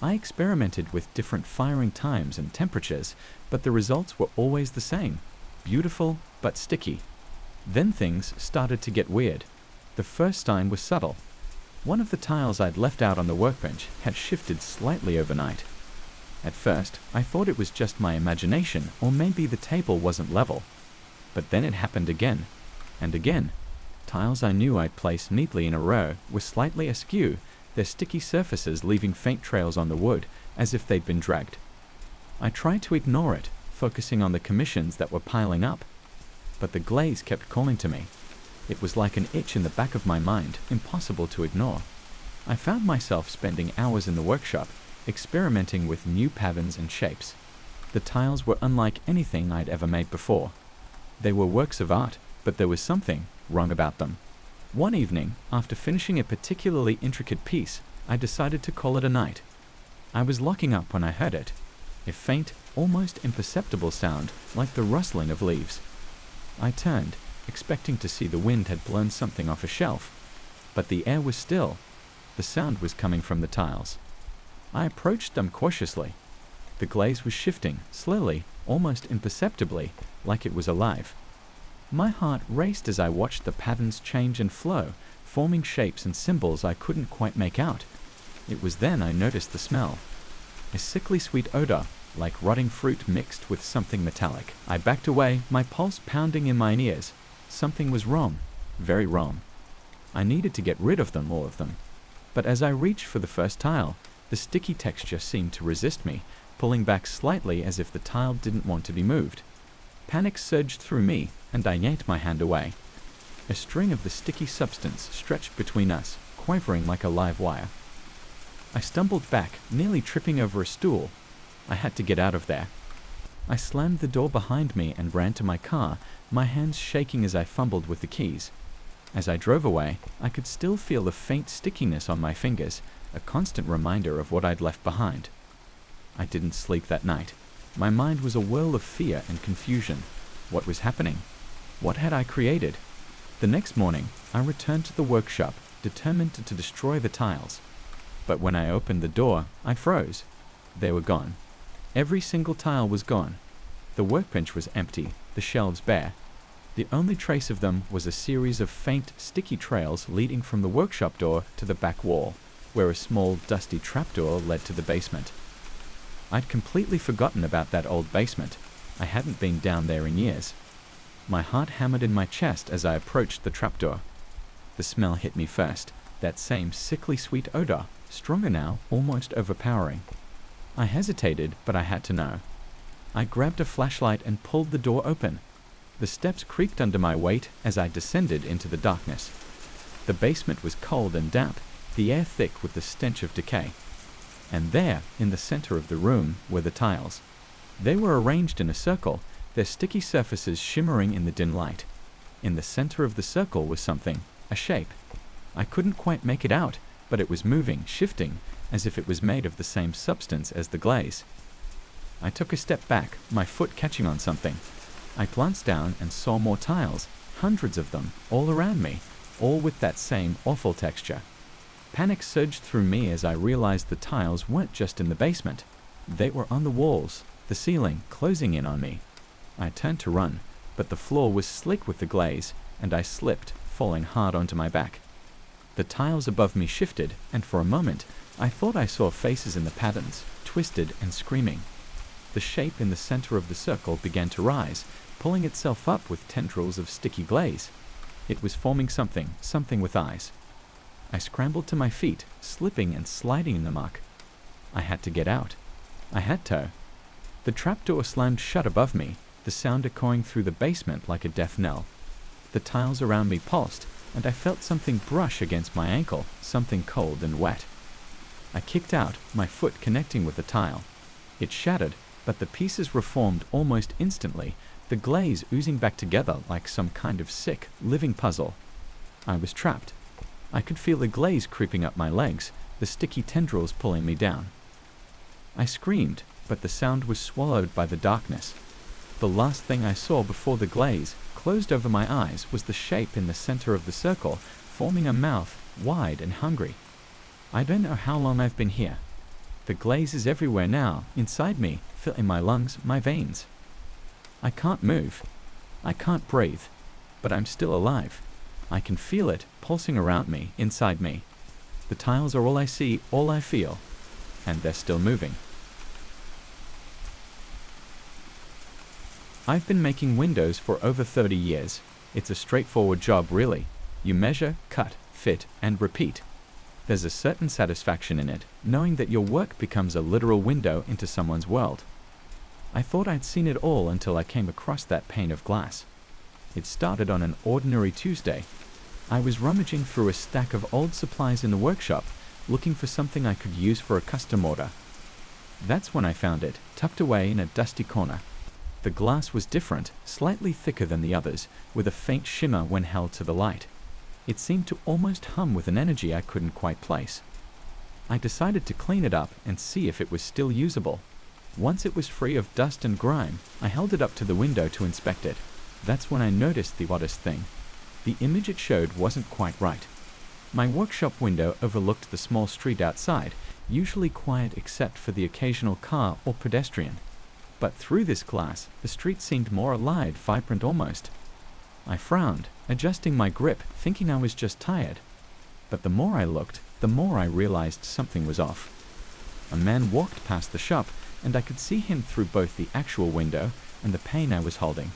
I experimented with different firing times and temperatures, but the results were always the same: beautiful but sticky. Then things started to get weird. The first sign was subtle. One of the tiles I'd left out on the workbench had shifted slightly overnight. At first, I thought it was just my imagination, or maybe the table wasn't level. But then it happened again, and again. Tiles I knew I'd placed neatly in a row were slightly askew, their sticky surfaces leaving faint trails on the wood, as if they'd been dragged. I tried to ignore it, focusing on the commissions that were piling up. But the glaze kept calling to me. It was like an itch in the back of my mind, impossible to ignore. I found myself spending hours in the workshop, experimenting with new patterns and shapes. The tiles were unlike anything I'd ever made before. They were works of art, but there was something wrong about them. One evening, after finishing a particularly intricate piece, I decided to call it a night. I was locking up when I heard it, a faint, almost imperceptible sound like the rustling of leaves. I turned, expecting to see the wind had blown something off a shelf, but the air was still. The sound was coming from the tiles. I approached them cautiously. The glaze was shifting, slowly, almost imperceptibly, like it was alive. My heart raced as I watched the patterns change and flow, forming shapes and symbols I couldn't quite make out. It was then I noticed the smell. A sickly sweet odor, like rotting fruit mixed with something metallic. I backed away, my pulse pounding in my ears. Something was wrong, very wrong. I needed to get rid of them, all of them. But as I reached for the first tile, the sticky texture seemed to resist me, pulling back slightly as if the tile didn't want to be moved. Panic surged through me, and I yanked my hand away. A string of the sticky substance stretched between us, quivering like a live wire. I stumbled back, nearly tripping over a stool. I had to get out of there. I slammed the door behind me and ran to my car, my hands shaking as I fumbled with the keys. As I drove away, I could still feel the faint stickiness on my fingers, a constant reminder of what I'd left behind. I didn't sleep that night. My mind was a whirl of fear and confusion. What was happening? What had I created? The next morning, I returned to the workshop, determined to destroy the tiles. But when I opened the door, I froze. They were gone. Every single tile was gone. The workbench was empty, the shelves bare. The only trace of them was a series of faint, sticky trails leading from the workshop door to the back wall, where a small, dusty trapdoor led to the basement. I'd completely forgotten about that old basement. I hadn't been down there in years. My heart hammered in my chest as I approached the trapdoor. The smell hit me first, that same sickly sweet odor, stronger now, almost overpowering. I hesitated, but I had to know. I grabbed a flashlight and pulled the door open. The steps creaked under my weight as I descended into the darkness. The basement was cold and damp, the air thick with the stench of decay. And there, in the center of the room, were the tiles. They were arranged in a circle, their sticky surfaces shimmering in the dim light. In the center of the circle was something, a shape. I couldn't quite make it out, but it was moving, shifting, as if it was made of the same substance as the glaze. I took a step back, my foot catching on something. I glanced down and saw more tiles, hundreds of them, all around me, all with that same awful texture. Panic surged through me as I realized the tiles weren't just in the basement. They were on the walls, the ceiling, closing in on me. I turned to run, but the floor was slick with the glaze, and I slipped, falling hard onto my back. The tiles above me shifted, and for a moment, I thought I saw faces in the patterns, twisted and screaming. The shape in the center of the circle began to rise, pulling itself up with tendrils of sticky glaze. It was forming something with eyes. I scrambled to my feet, slipping and sliding in the muck. I had to get out. I had to. The trapdoor slammed shut above me, the sound echoing through the basement like a death knell. The tiles around me pulsed, and I felt something brush against my ankle, something cold and wet. I kicked out, my foot connecting with the tile. It shattered, but the pieces reformed almost instantly, the glaze oozing back together like some kind of sick, living puzzle. I was trapped. I could feel the glaze creeping up my legs, the sticky tendrils pulling me down. I screamed, but the sound was swallowed by the darkness. The last thing I saw before the glaze closed over my eyes was the shape in the center of the circle, forming a mouth, wide and hungry. I don't know how long I've been here. The glaze is everywhere now, inside me, filling my lungs, my veins. I can't move. I can't breathe. But I'm still alive. I can feel it pulsing around me, inside me. The tiles are all I see, all I feel. And they're still moving. I've been making windows for over 30 years. It's a straightforward job, really. You measure, cut, fit, and repeat. There's a certain satisfaction in it, knowing that your work becomes a literal window into someone's world. I thought I'd seen it all until I came across that pane of glass. It started on an ordinary Tuesday. I was rummaging through a stack of old supplies in the workshop, looking for something I could use for a custom order. That's when I found it, tucked away in a dusty corner. The glass was different, slightly thicker than the others, with a faint shimmer when held to the light. It seemed to almost hum with an energy I couldn't quite place. I decided to clean it up and see if it was still usable. Once it was free of dust and grime, I held it up to the window to inspect it. That's when I noticed the oddest thing. The image it showed wasn't quite right. My workshop window overlooked the small street outside, usually quiet except for the occasional car or pedestrian. But through this glass, the street seemed more alive, vibrant almost. I frowned, adjusting my grip, thinking I was just tired. But the more I looked, the more I realized something was off. A man walked past the shop, and I could see him through both the actual window and the pane I was holding.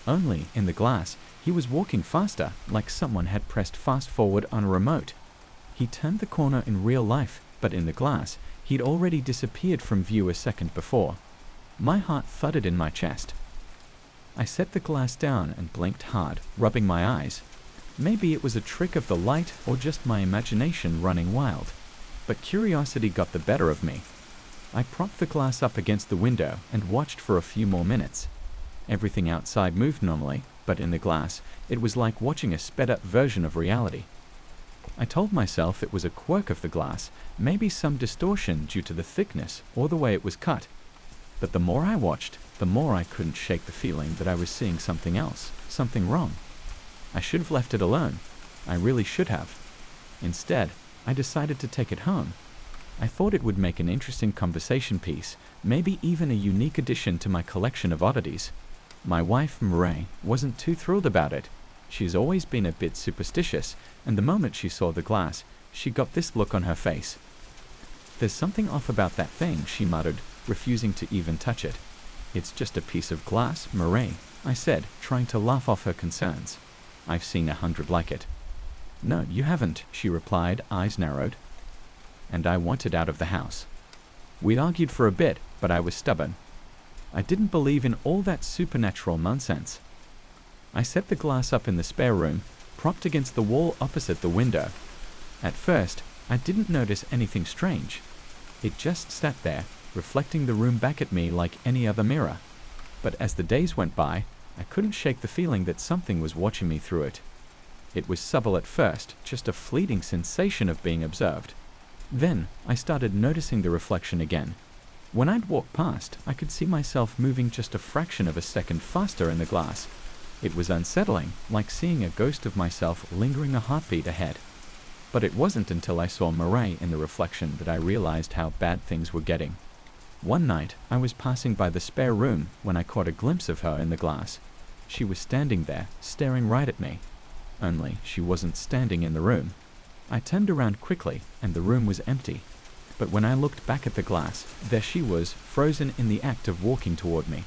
Only, in the glass, he was walking faster, like someone had pressed fast forward on a remote. He turned the corner in real life, but in the glass, he'd already disappeared from view a second before. My heart thudded in my chest. I set the glass down and blinked hard, rubbing my eyes. Maybe it was a trick of the light or just my imagination running wild. But curiosity got the better of me. I propped the glass up against the window and watched for a few more minutes. Everything outside moved normally, but in the glass, it was like watching a sped-up version of reality. I told myself it was a quirk of the glass, maybe some distortion due to the thickness or the way it was cut. But the more I watched, the more I couldn't shake the feeling that I was seeing something else, something wrong. I should have left it alone. I really should have. Instead, I decided to take it home. I thought it would make an interesting conversation piece, maybe even a unique addition to my collection of oddities. My wife, Murray, wasn't too thrilled about it. She's always been a bit superstitious, and the moment she saw the glass, she got this look on her face. "There's something off about that thing," she muttered, refusing to even touch it. "It's just a piece of glass, Murray," I said, trying to laugh off her concerns. "I've seen 100 like it." "No, you haven't," she replied, eyes narrowed. And I wanted out of the house. We argued for a bit, but I was stubborn. I didn't believe in all that supernatural nonsense. I set the glass up in the spare room, propped against the wall opposite the window. At first, I didn't notice anything strange. It just sat there, reflecting the room back at me like any other mirror. But as the days went by, I couldn't shake the feeling that something was watching me through it. It was subtle at first, just a fleeting sensation of being observed. Then, I started noticing the reflection again. When I'd walk past, I could see myself moving just a fraction of a second faster in the glass. It was unsettling, like seeing a ghost of myself lingering a heartbeat ahead. But it wasn't until I saw Murray in the reflection that I realized how bad things were getting. One night, I was passing by the spare room when I caught a glimpse of her in the glass. She was standing there, staring right at me. Only, she wasn't standing in the room. I turned around quickly, and the room was empty. But when I looked back at the glass, there she was, frozen in the act of walking toward me.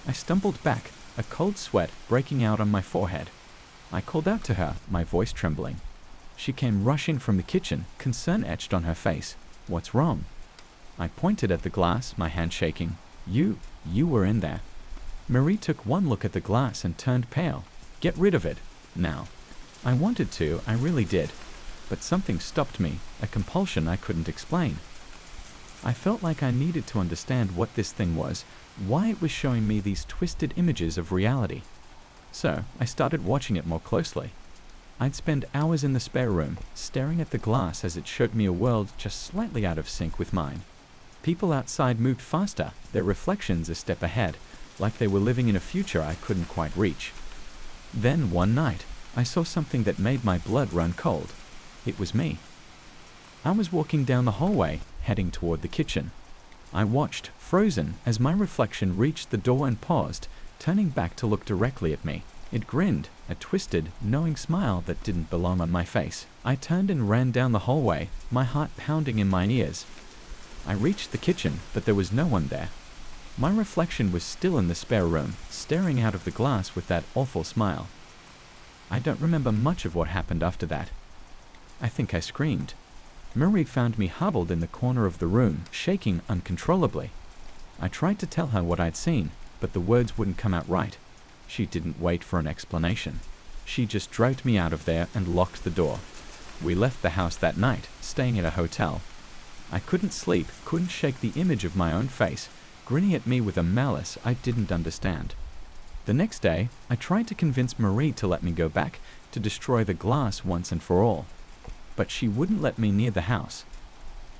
I stumbled back, a cold sweat breaking out on my forehead. I called out to her, my voice trembling. She came rushing from the kitchen, concern etched on her face. "What's wrong?" I pointed at the glass, my hand shaking. You were in there." Marie took one look at the glass and turned pale. "Get rid of it, now." I wanted to, I really did. But something stopped me, a compulsion I couldn't explain. I felt like I needed to understand what this thing was, why it was showing me these twisted images of reality. So I started watching it more closely. I'd spend hours in the spare room, staring at the glass as it showed me a world just slightly out of sync with mine. People outside moved faster, their reflections a step ahead, like they were living in a future I couldn't quite reach. Then one night, I saw something that made my blood run cold. It was me. I was walking down the hallway, heading toward the kitchen. I watched, frozen, as my reflection reached the door and paused, turning back to look directly at me. It grinned, a twisted, knowing smile that didn't belong on my face. I turned and ran down the hallway, my heart pounding in my ears. I reached the kitchen, but there was no one there. My reflection was still in the spare room, staring out of the glass with that awful smile. I don't remember much of what happened after that. I think I screamed. Marie found me huddled in the corner of the room, shaking uncontrollably. I tried to tell her what I'd seen, but the words wouldn't come out right. She didn't wait for an explanation. She just dragged me out of there and locked the door. We left the house that night, staying at a hotel. I couldn't sleep, couldn't shake the image of my own face, grinning at me with a malice I didn't understand. The next day, I tried to convince Marie to let me go back to destroy the glass once and for all. But she wouldn't let me near the house.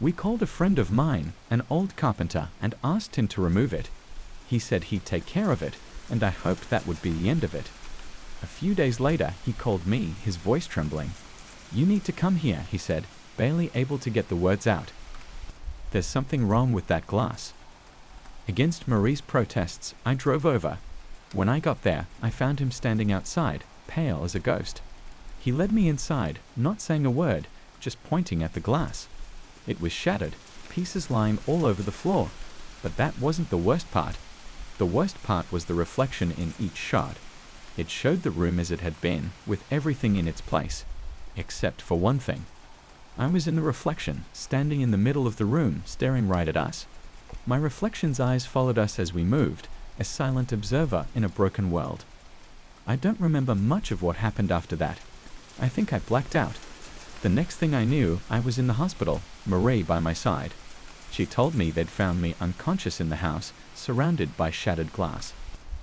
We called a friend of mine, an old carpenter, and asked him to remove it. He said he'd take care of it, and I hoped that would be the end of it. A few days later, he called me, his voice trembling. "You need to come here," he said, barely able to get the words out. "There's something wrong with that glass." Against Marie's protests, I drove over. When I got there, I found him standing outside, pale as a ghost. He led me inside, not saying a word, just pointing at the glass. It was shattered, pieces lying all over the floor. But that wasn't the worst part. The worst part was the reflection in each shot. It showed the room as it had been, with everything in its place. Except for one thing. I was in the reflection, standing in the middle of the room, staring right at us. My reflection's eyes followed us as we moved, a silent observer in a broken world. I don't remember much of what happened after that. I think I blacked out. The next thing I knew, I was in the hospital, Marie by my side. She told me they'd found me unconscious in the house, surrounded by shattered glass.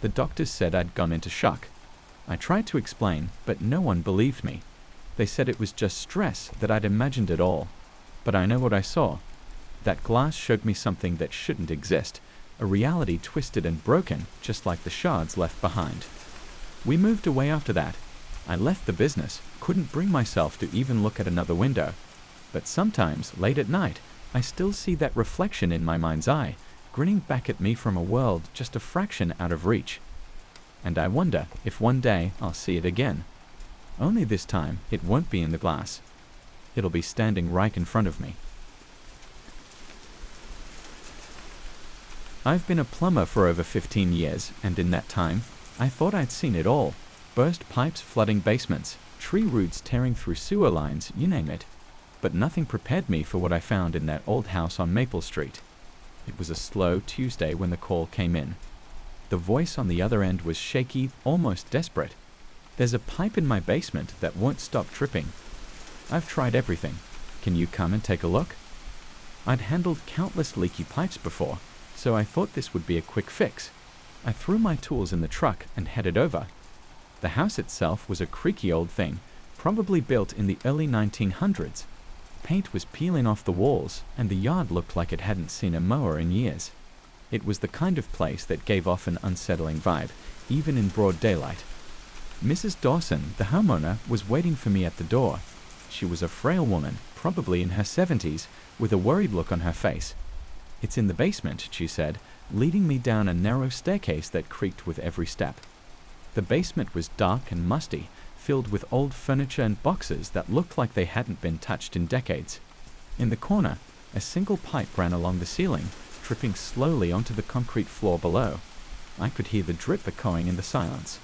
The doctors said I'd gone into shock. I tried to explain, but no one believed me. They said it was just stress, that I'd imagined it all. But I know what I saw. That glass showed me something that shouldn't exist, a reality twisted and broken, just like the shards left behind. We moved away after that. I left the business, couldn't bring myself to even look at another window. But sometimes, late at night, I still see that reflection in my mind's eye, grinning back at me from a world just a fraction out of reach. And I wonder if one day I'll see it again. Only this time, it won't be in the glass. It'll be standing right in front of me. I've been a plumber for over 15 years, and in that time, I thought I'd seen it all. Burst pipes flooding basements, tree roots tearing through sewer lines, you name it. But nothing prepared me for what I found in that old house on Maple Street. It was a slow Tuesday when the call came in. The voice on the other end was shaky, almost desperate. "There's a pipe in my basement that won't stop tripping. I've tried everything. Can you come and take a look?" I'd handled countless leaky pipes before, so I thought this would be a quick fix. I threw my tools in the truck and headed over. The house itself was a creaky old thing, probably built in the early 1900s. Paint was peeling off the walls, and the yard looked like it hadn't seen a mower in years. It was the kind of place that gave off an unsettling vibe, even in broad daylight. Mrs. Dawson, the homeowner, was waiting for me at the door. She was a frail woman, probably in her 70s, with a worried look on her face. "It's in the basement," she said, leading me down a narrow staircase that creaked with every step. The basement was dark and musty, filled with old furniture and boxes that looked like they hadn't been touched in decades. In the corner, a single pipe ran along the ceiling, dripping slowly onto the concrete floor below. I could hear the drip echoing in the silence.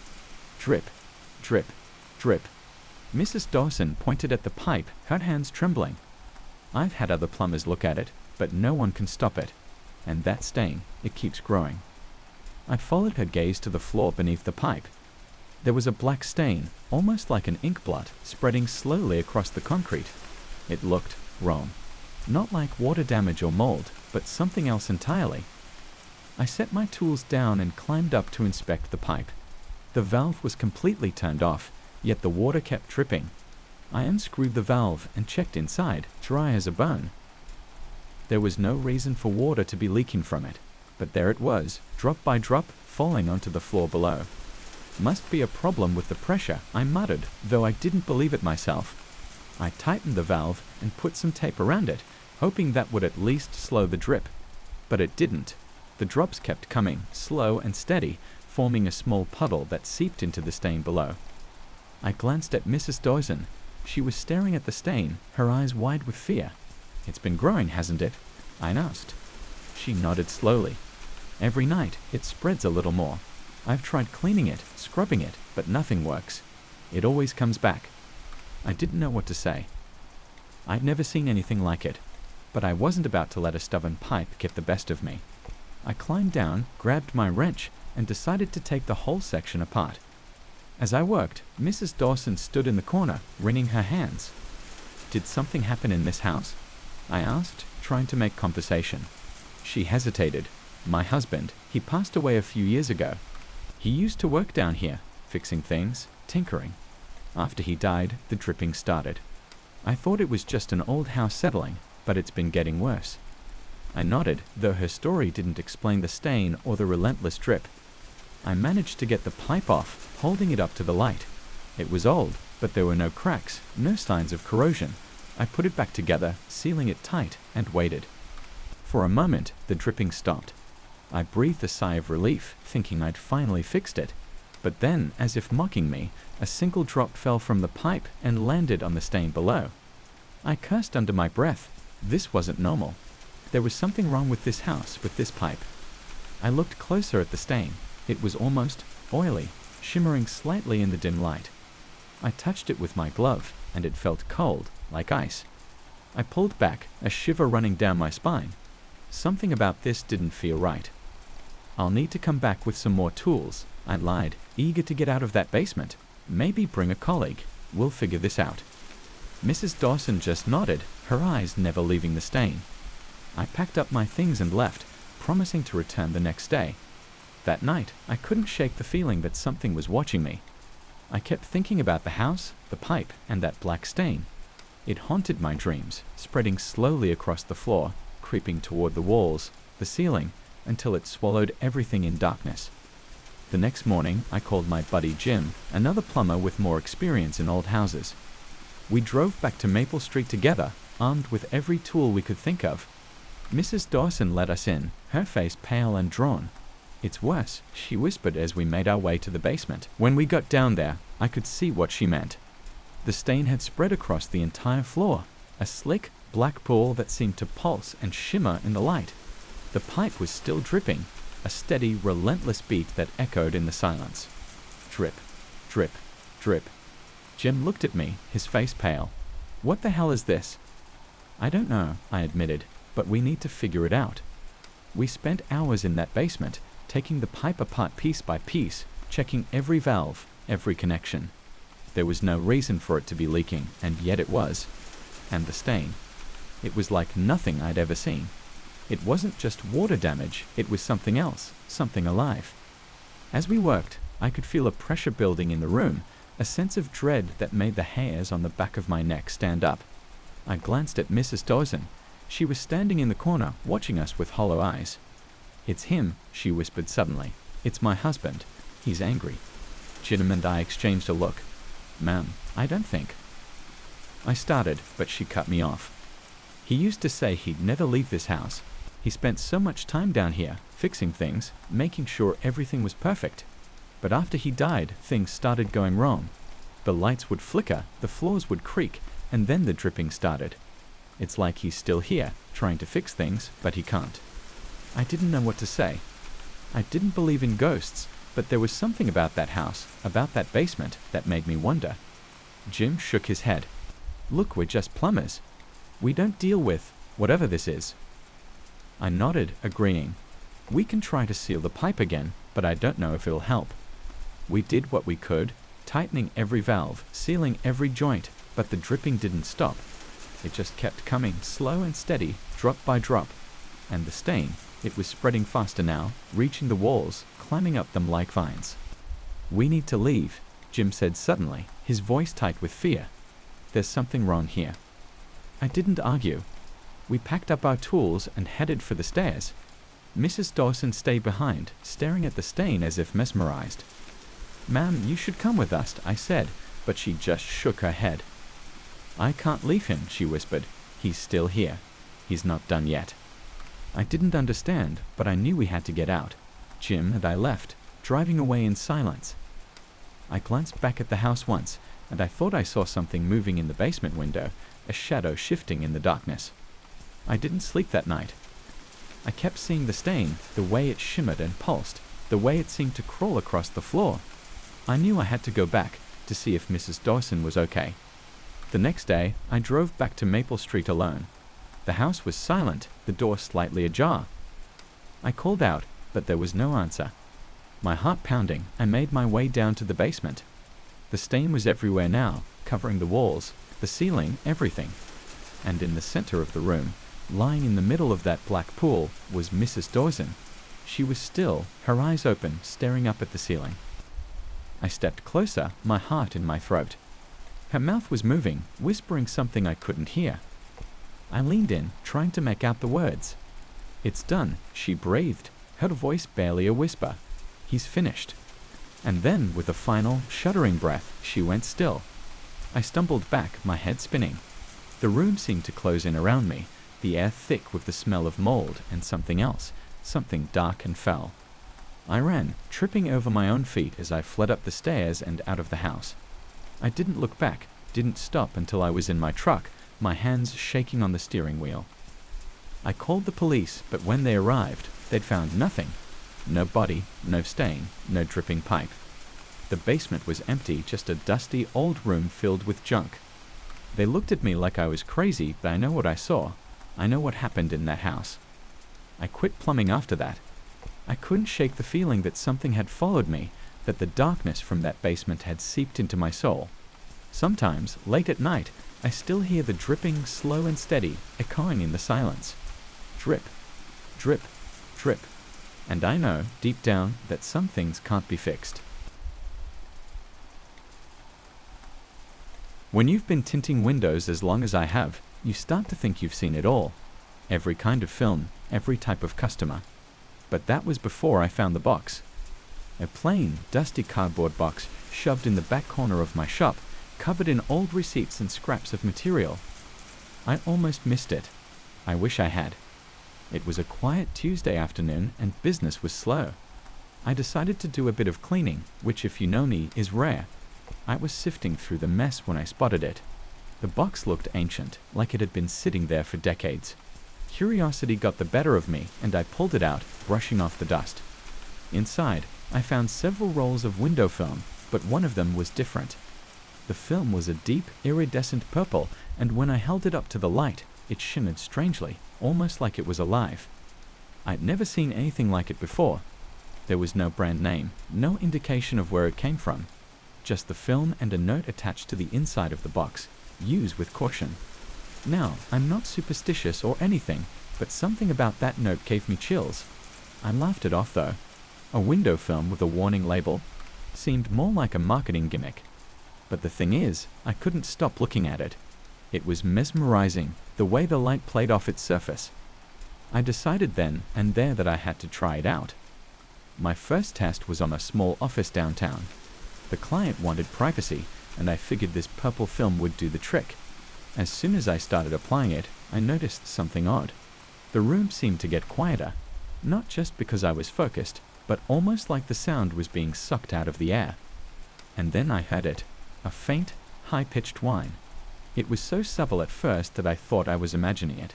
Drip, drip, drip. Mrs. Dawson pointed at the pipe, her hands trembling. I've had other plumbers look at it, but no one can stop it. And that stain, it keeps growing. I followed her gaze to the floor beneath the pipe. There was a black stain, almost like an ink blot, spreading slowly across the concrete. It looked wrong. Not like water damage or mold, but something else entirely. I set my tools down and climbed up to inspect the pipe. The valve was completely turned off, yet the water kept dripping. I unscrewed the valve and checked inside, dry as a bone. There was no reason for water to be leaking from it, but there it was, drop by drop, falling onto the floor below. "Must be a problem with the pressure," I muttered, though I didn't believe it myself. I tightened the valve and put some tape around it, hoping that would at least slow the drip. But it didn't. The drops kept coming, slow and steady, forming a small puddle that seeped into the stain below. I glanced at Mrs. Dawson. She was staring at the stain, her eyes wide with fear. "It's been growing, hasn't it?" I asked. She nodded slowly. "Every night, it spreads a little more. I've tried cleaning it, scrubbing it, but nothing works. It always comes back." I didn't know what to say. I'd never seen anything like it, but I wasn't about to let a stubborn pipe get the best of me. I climbed down, grabbed my wrench, and decided to take the whole section apart. As I worked, Mrs. Dawson stood in the corner, wringing her hands. "Did something happen in this house?" I asked, trying to make conversation. She hesitated. "My husband, he passed away a few years ago. He used to work down here, fixing things, tinkering. After he died, the dripping started. I thought it was just an old house settling, but it's been getting worse." I nodded, though her story didn't explain the stain or the relentless drip. I managed to get the pipe off, holding it up to the light. It was old, but there were no cracks, no signs of corrosion. I put it back together, sealing it tight, and waited. For a moment, the dripping stopped. I breathed a sigh of relief, thinking I'd finally fixed it. But then, as if mocking me, a single drop fell from the pipe and landed on the stain below. I cursed under my breath. This wasn't normal. There was something wrong with this house, with this pipe. I looked closer at the stain. It was almost oily, shimmering slightly in the dim light. I touched it with my glove, and it felt cold, like ice. I pulled back, a shiver running down my spine. Something about this didn't feel right. "I'll need to come back with some more tools," I lied, eager to get out of that basement. "Maybe bring a colleague. We'll figure this out." Mrs. Dawson just nodded, her eyes never leaving the stain. I packed up my things and left, promising to return the next day. That night, I couldn't shake the feeling that something was watching me. I kept thinking about the house, the pipe, and that black stain. It haunted my dreams, spreading slowly across the floor, creeping toward the walls, the ceiling, until it swallowed everything in darkness. The next morning, I called my buddy Jim, another plumber with more experience in old houses. We drove back to Maple Street together, armed with every tool we could think of. Mrs. Dawson let us in, her face pale and drawn. "It's worse," she whispered as we made our way to the basement. When we got down there, I could see what she meant. The stain had spread across the entire floor, a slick, black pool that seemed to pulse and shimmer in the light. The pipe was still dripping, a steady, relentless beat that echoed in the silence. Drip, drip, drip. Jim looked at me, his face pale. "What the hell is this?" "I don't know," I admitted, "but we need to figure it out." We spent hours in that basement, taking the pipe apart piece by piece, checking every valve, every connection. There was no reason for it to be leaking, and yet it was. And the stain. It was like nothing I'd ever seen. It wasn't just water damage, it was something else, something alive. As we worked, I could feel a pressure building in the room, a sense of dread that made the hairs on the back of my neck stand up. I glanced at Mrs. Dawson. She was standing in the corner, watching us with hollow eyes. "It's him," she whispered suddenly. "It's my husband. He's angry." Jim and I exchanged a look. "Ma'am, I don't think." I started, but she cut me off. "He used to say he'd never leave this house. He spent so much time down here, fixing things, making sure everything was perfect. But after he died, things started going wrong. The lights would flicker, the floors would creak, and then the dripping started. It's like he's still here, trying to fix things, but he can't." I didn't know what to say. I didn't believe in ghosts, but there was something about that house, about that basement, that made me wonder. Jim shook his head. "Look, we're just plumbers. We don't deal with whatever this is." I nodded, agreeing. "We can try to seal the pipe again, but I don't know if it'll help." We did what we could, tightening every valve, sealing every joint, but the dripping didn't stop. It just kept coming, slow and steady, drop by drop. And the stain, it was spreading faster now, reaching the walls, climbing up them like vines. "We need to leave," Jim said suddenly, his voice tight with fear. "There's something wrong here." I didn't argue. We packed up our tools and headed for the stairs. Mrs. Dawson stayed behind, staring at the stain as if mesmerized. "Ma'am, you should come with us," I said, but she just shook her head. "I can't leave him," she whispered. "He's still here." He's not done yet. I didn't understand, but I knew we had to get out. Jim and I left, driving away in silence. I glanced back at the house once, and I thought I saw something moving in the basement window, a shadow shifting in the darkness. I didn't sleep that night. I kept seeing the stain, the way it shimmered and pulsed, the way it seemed to crawl across the floor. I knew I had to go back to see if Mrs. Dawson was okay. The next day, I drove back to Maple Street alone. The house was silent, the door slightly ajar. I called out, but there was no answer. My heart pounding, I made my way down to the basement. The stain was everywhere now, covering the walls, the ceiling, everything. And in the center of the room, lying in the middle of that black pool, was Mrs. Dawson. She was still, her eyes open, staring up at the ceiling. I stepped closer, my heart in my throat. Her mouth was moving, whispering something I couldn't hear. I leaned in, trying to make out the words. "It's done," she breathed, her voice barely a whisper. "He's finished." And then, with a final, shuddering breath, she went still. I stumbled back, my head spinning. The room seemed to close in around me, the air thick with the smell of mold and something else, something dark and foul. I ran, tripping over my own feet as I fled up the stairs and out of the house. I didn't look back, didn't stop until I was in my truck, my hands shaking on the steering wheel. I called the police, but when they arrived, they'd found nothing. No body, no stain, no dripping pipe. The basement was empty, just a dusty old room filled with junk. They looked at me like I was crazy, but I know what I saw. I know what happened in that house. I quit plumbing after that. I couldn't shake the feeling that something had followed me, that the darkness from that basement had seeped into my soul. Sometimes, late at night, I still hear the dripping, slow and steady, echoing in the silence. Drip, drip, drip. And I know, deep down, that some things can't be fixed. When you've been tinting windows as long as I have, you start to think you've seen it all. Every kind of film, every type of customer. But that was before I found the box. A plain, dusty cardboard box shoved in the back corner of my shop, covered in old receipts and scraps of material. I almost missed it. I wish I had. It was a quiet Tuesday afternoon and business was slow. I decided to do a bit of cleaning, which, if you know me, is rare. I was sifting through the mess when I spotted it. The box looked ancient, like it had been sitting there for decades. Curiosity got the better of me, and I pulled it out, brushing off the dust. Inside, I found several rolls of window film, but one of them was different. The film was a deep, iridescent purple, and when I held it up to the light, it shimmered strangely, almost like it was alive. I'd never seen anything like it before. There was no brand name, no indication of where it came from. Just the film and a note attached to the inside of the box. Use with caution. Now, I'm not superstitious or anything, but something about that note gave me chills. I laughed it off though. A window film with a warning label seemed more like a marketing gimmick. But the thing is, I couldn't stop looking at it. It was mesmerizing, the way the light played off its surface. I decided then and there that I had to try it out. My first test was on a small office downtown. The client wanted privacy, and I figured this purple film would do the trick. As soon as I started applying it, I noticed something odd. The room seemed to get quieter, not just because I was focused, but almost like the sound was being sucked out of the air. And then I heard it, a faint, high-pitched whine. It was so subtle at first that I thought I was imagining it.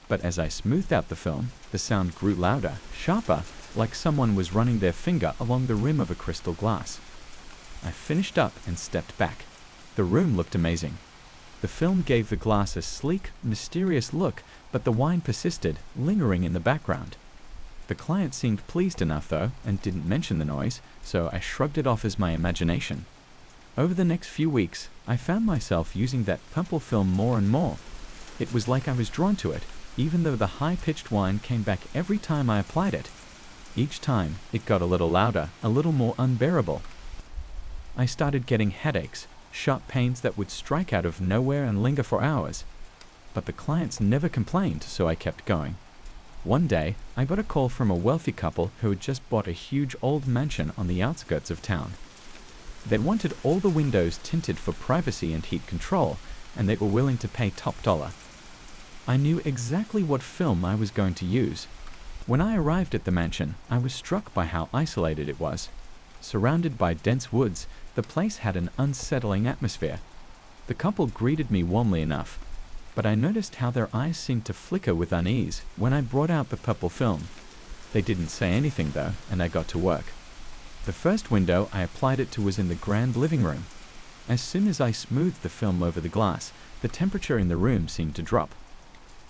But as I smoothed out the film, the sound grew louder, sharper, like someone was running their finger along the rim of a crystal glass. I finished up and stepped back. The room looked amazing. The film gave the glass a sleek, mysterious look, but the whine persisted, lingering in the background. The client seemed pleased enough, though, and didn't mention the noise, so I shrugged it off as my imagination. Over the next few weeks, I found myself using that purple film more and more. It was like I was drawn to it, even though the high-pitched whine came back every time I applied it. Each time, it got a little louder, a little more unbearable. I started getting headaches, sharp pains that would strike out of nowhere and linger for hours. But the clients never complained, so I kept going. One day, I got a call from a wealthy couple who had just bought a huge old mansion on the outskirts of town. They wanted all the windows tinted for privacy and heat control, and they were willing to pay top dollar. I knew exactly what film I was going to use. When I arrived at the mansion, I was struck by how isolated it was. Surrounded by dense woods, the place had an unsettling atmosphere. The couple greeted me warmly enough, but I noticed how their eyes seemed to flicker with unease when I brought out the purple film. They didn't say anything though, and I got to work. The first window I applied it to was in the grand living room. As soon as I smoothed the film over the glass, the temperature in the room seemed to drop.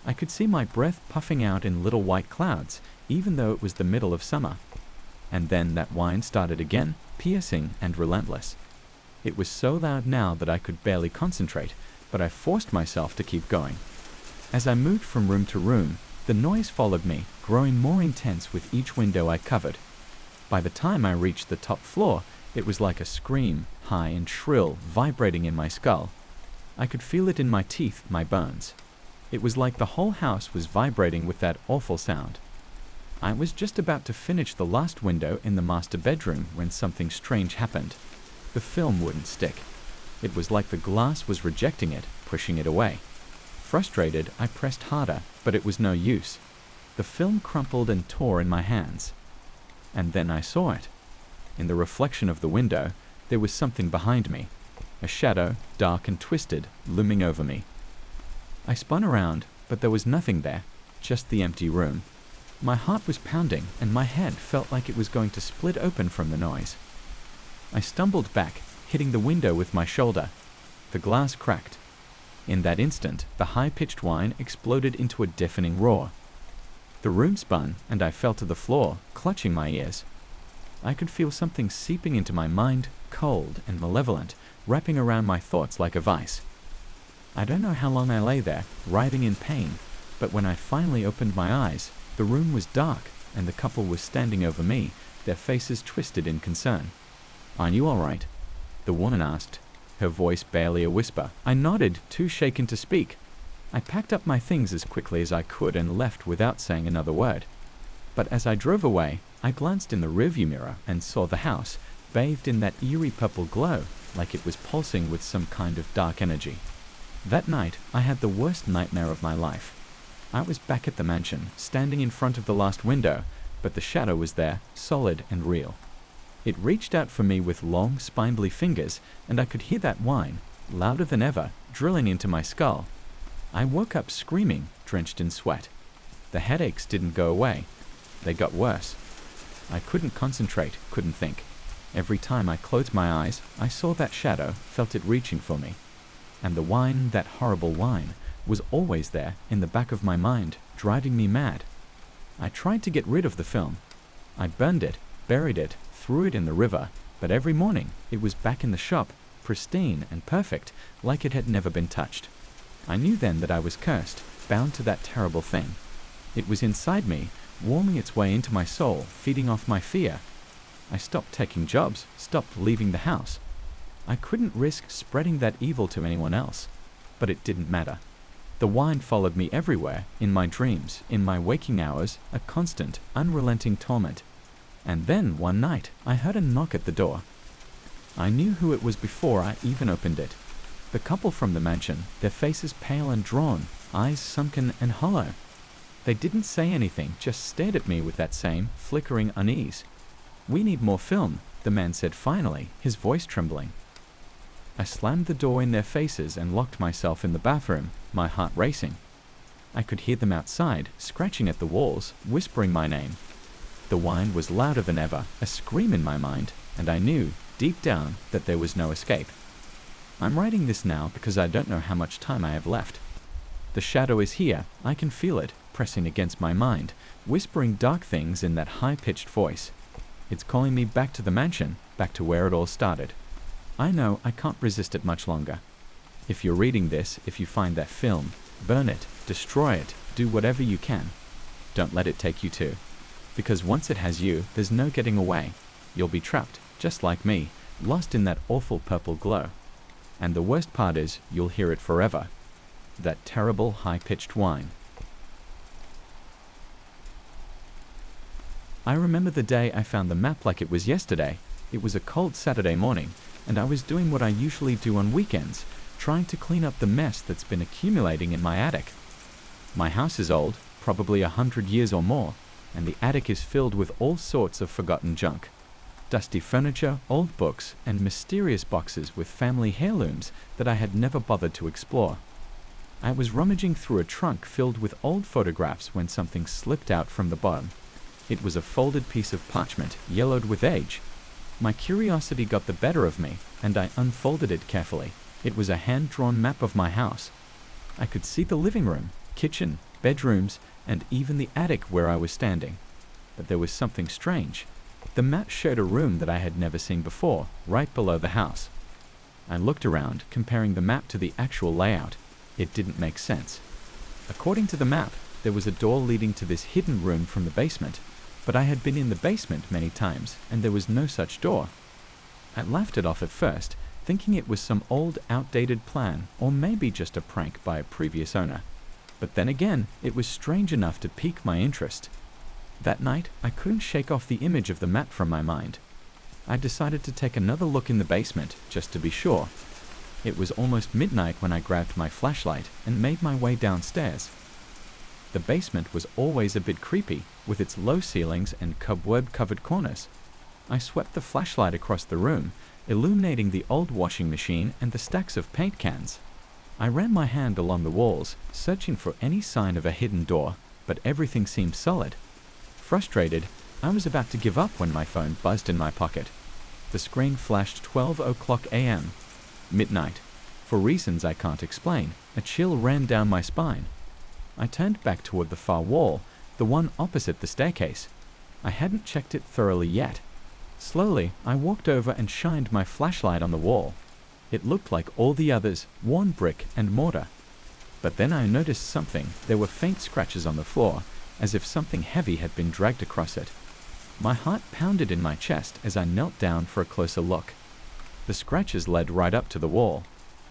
I could see my breath puffing out in little white clouds, even though it was the middle of summer. And then that whine started again, piercing and relentless. It was so loud now that I could barely concentrate, but I forced myself to keep going. As I moved from room to room, the noise followed me, growing more intense with each window I covered. By the time I reached the top floor, it was like a scream, high and shrill, vibrating in my skull. I could feel it in my teeth, my bones. It was like the whole house was vibrating with that awful sound. I was just about to finish the last window in the master bedroom when something strange happened. The film wouldn't stick. It was like the glass was rejecting it, pushing it away. Frustrated, I pressed harder, but it was no use. The film crumpled and tore in my hands. And then I saw it. In the reflection of the window, there was something behind me. A shadow, dark and twisted, looming over me. I spun around, but there was nothing there, just the empty room. My heart was pounding, and my head felt like it was going to split open from the noise. I stumbled back, hitting the window with my shoulder. The glass cracked. In that instant, the high-pitched whine exploded into a deafening roar. The room spun, and I fell to the floor, clutching my ears. I could feel something seeping into my mind, cold and malevolent, wrapping around my thoughts like a vice. I don't know how long I lay there, writhing in pain, but when I finally opened my eyes, the room was dark, and the couple was standing over me, their faces twisted in concern. "Are you all right?" the woman asked, her voice barely a whisper. I nodded, too shaken to speak. I packed up my things as quickly as I could and left without saying another word. But as I drove away, I glanced in the rearview mirror and saw the house, bathed in that eerie purple glow, like it was pulsing with some kind of dark energy. That night, I had the worst nightmare of my life. I was back at the mansion, standing in front of the last window, but the shadow was there, solid and real. It reached out for me with long, spindly fingers, and I could hear that whine, louder than ever, drilling into my skull. I woke up screaming, drenched in sweat. The headaches didn't go away. They got worse. I couldn't concentrate, couldn't think. Every time I closed my eyes, I saw that shadow, felt it reaching for me. And the whine, that horrible whine, was always there in the back of my mind, driving me mad. I tried to get rid of the film. I burned it, buried it, threw it in the river, but every morning it was back in the shop, pristine and perfect, like it had never been touched. I knew then that I was cursed, bound to that terrible thing. It was inside me, warming its way into my soul, feeding off my fear. I stopped taking jobs, stopped leaving the house. I couldn't risk spreading that evil to anyone else, but it didn't matter. The whine followed me everywhere, in my dreams, in my waking hours, a constant, unrelenting torment. And then, one night, I heard a knock at the door. I knew who it was before I even opened it. The couple from the mansion, their faces pale and drawn, eyes sunken and hollow. They didn't say anything, just stared at me with that same, flickering unease. "We need more film," the man said finally, his voice trembling. I slammed the door in their faces and locked myself in the bathroom, my heart racing. I could hear them outside, scratching at the walls, whispering my name. The whine was louder than ever, a scream in my mind, and I knew, deep down, that there was no escape. I'm writing this now because I don't know how much time I have left. The shadow is here, I can feel it, pressing against my mind, whispering dark things in that high-pitched voice. It's calling me back to the mansion, back to where it all started. I know I can't resist it much longer. If you're reading this, if you find that film, burn it, destroy it, do whatever you can. Don't let it take you too. Because once it has you, there's no getting away. You'll be trapped, just like me, lost in that awful purple glow. And the worst part is, you'll hear it forever. That terrible high-pitched whine. I remember the day I found the map like it was yesterday. It was a cold Saturday morning, and I was doing what I usually do on weekends, trying to clean up the mess that's been accumulating in my attic. My house is old, probably 100 years or more, and the attic is filled with all sorts of forgotten junk. Dusty furniture, old books, and mysterious boxes with family heirlooms that I had never bothered to explore. I was rummaging through a trunk filled with old photographs when something slipped out from the bottom. It was a folded piece of parchment, yellowed with age. My curiosity got the better of me, and I unfolded it carefully. It was a hand-drawn map of my house. I could see the living room, kitchen, bedrooms, and even the attic where I was standing. But there was something strange. The map showed a room that I had never seen before, right below the house. I looked around, comparing the map to the actual layout. It didn't make sense. According to the map, there was a door leading to this hidden room from the basement, but I had been in the basement many times, and there was no such door. I laughed it off at first, thinking it was some old, outdated plan, or maybe just a prank by a previous owner. But then again, it was strange enough to pique my interest. That night, I couldn't shake off the image of the map from my mind. I decided to take another look in the basement, just to be sure. It was almost midnight when I grabbed my flashlight and made my way downstairs. The basement was always a bit creepy, with its low ceilings and cobweb-covered corners. I swept the flashlight across the room, illuminating the old washing machine and the stacks of paint cans. I ran my hand along the walls, searching for any sign of a hidden door, but everything seemed solid. Frustrated, I was about to give up when my phone buzzed in my pocket. The screen flashed 12:00 a.m. Midnight. For reasons I can't explain, a chill ran down my spine. I turned back toward the far wall, the one opposite the staircase. I hadn't checked it thoroughly yet. Slowly, I walked over and shined my flashlight on the wall. It looked like all the others, worn brick and mortar. But then I noticed something. There were faint scratches on the floor, as if something heavy had been dragged across it. My heart pounded in my chest as I knelt down for a closer look. The scratches led right up to the wall.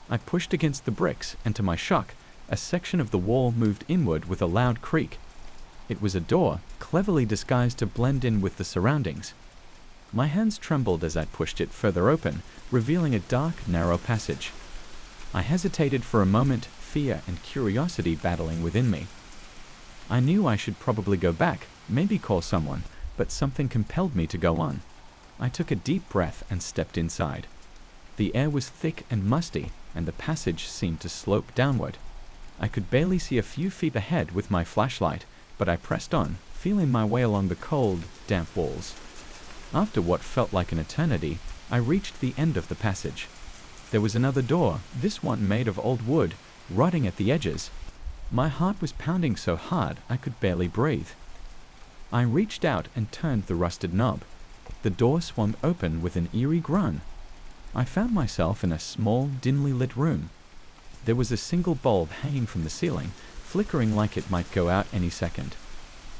I pushed against the bricks, and to my shock, a section of the wall moved inward with a loud creak. It was a door, cleverly disguised to blend in with the surroundings. My hands trembled as I pushed it further open, revealing a dark, narrow passage. I hesitated for a moment, fear and curiosity battling within me. I knew I should probably go back, maybe call someone, but something compelled me to go on. I took a deep breath and stepped inside. The air was thick and musty, and the passage seemed to slope downward. I could barely see a few feet ahead with my flashlight, but I pressed on, feeling my way along the cold, damp walls. After what felt like an eternity, I reached the end of the passage. There was another door, this one made of old wood, rotting at the edges. My heart was pounding so hard I could barely breathe. I reached out and turned the rusted knob. The door swung open with an eerie groan. I found myself in a small, dimly lit room. There was a single bulb hanging from the ceiling, flickering like it might go out any second.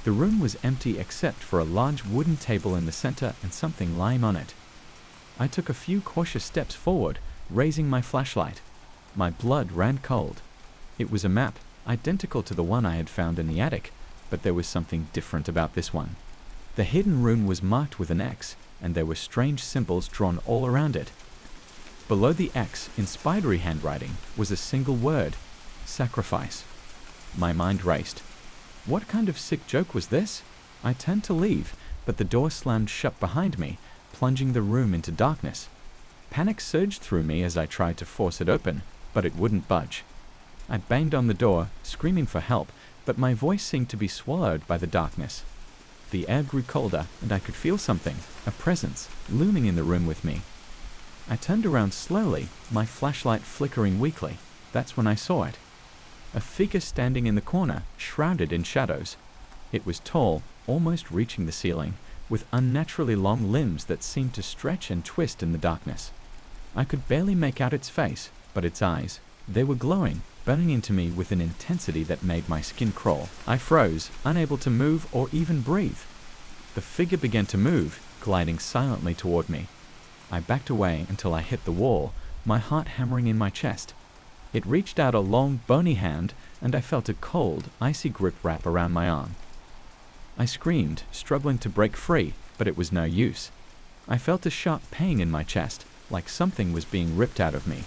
The room was empty except for a large wooden table in the center and something lying on it. I took a few cautious steps forward, raising my flashlight. My blood ran cold. It was a map, identical to the one I had found in the attic, but there was something different about this one. The hidden room was marked with an X, and there were strange symbols drawn all around it. Below the X, in spidery handwriting, was a single word: sacrifice. My mind raced. What kind of sick joke was this? I turned to leave, but the door slammed shut behind me, plunging the room into darkness. Panic surged through me as I tried to force it open, but it wouldn't budge. I banged on the door, screaming for help, but my voice seemed to be swallowed by the darkness. The air grew colder, and I could feel something, a presence, looming in the room with me. I turned around slowly, my flashlight flickering weakly. That's when I saw it. A figure standing in the corner, shrouded in shadows. It was tall, almost reaching the ceiling, with unnaturally long limbs that seemed to stretch and twist in the darkness. I could barely make out its face, but its eyes, they were glowing, burning into me with an intensity that made my skin crawl. I froze, unable to move or even breathe. The figure began to move, gliding silently toward me. I backed away until I hit the wall, my heart hammering in my chest. It reached out a long, bony hand, and I felt a cold, icy grip wrap around my arm. I screamed, struggling to break free, but it was no use. I felt a sharp pain in my chest, like something was being ripped out of me.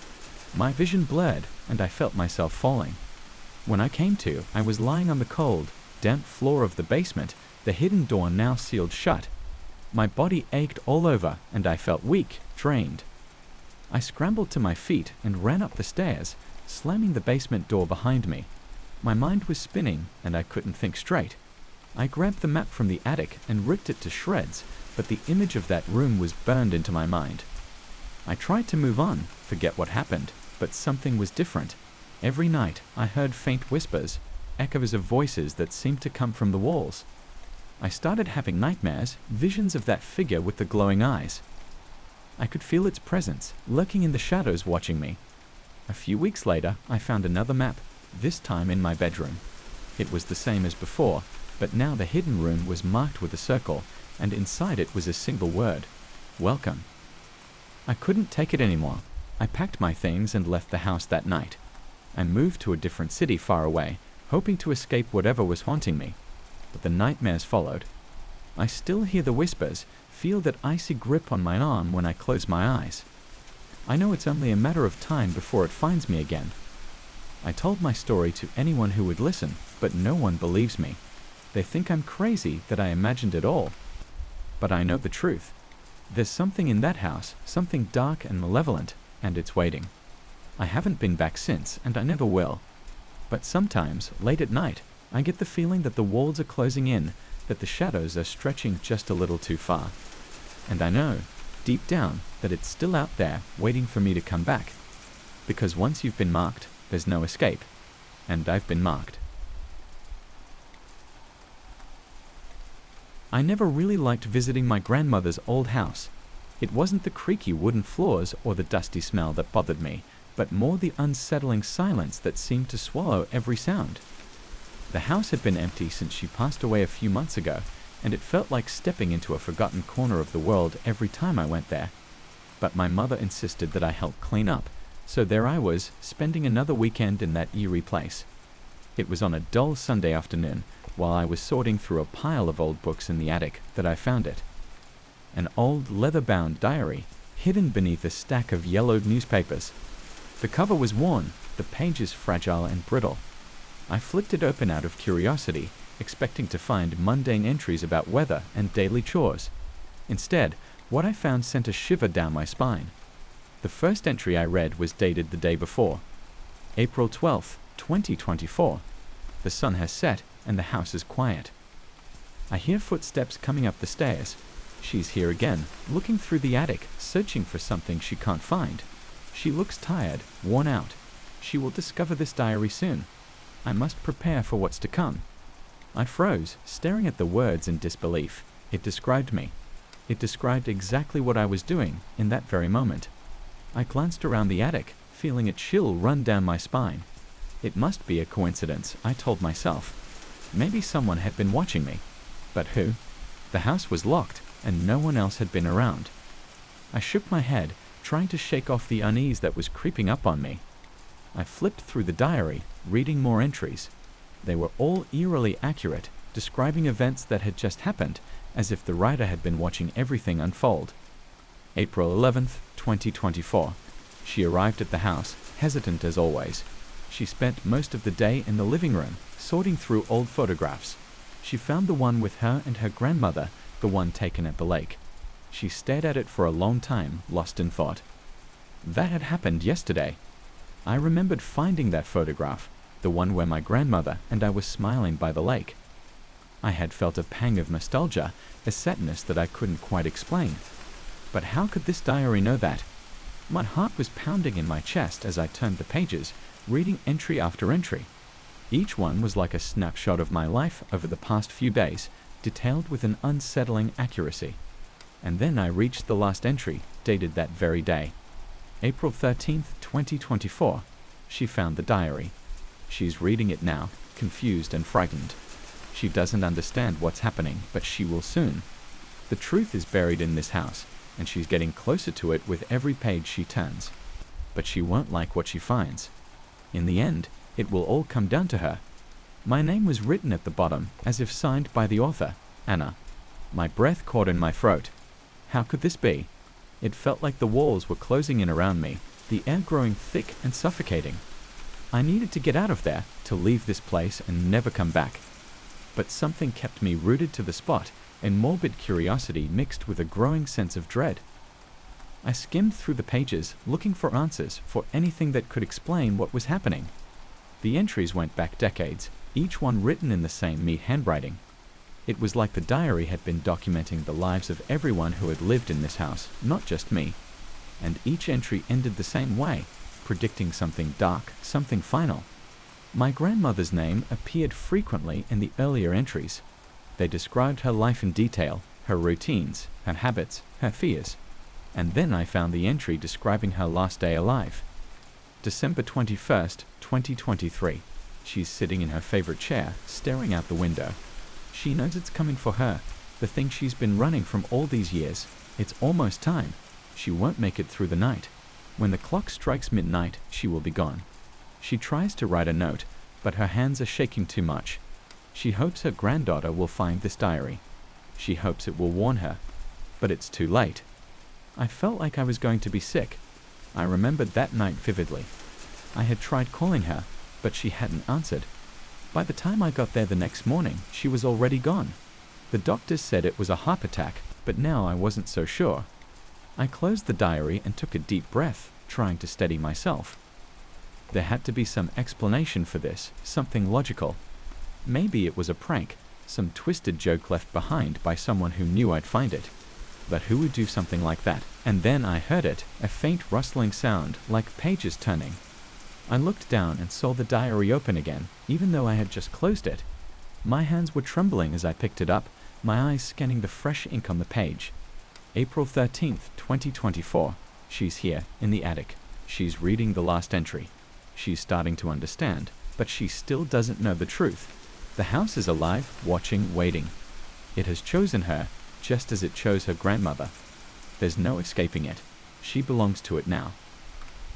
My vision blurred, and I felt myself falling. When I came to, I was lying on the cold, damp floor of the basement, the hidden door now sealed shut. My body ached all over, and I felt weak, drained. I scrambled to my feet and ran up the stairs, slamming the basement door behind me. My mind was spinning, and I couldn't think straight. I grabbed the map from the attic and ripped it to shreds, but the image of that room was burned into my mind. I tried to move on, forget what happened, but something was different. Every night I heard faint whispers, echoes of voices that seemed to come from the walls. I started having nightmares, visions of that figure with the glowing eyes. I could feel its presence, lurking in the shadows watching me. A few weeks later, I found another map, this time in my bedroom. It was the same as before, but now the hidden room was marked with a circle, and inside it was a single word: welcome. I couldn't take it anymore. I packed my things and left the house that night. I moved to a different city far away, hoping to escape whatever was haunting me. But the nightmares followed. I still hear the whispers, feel that icy grip on my arm when I close my eyes. I know it's only a matter of time before it finds me again. I told my story to anyone who would listen, but no one believes me. They think I'm crazy, that I imagined it all. But I know the truth. There's something in that house, something dark and malevolent, and it's waiting. I haven't been back since, and I never will. But sometimes, late at night, I get the feeling that the walls are closing in, that the shadows are stretching just a little too far. And I know, deep down, that it's still out there, waiting for me to come back. Because once you've been marked, there's no escape. And I've been marked. I never really liked visiting my grandmother's old house. It wasn't the creaky wooden floors or the dusty smell that bothered me, but more the unsettling silence that seemed to swallow every sound. The house had been empty since she passed away a few months ago, and it felt like stepping into a forgotten corner of the world every time I went there. But my mother insisted that I help clean up, so there I was, spending another weekend in that eerie place. It was on a dull Sunday afternoon, while I was sorting through a pile of old books in the attic, that I found it. An old leather-bound diary, hidden beneath a stack of yellowed newspapers. The cover was worn, the pages fragile and brittle. I flipped it open out of curiosity, expecting to find mundane entries about weather and daily chores. Instead, what I found sent a shiver down my spine. The first entry I read was dated the day before. April 12th, 2024. The sun has set and the house is quiet. I hear footsteps coming up the stairs. She's here again, looking through the attic, searching for something she can't find. She looks tired, worn out. She will discover this diary soon. I must prepare for what's to come. I froze, staring at the words in disbelief. It described me. It described exactly what I was doing in that very moment. I glanced around the attic, feeling a chill run down my spine. It must be a coincidence, I told myself. Maybe someone had been watching me. But who? The house was locked, and no one else had been around. I shook my head, trying to shake off the unease that was creeping up on me. I flipped through the diary, reading more entries. They were all eerily accurate, describing events that had just happened, as if the writer had been watching everything unfold. April 11th, 2024. She arrived at the house, hesitant as always. She spent most of the day in the living room, sorting through old photographs. She found the one with her and her grandmother, the one taken at the lake. She stared at it for a long time, lost in thought. That had happened yesterday. I remembered finding that photograph, the one where my grandmother and I were smiling by the lake. I had felt a pang of nostalgia, a sadness that I couldn't quite explain. But how could this diary know that? My heart was pounding in my chest as I turned the pages, reading entry after entry. Each one was like a snapshot of my life over the past few days, detailed with an unsettling accuracy. And then I reached the last entry, dated that very day. April 13th, 2024. She found the diary. She's reading it now, confused and frightened. She doesn't understand what's happening, but she will soon. The truth is buried in this house, and she's getting closer to it with every page she turns. But she won't like what she finds. In the end, it will all come down to her. My name was written at the bottom, as if signed by the author, Anna. My breath caught in my throat. How could this be? It felt like the walls were closing in around me, the air growing thick and suffocating. I needed to get out of there, to leave this place and never come back. But something kept me rooted to the spot, and morbid curiosity mixed with a growing sense of dread. I skimmed through the pages, looking for answers, for anything that could explain what was happening. The entries went back decades, each one written in the same neat handwriting. It was like the diary had been documenting the lives of everyone who had lived in this house, not just me. And each entry ended the same way, predicting something dark, something final. My grandmother's name appeared frequently in the earlier entries. They described her life in detail, her routines, her habits, her fears. And then I found the entry describing her last day alive. December 21st, 2023. She's sitting in her favorite chair, staring out the window. She knows it's coming for her, the thing she's been running from all these years. It's almost time. She won't make it through the night. When the clock strikes midnight, she will be gone. She tries to write a note, but her hands are shaking too much. She hopes her granddaughter will find this diary. She hopes it will warn her. But it's too late. I felt like I was going to be sick. I remembered that night vividly. I had tried calling her, but she hadn't answered. By the time I got there the next morning, she was already gone. The doctors said it was a heart attack, but now I wasn't so sure. I closed the diary and took a deep breath, trying to steady myself. There had to be some explanation for this, something logical. Maybe it was a prank, some twisted joke left behind by someone who knew I'd find it. But who would do something like that? And then I heard it, a faint rustling sound, like pages turning. I looked down and saw the diary open again, even though I had just closed it. My hands were trembling as I picked it up, my eyes scanning the fresh ink on the page. April 13th, 2024. She's here, in the attic. She's reading the last entry. She's starting to understand, but she still doesn't know the truth. The house is alive, watching, waiting. It has chosen her, just as it chose her grandmother. There's no escaping it. She belongs to it now.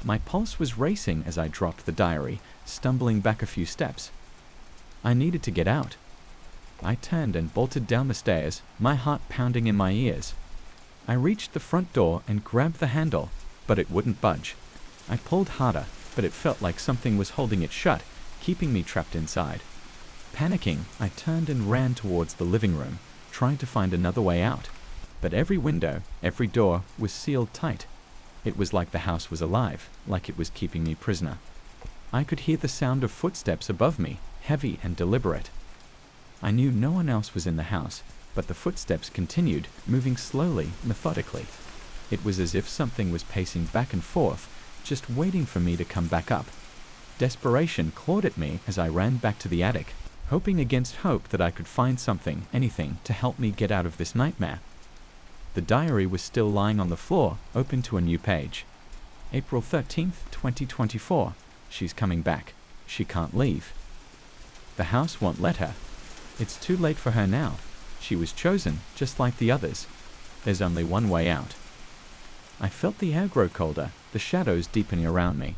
My pulse was racing as I dropped the diary, stumbling back a few steps. I needed to get out. I turned and bolted down the stairs, my heart pounding in my ears. I reached the front door and grabbed the handle, but it wouldn't budge. I pulled harder, but it felt like something was holding it shut, keeping me trapped inside. Panicking, I turned and ran towards the living room, trying to find another way out. But every window, every door was sealed tight. It was like the house was alive, like it was keeping me prisoner. I could hear the sound of footsteps above me, heavy and deliberate. I knew no one else was in the house, but the footsteps continued, moving slowly, methodically. It was as if something was pacing back and forth, just waiting for me to come back up. Desperation clawed at me as I ran back to the attic, hoping against hope that I could find something, anything, to help me get out of this nightmare. The diary was still lying on the floor, open to a new page. April 13th, 2024. She's coming back. She can't leave. The house won't let her. It's too late for her now. She was chosen, just like the others. There's only one way out. I felt the air grow colder, the shadows deepening around me.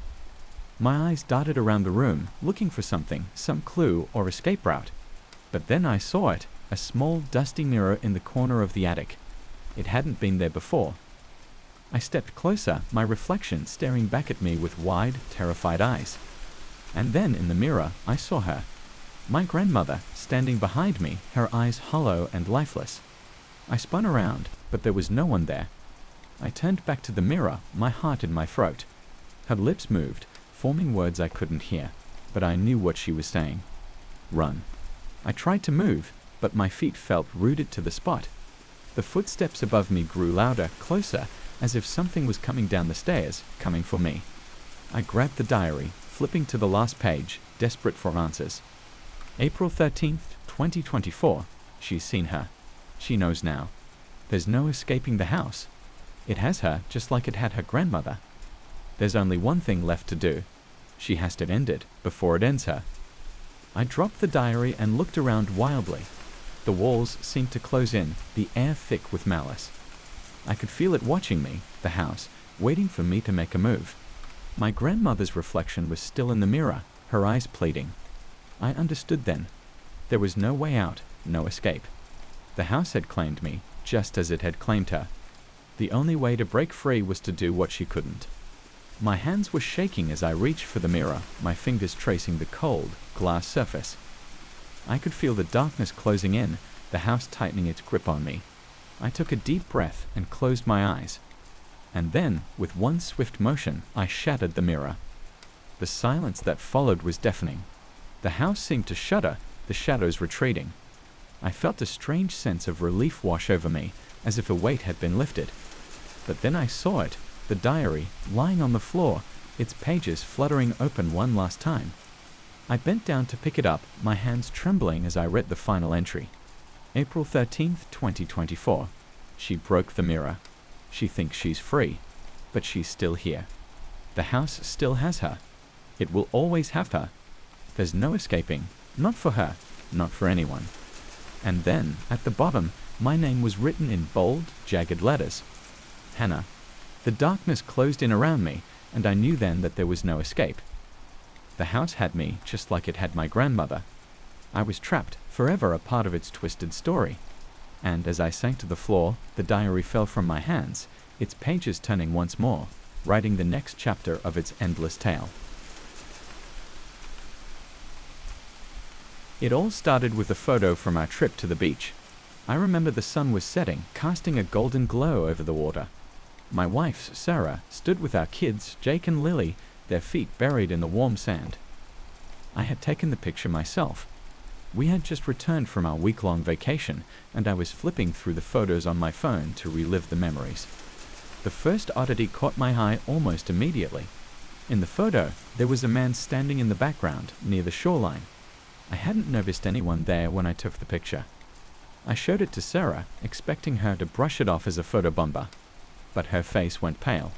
My eyes darted around the room, looking for something, some clue or escape route. But then I saw it, a small, dusty mirror in the corner of the attic. It hadn't been there before. I stepped closer, my reflection staring back at me with wide, terrified eyes. And then, in the mirror, I saw her. My grandmother, standing behind me, her eyes hollow and lifeless. I spun around, but there was no one there. I turned back to the mirror, my heart in my throat. Her lips moved, forming words I couldn't hear, but I knew what she was saying. Run. I tried to move, but my feet felt rooted to the spot. The footsteps above me grew louder, closer, as if something was coming down the stairs, coming for me. I grabbed the diary, flipping to the last page, desperate for answers. April 13th, 2024. She's seen her. She knows now. There's no escaping the house. It has her just like it had her grandmother. There's only one thing left to do. She has to end it before it ends her. I dropped the diary and looked around wildly. The walls seemed to close in, the air thick with malice. I could feel it watching me, the house, waiting for me to make a move. My grandmother's reflection was still in the mirror, her eyes pleading. I understood then. There was no way out, no escape. The house had claimed me, just as it had claimed her. The only way to break free was to do what she couldn't. My hands were shaking as I reached for the mirror, my fingers tracing the cold, glass surface. I could feel the darkness closing in, the house tightening its grip on me. I took a deep breath and closed my eyes. And then, with one swift motion, I shattered the mirror. The silence that followed was deafening. The house seemed to shudder, the shadows retreating. I felt a strange sense of relief wash over me, as if a weight had been lifted. But then I saw it, the diary, lying on the floor, its pages fluttering open one last time. I bent down to pick it up, my hands trembling as I read the final entry. April 13th, 2024. She broke the mirror. She thinks she's free, but she's still here. The house still has her. It will always have her. There's no escaping, not for her, not for anyone. And then, at the bottom, my name was written in bold, jagged letters. Hannah. The darkness closed in around me, and I knew then that there was no escape. The house had me just like it had my grandmother. I was trapped, forever a part of its twisted story. And as I sank to the floor, the diary fell from my hands, its pages turning once more, writing the next chapter of its endless tale. It all started with a photo from our trip to the beach. I remember the sun was setting, casting a golden glow over the water. My wife, Sarah, stood with our kids, Jake and Lily, their feet buried in the warm sand. I had taken the picture myself. We had just returned from our week-long vacation, and I was flipping through the photos on my phone to relive the memories. The first oddity caught my eye almost immediately. In the photo, there was a man standing in the background, near the shoreline. I hadn't noticed anyone there when I took the picture. I showed it to Sarah, expecting her to brush it off as a photobomber, but her face went pale.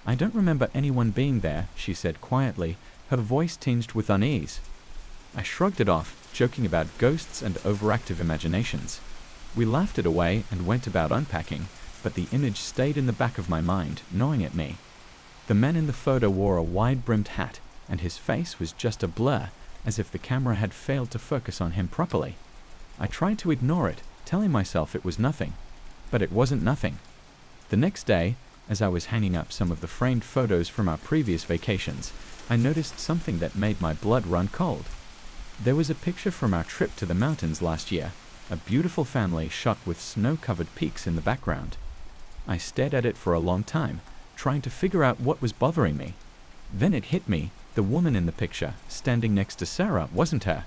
"I don't remember anyone being there," she said quietly, her voice tinged with unease. I shrugged it off, joking about ghosts and overactive imaginations. We laughed it away and went about unpacking, but the image stayed in the back of my mind, gnawing at me. The man in the photo wore a wide-brimmed hat, and his face was just a blur, as if the camera had failed to focus on him properly. I tried to ignore it, telling myself it was nothing. But it wasn't nothing. The next day, as I was hanging up some of the framed photos from our previous vacations, I noticed something that made my blood run cold. There was a picture from our trip to the mountains last year, a beautiful family shot with snow-covered peaks in the background. I stared at it for a long time, trying to figure out what was bothering me. Then it hit me, the woman in the picture, standing next to Sarah, wasn't her.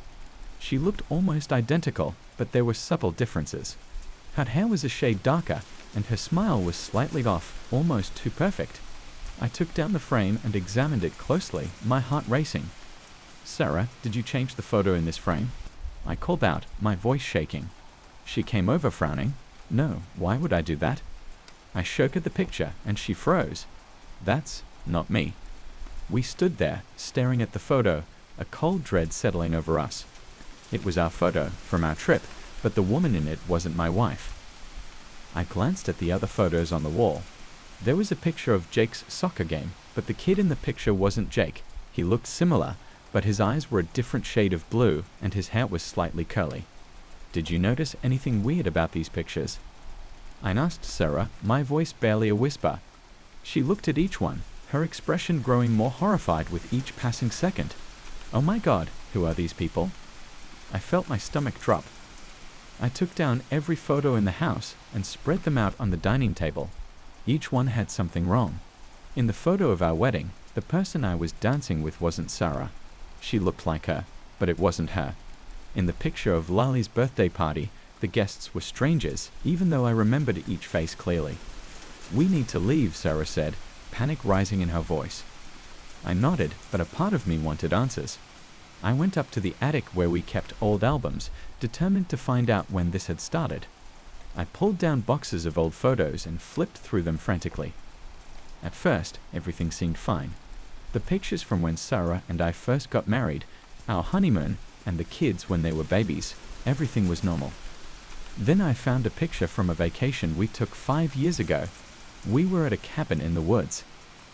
She looked almost identical, but there were subtle differences. Her hair was a shade darker, and her smile was slightly off, almost too perfect. I took down the frame and examined it closely, my heart racing. "Sarah, did you change the photo in this frame?" I called out, my voice shaking. She came over frowning. "No, why would I do that?" I showed her the picture, and she froze. "That's not me." We stood there, staring at the photo, a cold dread settling over us. It was our photo, from our trip, but the woman in it wasn't my wife. I glanced at the other photos on the wall. There was a picture of Jake's soccer game, but the kid in the picture wasn't Jake. He looked similar, but his eyes were a different shade of blue, and his hair was slightly curly. "Did you notice anything weird about these pictures?" I asked Sarah, my voice barely a whisper. She looked at each one, her expression growing more horrified with each passing second. "Oh my God, who are these people?" I felt my stomach drop. I took down every photo in the house and spread them out on the dining table. Each one had something wrong. In the photo of our wedding, the person I was dancing with wasn't Sarah. She looked like her, but it wasn't her. In the picture of Lali's birthday party, the guests were strangers, even though I remembered each face clearly. "We need to leave," Sarah said, panic rising in her voice. I nodded, but a part of me wanted answers. I went up to the attic where we kept old albums, determined to find out when this had started. I pulled down boxes of old photos and flipped through them frantically. At first, everything seemed fine. The pictures from when Sarah and I first got married, our honeymoon, and the kids when they were babies, everything was normal. Then I found a picture from a vacation we took 5 years ago. We were at a cabin in the woods.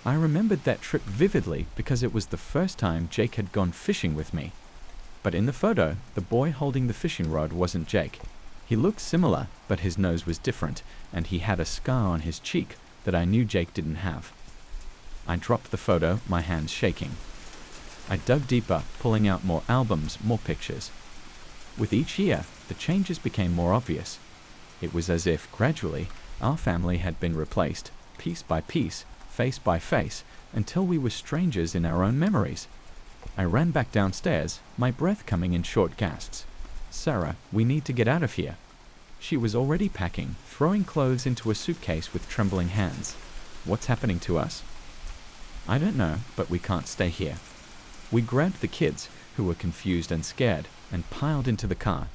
I remembered that trip vividly because it was the first time Jake had gone fishing with me. But in the photo, the boy holding the fishing rod wasn't Jake. He looked similar, but his nose was different, and he had a scar on his cheek that I knew Jake didn't have. I dropped the photo, my hands shaking. I dug deeper, pulling out more albums, more pictures. With each year, the changes became more obvious. It was as if, gradually, our family had been replaced, piece by piece, face by face, until we were strangers in our own memories. I ran back downstairs, my breath coming in short gasps. "Sarah, we need to get out of here." She was already packing, throwing clothes into a suitcase with trembling hands. "What's happening to us?" "I don't know, but we can't stay here." We grabbed the kids, who were confused and scared, and piled into the car.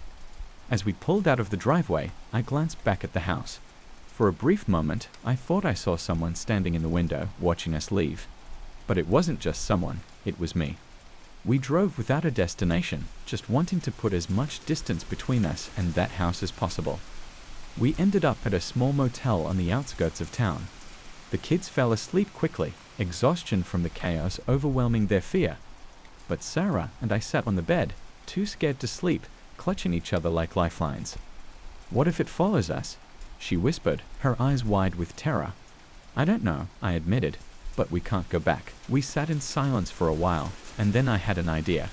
As we pulled out of the driveway, I glanced back at the house. For a brief moment, I thought I saw someone standing in the window, watching us leave. But it wasn't just someone, it was me. We drove without a destination, just wanting to put as much distance between us and that house as possible. We ended up at a small motel on the outskirts of town. The kids fell asleep quickly, exhaustion from the chaos overwhelming their fear. But Sarah and I sat on the bed, too scared to sleep, clutching each other like lifelines. "What if it follows us?" she whispered, her eyes wide with terror. "I don't know," I admitted, "but we can't go back." We sat in silence for a while, and then I had an idea.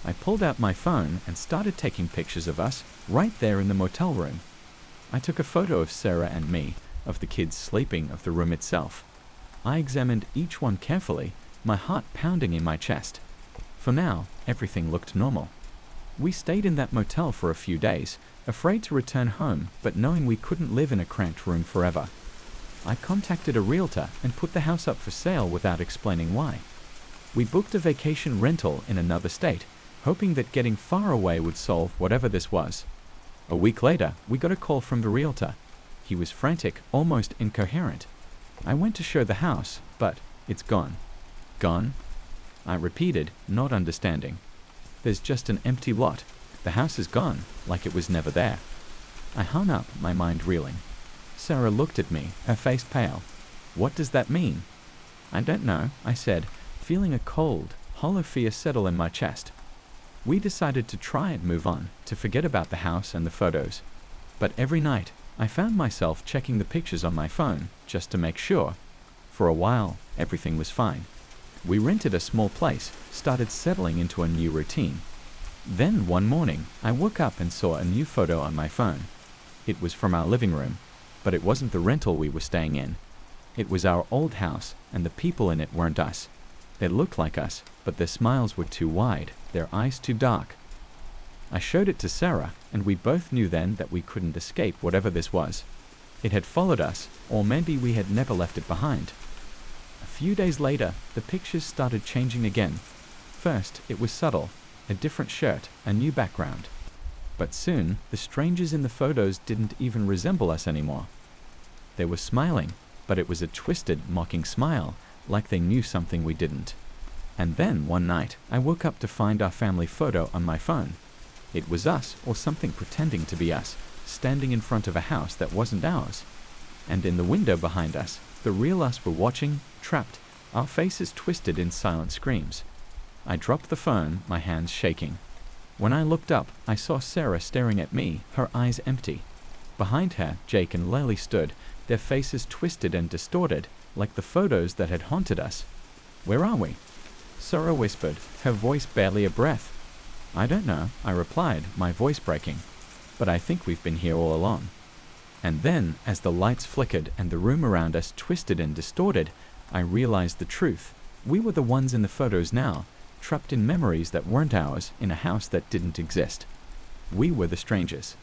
I pulled out my phone and started taking pictures of us, right there in the motel room. I took a photo of Sarah and me, of the kids sleeping, of the room itself. I examined each one carefully, my heart pounding in my chest. For now, everything looked normal. We stayed in that motel for a few days, afraid to return home, but knowing we couldn't live in a cramped room forever. I contacted a realtor and put the house up for sale without explaining why. We booked a vacation rental in another state, hoping that getting far away would solve whatever this was. A week later, we got a call from the realtor. He was frantic, almost incoherent. I went to show the house, but it's gone. "Gone?" I repeated, not understanding. "There's just an empty lot. The house is gone, like it was never there." I hung up, my mind reeling. Sarah looked at me, her face pale. "What does that mean?" "I don't know," I said, feeling a cold, hollow fear settle in my chest. We decided to try and move on, to forget about the house and the photos. But every night, I found myself checking the pictures on my phone, just to make sure. For a while, everything was fine. We rented a small place, started settling into a new routine. Then one morning, I woke up and saw a new photo on my phone. It was from our living room, but it wasn't the rental we were staying in. It was our old house, and the people in it weren't us. They looked like us, but their smiles were too wide, their eyes too dark. I showed it to Sarah, and we both knew then that we couldn't escape whatever this was. It had followed us, or maybe we had never left it behind. A few days later, the pictures started changing again. First, it was subtle, a different shirt, a new background. But soon, the strangers in the photos didn't even resemble us anymore. They were smiling, but it was a twisted, mocking smile, like they knew something we didn't. And then, one night, I woke up to find our family photo on my phone. It was us, or something pretending to be us, standing in front of a house that wasn't ours. And in the window behind us, the real us were watching, trapped, our faces twisted in silent screams. I dropped the phone, my hands shaking. When I looked up, I saw Sarah staring at me, her eyes empty. Behind her, Jake and Lily stood, their faces twisted and distorted, like the photos that had haunted us. "Where are we?" Sarah whispered, her voice barely a breath. "I don't know," I replied, my voice breaking. "But I think we've been here all along." And then, as the lights flickered and the room around us twisted and distorted, I realized the truth. We were the ones in the photos now, trapped in memories that weren't ours, in a house that didn't exist. We were the strangers.